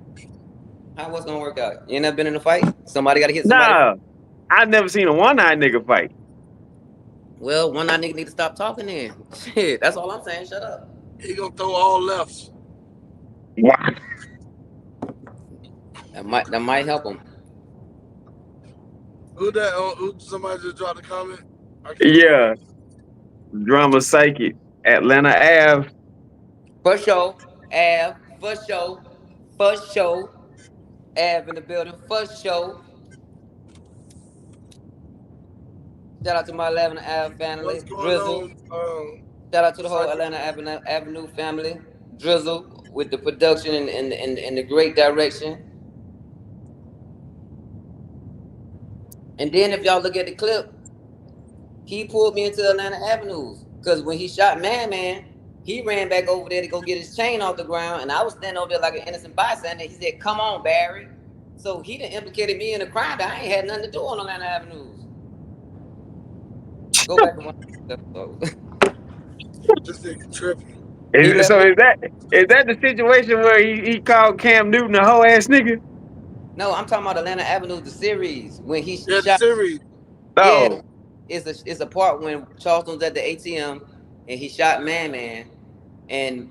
How what's gonna work out? You ain't never been in a fight. Somebody got to hit somebody. Nah, I never seen a one-eyed nigga fight. Well, one night nigga need to stop talking. Then shit. That's all I'm saying. Shut up. he gonna throw all lefts. Wow. That might help him. Who that? Who somebody just dropped a comment? I can't Yeah, remember. drama psychic, Atlanta Ave. For sure, Av. For sure. For sure. Av in the building. For sure. Shout out to my 11 Ave What's family. going Drizzle. on? Shout out to the whole Psychic? Atlanta Avenue family. Drizzle with the production and the great direction. And then if y'all look at the clip, he pulled me into Atlanta Avenues. Because when he shot Man, he ran back over there to go get his chain off the ground. And I was standing over there like an innocent bystander. He said, "Come on, Barry." So he done implicated me in a crime that I ain't had nothing to do on Atlanta Avenues. Go back and watch the episode. This nigga tripping. He left So me. is that the situation where he called Cam Newton a hoe ass nigga? No, I'm talking about Atlanta Avenues, the series. When he Yeah, the shot. series. Yeah. No. It's a part when Charleston was at the ATM and he shot Man. And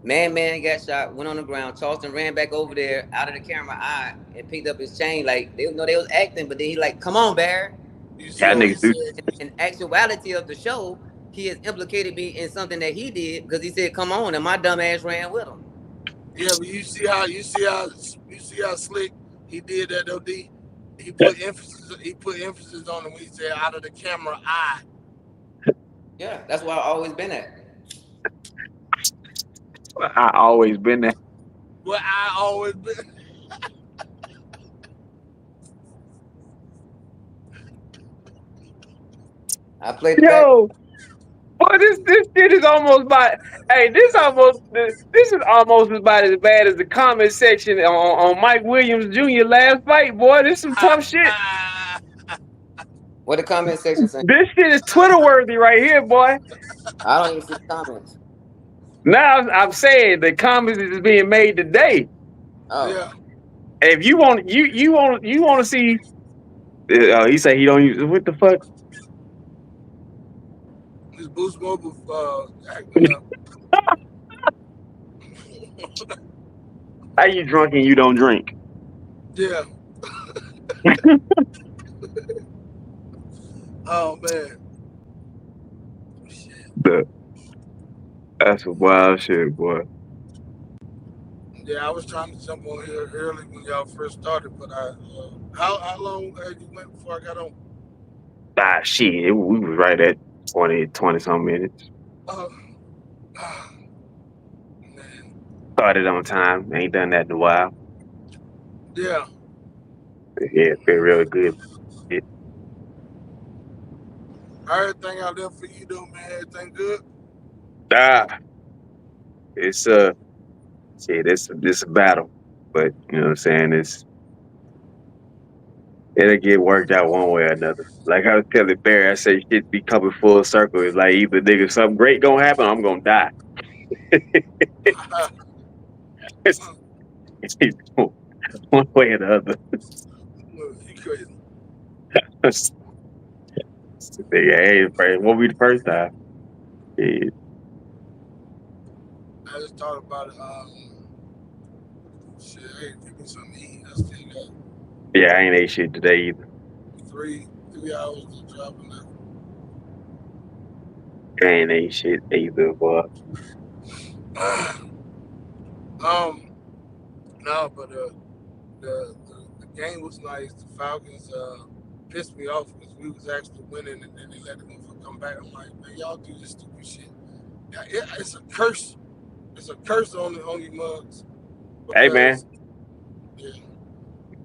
Man got shot, went on the ground. Charleston ran back over there out of the camera eye and picked up his chain. Like they know they was acting, but then he like, "Come on, Barry." You see That what he nigga do. said? In actuality of the show, he has implicated me in something that he did because he said, "Come on," and my dumb ass ran with him. Yeah, but you see how slick he did that though, D. He put emphasis on it when he said out of the camera eye. Yeah, that's where I always been at. I always been there. What I always been. I played the back. Yo, boy, this shit is almost by. Hey, this is almost about as bad as the comment section on Mike Williams Jr. last fight, boy. This some tough shit. What the comment section saying? This shit is Twitter worthy right here, boy. I don't even see comments. Now I'm saying the comments is being made today. Oh, Yeah. If you want to see, he say he don't use what the fuck. This Boost Mobile acting up. How you drunk and you don't drink? Yeah. Oh man. Shit. That's some wild shit, boy. Yeah, I was trying to jump on here early when y'all first started, but how long had you went before I got on? Shit, we was right at 20 some minutes. Man. Started on time. Ain't done that in a while. Yeah. Yeah, feel real good. Yeah. Everything out there for you, though, man. Everything good. It's shit, it's a battle. But you know what I'm saying, it'll get worked out one way or another. Like I was telling Barry, I say shit be coming full circle. It's like either nigga something great gonna happen, or I'm gonna die. it's, it's either one way or the other. You crazy. Nigga, hey, it won't be the first time. Yeah. I just thought about it. Shit, hey, give me something to eat. I still got Yeah, I ain't ate shit today either. 3 hours to drive in there. I ain't ate shit either, boy. No, but the game was nice. The Falcons pissed me off because we was actually winning, and then they let the motherfucker come back. I'm like, man, y'all do this stupid shit. Yeah, it's a curse. It's a curse on you mugs. Hey man, Yeah,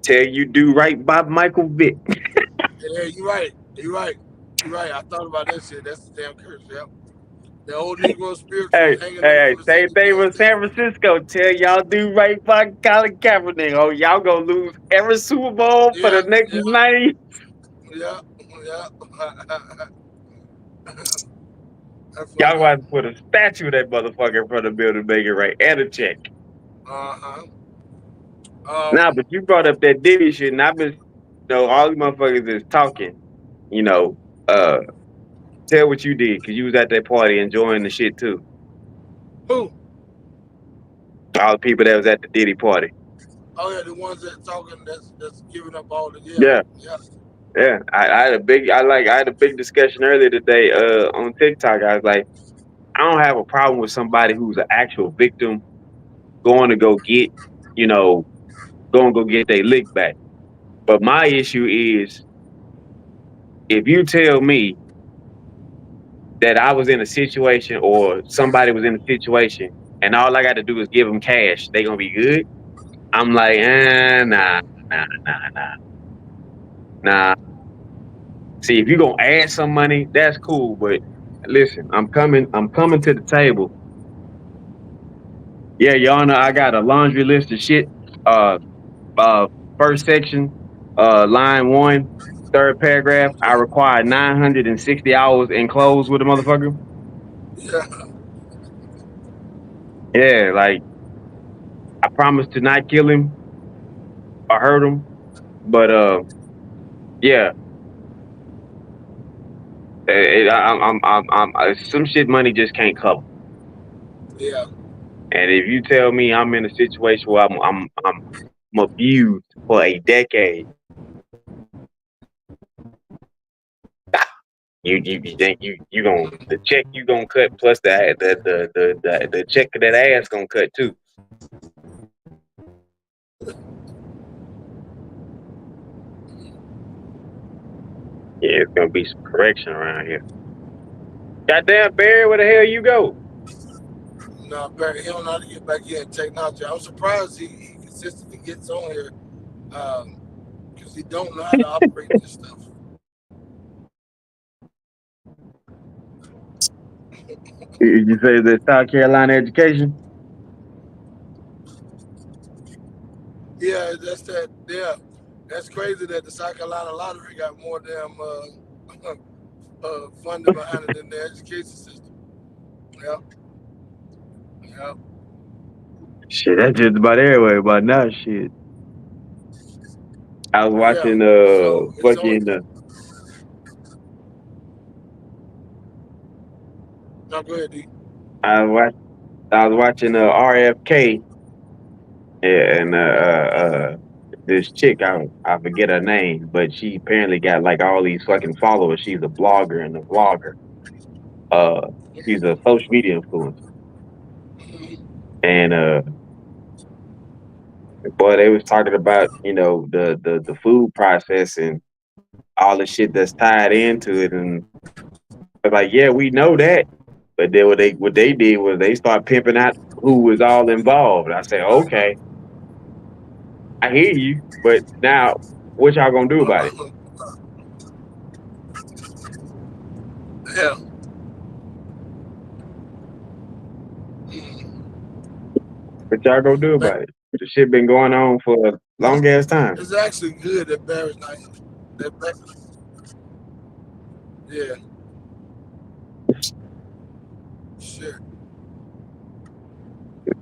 tell you do right by Michael Vick. yeah, you're right. You're right. You're right. I thought about that shit. That's the damn curse. Yep. The old Negro spiritual Hey, hanging hey, on same thing with San Francisco. Tell y'all do right by Colin Kaepernick. Oh, y'all gonna lose every Super Bowl for the next 90. Yeah. Y'all gonna have to put a statue of that motherfucker in front of the building, make it right, and a check. Nah, but you brought up that Diddy shit, and I've been, all these motherfuckers is talking. Tell what you did, because you was at that party enjoying the shit too. Who? All the people that was at the Diddy party. Oh yeah, the ones that talking that's giving up all the Yeah. I had a big discussion earlier today on TikTok. I was like, I don't have a problem with somebody who's an actual victim going to go get their lick back. But my issue is, if you tell me that I was in a situation or somebody was in a situation and all I got to do is give them cash, they gonna be good. I'm like, nah. See, if you gonna add some money, that's cool. But listen, I'm coming to the table. Yeah, Your Honor, I got a laundry list of shit. First section, line 1, third paragraph. I require 960 hours enclosed with a motherfucker. Yeah, like I promised to not kill him or hurt him, but yeah. Some shit money just can't cover. Yeah. And if you tell me I'm in a situation where I'm abused for a decade, you think you gonna the check you gonna cut plus the check of that ass gonna cut too. Yeah, it's gonna be some correction around here. Goddamn Barry, where the hell you go? No, Barry, he don't know how to get back in technology. I'm surprised he consistently gets on here because he don't know how to operate this stuff. Did you say the South Carolina education? Yeah, that's that. Yeah, that's crazy that the South Carolina lottery got more damn funding behind it than the education system. Yep. Shit, that's just about everywhere about now. Shit. I was watching fucking. No, go ahead, D. I was watching RFK, and this chick, I forget her name, but she apparently got like all these fucking followers. She's a blogger and a vlogger. She's a social media influencer, and boy, they was talking about the food process and all the shit that's tied into it, and they're like, yeah, we know that. But then what they did was they started pimping out who was all involved. I said, okay, I hear you, but now what y'all gonna do about it? Yeah. Mm. What y'all gonna do But about it? The shit been going on for a long ass time. it's actually good that Barry's not here. Yeah. Shit.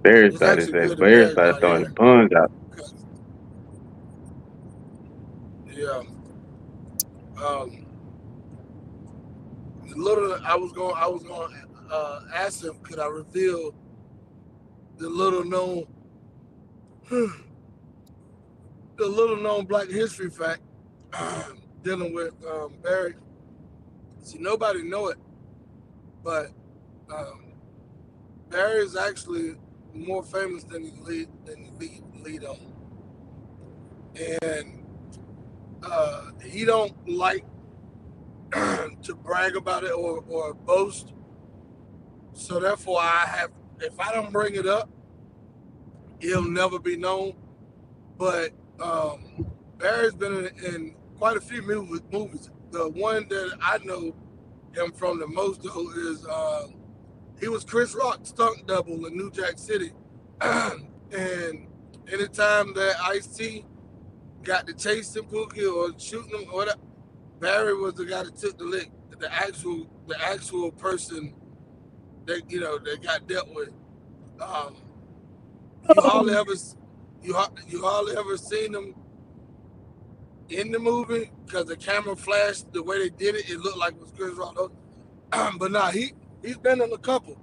Bears It's started actually that good that Bears Barry's started not throwing the here. puns out. Yeah. Um, little I was going ask him, could I reveal the little known Black history fact dealing with Barry. See, nobody know it, but um, Barry is actually more famous than he lead on, and he don't like to brag about it or boast. So therefore, if I don't bring it up, he'll never be known. But Barry's been in quite a few movies. The one that I know him from the most though is he was Chris Rock's stunt double in New Jack City, and anytime that Ice-T got to chasing Pookie or shooting him or whatever, Barry was the guy that took the lick. The actual person that that got dealt with. Um, you hardly ever you hardly ever seen him in the movie because the camera flashed the way they did it. It looked like it was Chris Rock. But nah, he's been in a couple.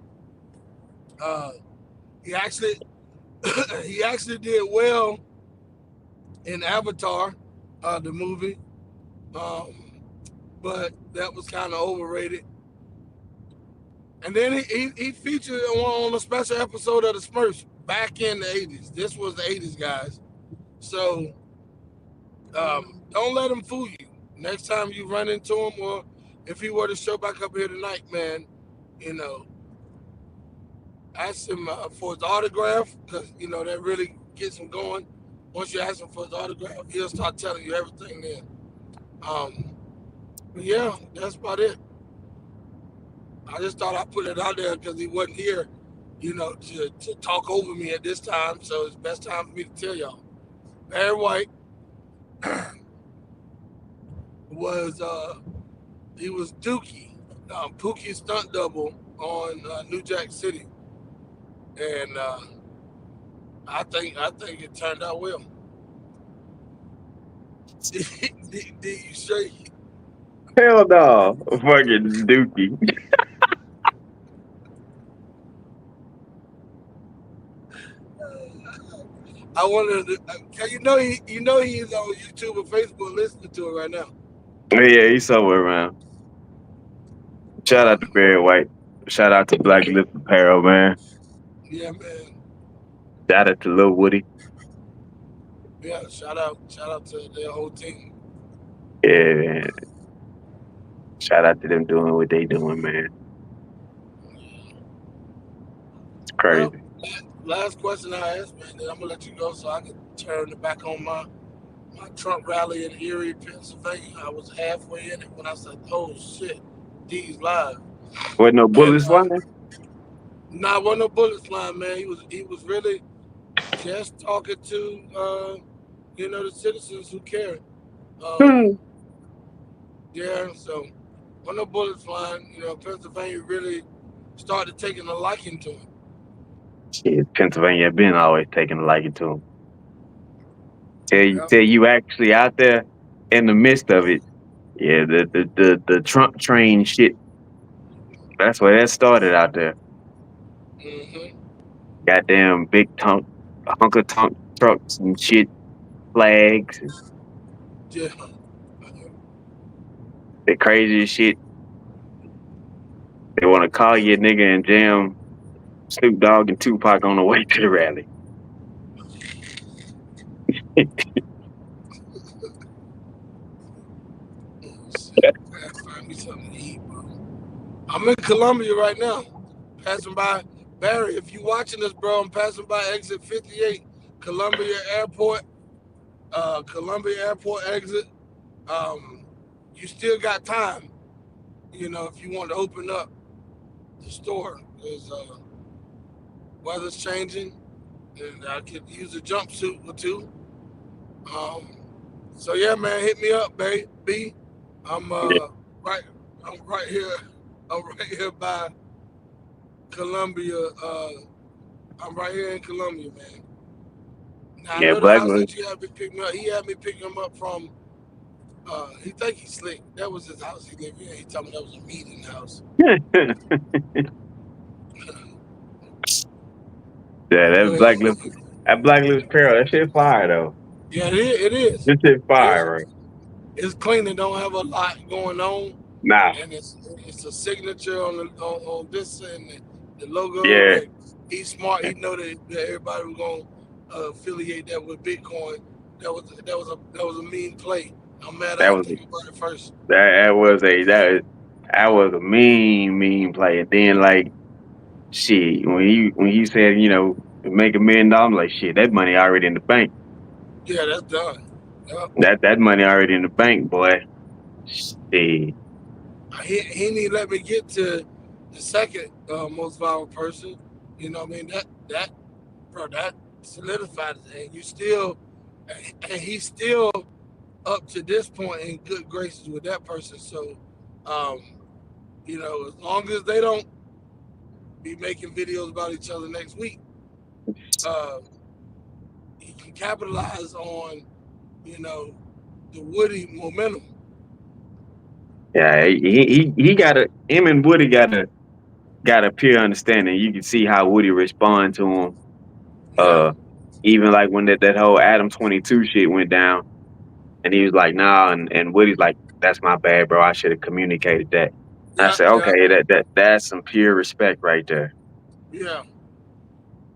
Uh, he actually he actually did well in Avatar, the movie, um, but that was kind of overrated. And then he featured on a special episode of the Smurfs back in the '80s. This was the '80s, guys. So don't let him fool you. Next time you run into him, or if he were to show back up here tonight, man, you know, ask him for his autograph because that really gets him going. Once you ask him for his autograph, he'll start telling you everything then. But yeah, that's about it. I just thought I'd put it out there because he wasn't here, to talk over me at this time. So it's best time for me to tell y'all. Barry White was he was Dookie, Pookie's stunt double on New Jack City, and I think it turned out well. Did you say? Hell no, fucking Dookie. I wanted to, he's on YouTube or Facebook listening to it right now. Yeah, he's somewhere around. Shout out to Barry White. Shout out to Black Lip Apparel, man. Yeah, man. Shout out to Lil Woody. Yeah, shout out to their whole team. Yeah, man. Shout out to them doing what they doing, man. It's Well, crazy. last question I asked, man, then I'm gonna let you go so I can turn it back on my Trump rally in Erie, Pennsylvania. I was halfway in it when I said, "Oh shit, D's live." Wasn't no And bullets flying? wasn't no bullets flying, man. He was really just talking to the citizens who care. Yeah, so when no bullets flying, Pennsylvania really started taking a liking to him. Shit, Pennsylvania been always taking a liking to him. Yeah. Tell you actually out there in the midst of it. Yeah, the Trump train shit. That's where that started out there. Mm-hmm. Goddamn big hunk of tonk trucks and shit, flags, and Yeah. the craziest shit. They want to call you a nigga and jam Snoop Dogg and Tupac on the way to the rally. Find me something to eat, bro. I'm in Columbia right now, passing by Barry. If you watching this, bro, I'm passing by exit 58, Columbia Airport. Columbia Airport exit. You still got time. if you want to open up the store, because weather's changing, and I could use a jumpsuit or two. Um, so yeah, man, hit me up, B. I'm Yeah, right. I'm right here. I'm right here by Columbia. I'm right here in Columbia, man. Now I yeah, know the house Blackman. that you had me pick me up. He had me pick him up from. He think he's slick. That was his house he lived in. He told me that was a meeting house. Yeah, Go ahead. that Black Lives Peril, that shit fire though. Yeah, it is. This shit It's, fire, right? it's clean. It don't have a lot going on, Nah, and it's a signature on this and the logo. yeah, And he's smart. He know that everybody was gonna affiliate that with Bitcoin. That was a mean play. I'm mad I that didn't was think about it first. that was a mean play. And then like shit, when he said, make $1 million, I'm like shit, that money already in the bank. Yeah, that's done. Yeah. That money already in the bank, boy. Shit. He didn't let me get to the second most viral person. You know what I mean? That solidified it. And you still, and he's still up to this point in good graces with that person. So, um, as long as they don't be making videos about each other next week, uh, he can capitalize on, the Woody momentum. Yeah, he got him and Woody got a pure understanding. You can see how Woody respond to him. Yeah, Even like when that whole Adam 22 shit went down, and he was like, "Nah," and Woody's like, "That's my bad, bro. I should have communicated that." And I yeah, said, yeah, "Okay, that's some pure respect right there." yeah,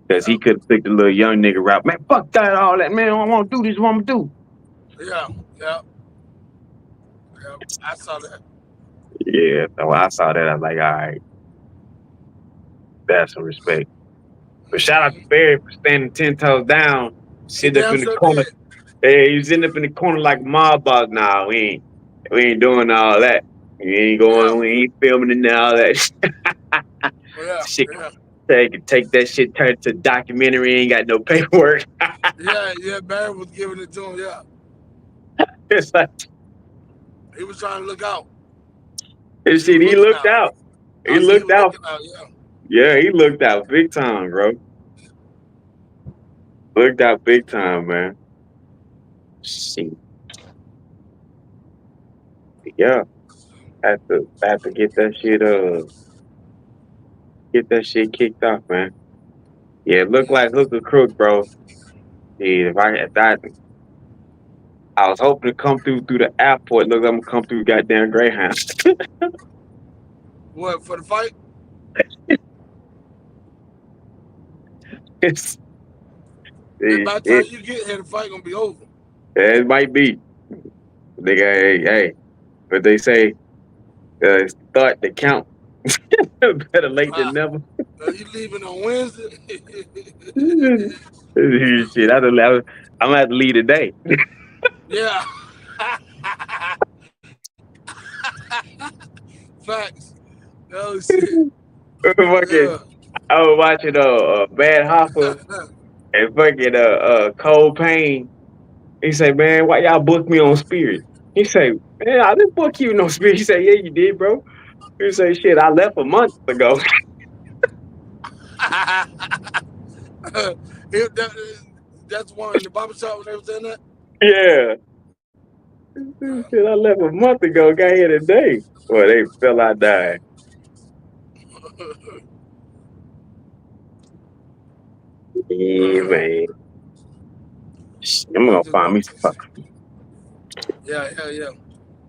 Because yeah, he could have picked the little young nigga route. Man, fuck that, all that. Man, I want to do this. What I'm gonna do? yeah, yeah, yeah. I saw that. Yeah. So when I saw that, I was like, all right, that's some respect. But shout out to Barry for standing 10 toes down, He sitting up damn in the sure corner. did. Hey, he was sitting up in the corner like a mob boss. Nah, we ain't doing all that. Yeah, We ain't filming it and all that yeah, shit. yeah, Take that shit, turn it to documentary. Ain't got no paperwork. yeah. Barry was giving it to him. Yeah, It's like he was trying to look out. this He was shit. He looking looked out. out. He I see he looked was out. looking out. Yeah. Yeah, he looked out big time, bro. Looked out big time, man. Shit. Yeah, had to get that shit kicked off, man. Yeah, it looked like Hooker Crook, bro. Yeah, I was hoping to come through the airport. Look, I'm gonna come through goddamn Greyhound. What for the fight? it's, Man, it, by the time it, you get here, the fight gonna be over. it might be. Nigga, hey, but they say start to count. Better late than Ah, never. you leaving on Wednesday? Shit, I'm gonna have to leave today. Yeah. Facts. Oh shit. Fucking, Yeah. I was watching Bad Hoffa and fucking Cole Payne. He say, man, why y'all book me on Spirit? He say, man, I didn't book you on Spirit. He say, yeah, you did, bro. He say, shit, I left a month ago. That's one in the barbershop when they was saying that. Yeah. Shit, I left a month ago. Got here today. Boy, they fell out dying. Yeah, man. I'm I gonna just find me want. some fucking. Yeah.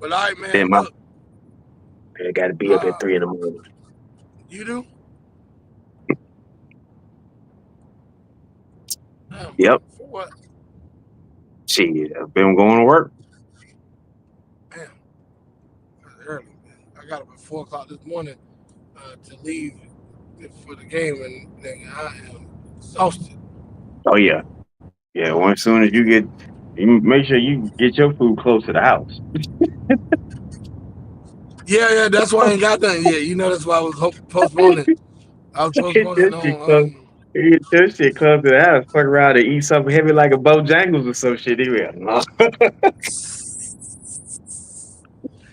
But all right, man. Damn, Look, I gotta be up at uh, 3 in the morning. you do. Damn, Yep. for what? Shit, I've been going to work. Damn, that's early. Man. I got up at 4 o'clock this morning to leave for the game, and I am exhausted. Oh yeah. Yeah, well, as soon as you make sure you get your food close to the house. Yeah, that's why I ain't got nothing yet. You know, that's why I was postponing. I was postponing on. That shit close to the house. Fuck around and eat something heavy like a Bojangles or some shit. Anyway, no.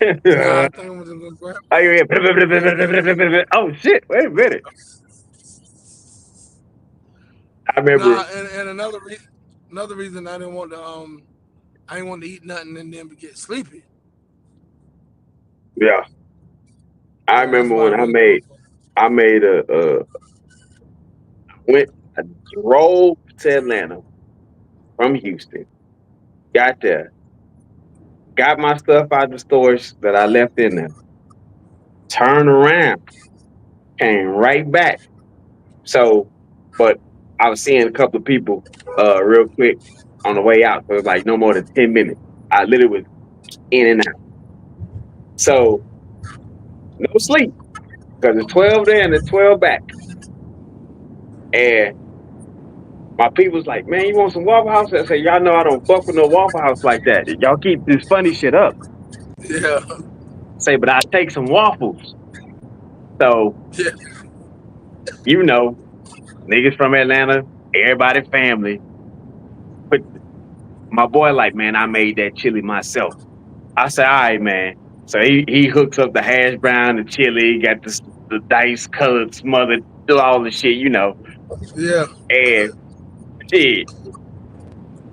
Nah, I think I'm just gonna grab. Oh, oh shit! Wait a minute. I remember. Nah, and another reason I didn't want to I didn't want to eat nothing and then get sleepy. Yeah, I Yeah, that's remember why I when really postponed. I made went I drove to Atlanta from Houston. Got there, got my stuff out the stores that I left in there. Turned around, came right back. So, but I was seeing a couple of people real quick on the way out. So it was like no more than 10 minutes. I literally was in and out. So no sleep because it's 12 there and it's 12 back. And my people's like, man, you want some Waffle House? I say, y'all know I don't fuck with no Waffle House like that. Y'all keep this funny shit up. Yeah, Say, but I take some waffles. So, yeah, you know, niggas from Atlanta, everybody family. But my boy like, man, I made that chili myself. I said, all right, man. So he hooks up the hash brown, the chili, got the dice colored, smothered, do all the shit, you know. yeah, And shit,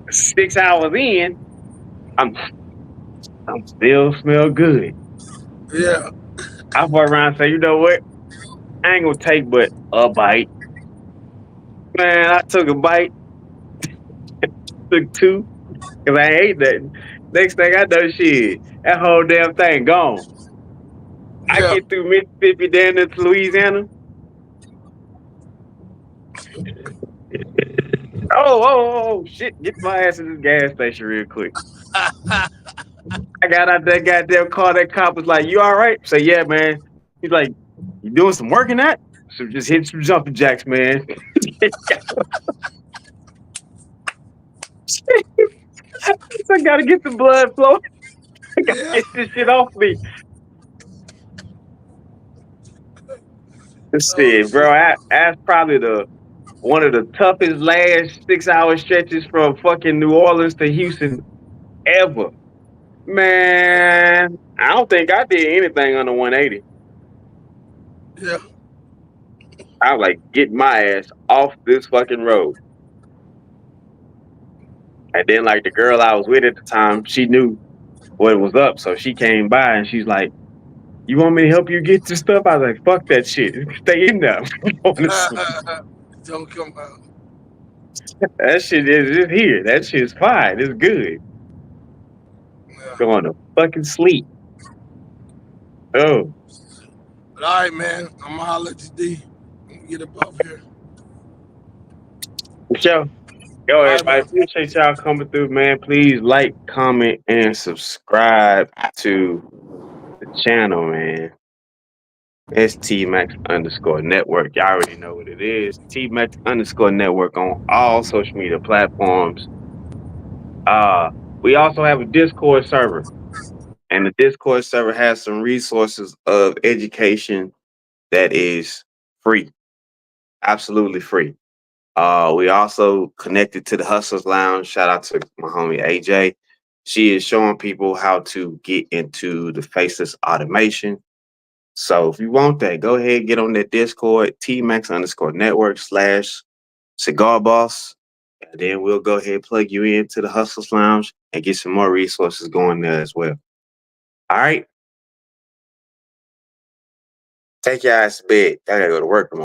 6 hours in, I'm still smell good. yeah, I fuck around and say, you know what? I ain't gonna take but a bite. Man, I took a bite, took two, because I ain't ate that. Next thing I know, shit, that whole damn thing gone. I yeah. get through Mississippi down into Louisiana. Shit, get my ass in this gas station real quick. I got out that goddamn car, that cop was like, you all right? I say, yeah, man. He's like, you doing some work in that? So just hit some jumping jacks, man. I gotta get the blood flowing. I gotta Yeah. get this shit off me. Oh Shit, shit. bro. That's probably one of the toughest last 6 hour stretches from fucking New Orleans to Houston ever. Man, I don't think I did anything under 180. Yeah. I was like, get my ass off this fucking road. And then, like, the girl I was with at the time, she knew what was up. So she came by and she's like, you want me to help you get your stuff? I was like, fuck that shit. Stay in there. Don't come out. That shit is just here. That shit's fine. It's good. Yeah. Going to fucking sleep. Oh. But all right, man. I'm gonna holler at you, D. I'm gonna get above here. Sure. Yo, All right, everybody, bro. appreciate y'all coming through, man. Please like, comment, and subscribe to the channel, man. It's TMax_network. Y'all already know what it is. TMax_network on all social media platforms. We also have a Discord server, and the Discord server has some resources of education that is free, absolutely free. We also connected to the Hustlers Lounge. Shout out to my homie AJ. She is showing people how to get into the faceless automation. So if you want that, go ahead and get on that Discord, TMax_network/Cigar Boss. And then we'll go ahead and plug you into the Hustlers Lounge and get some more resources going there as well. All right. Take your ass to bed. I gotta go to work tomorrow.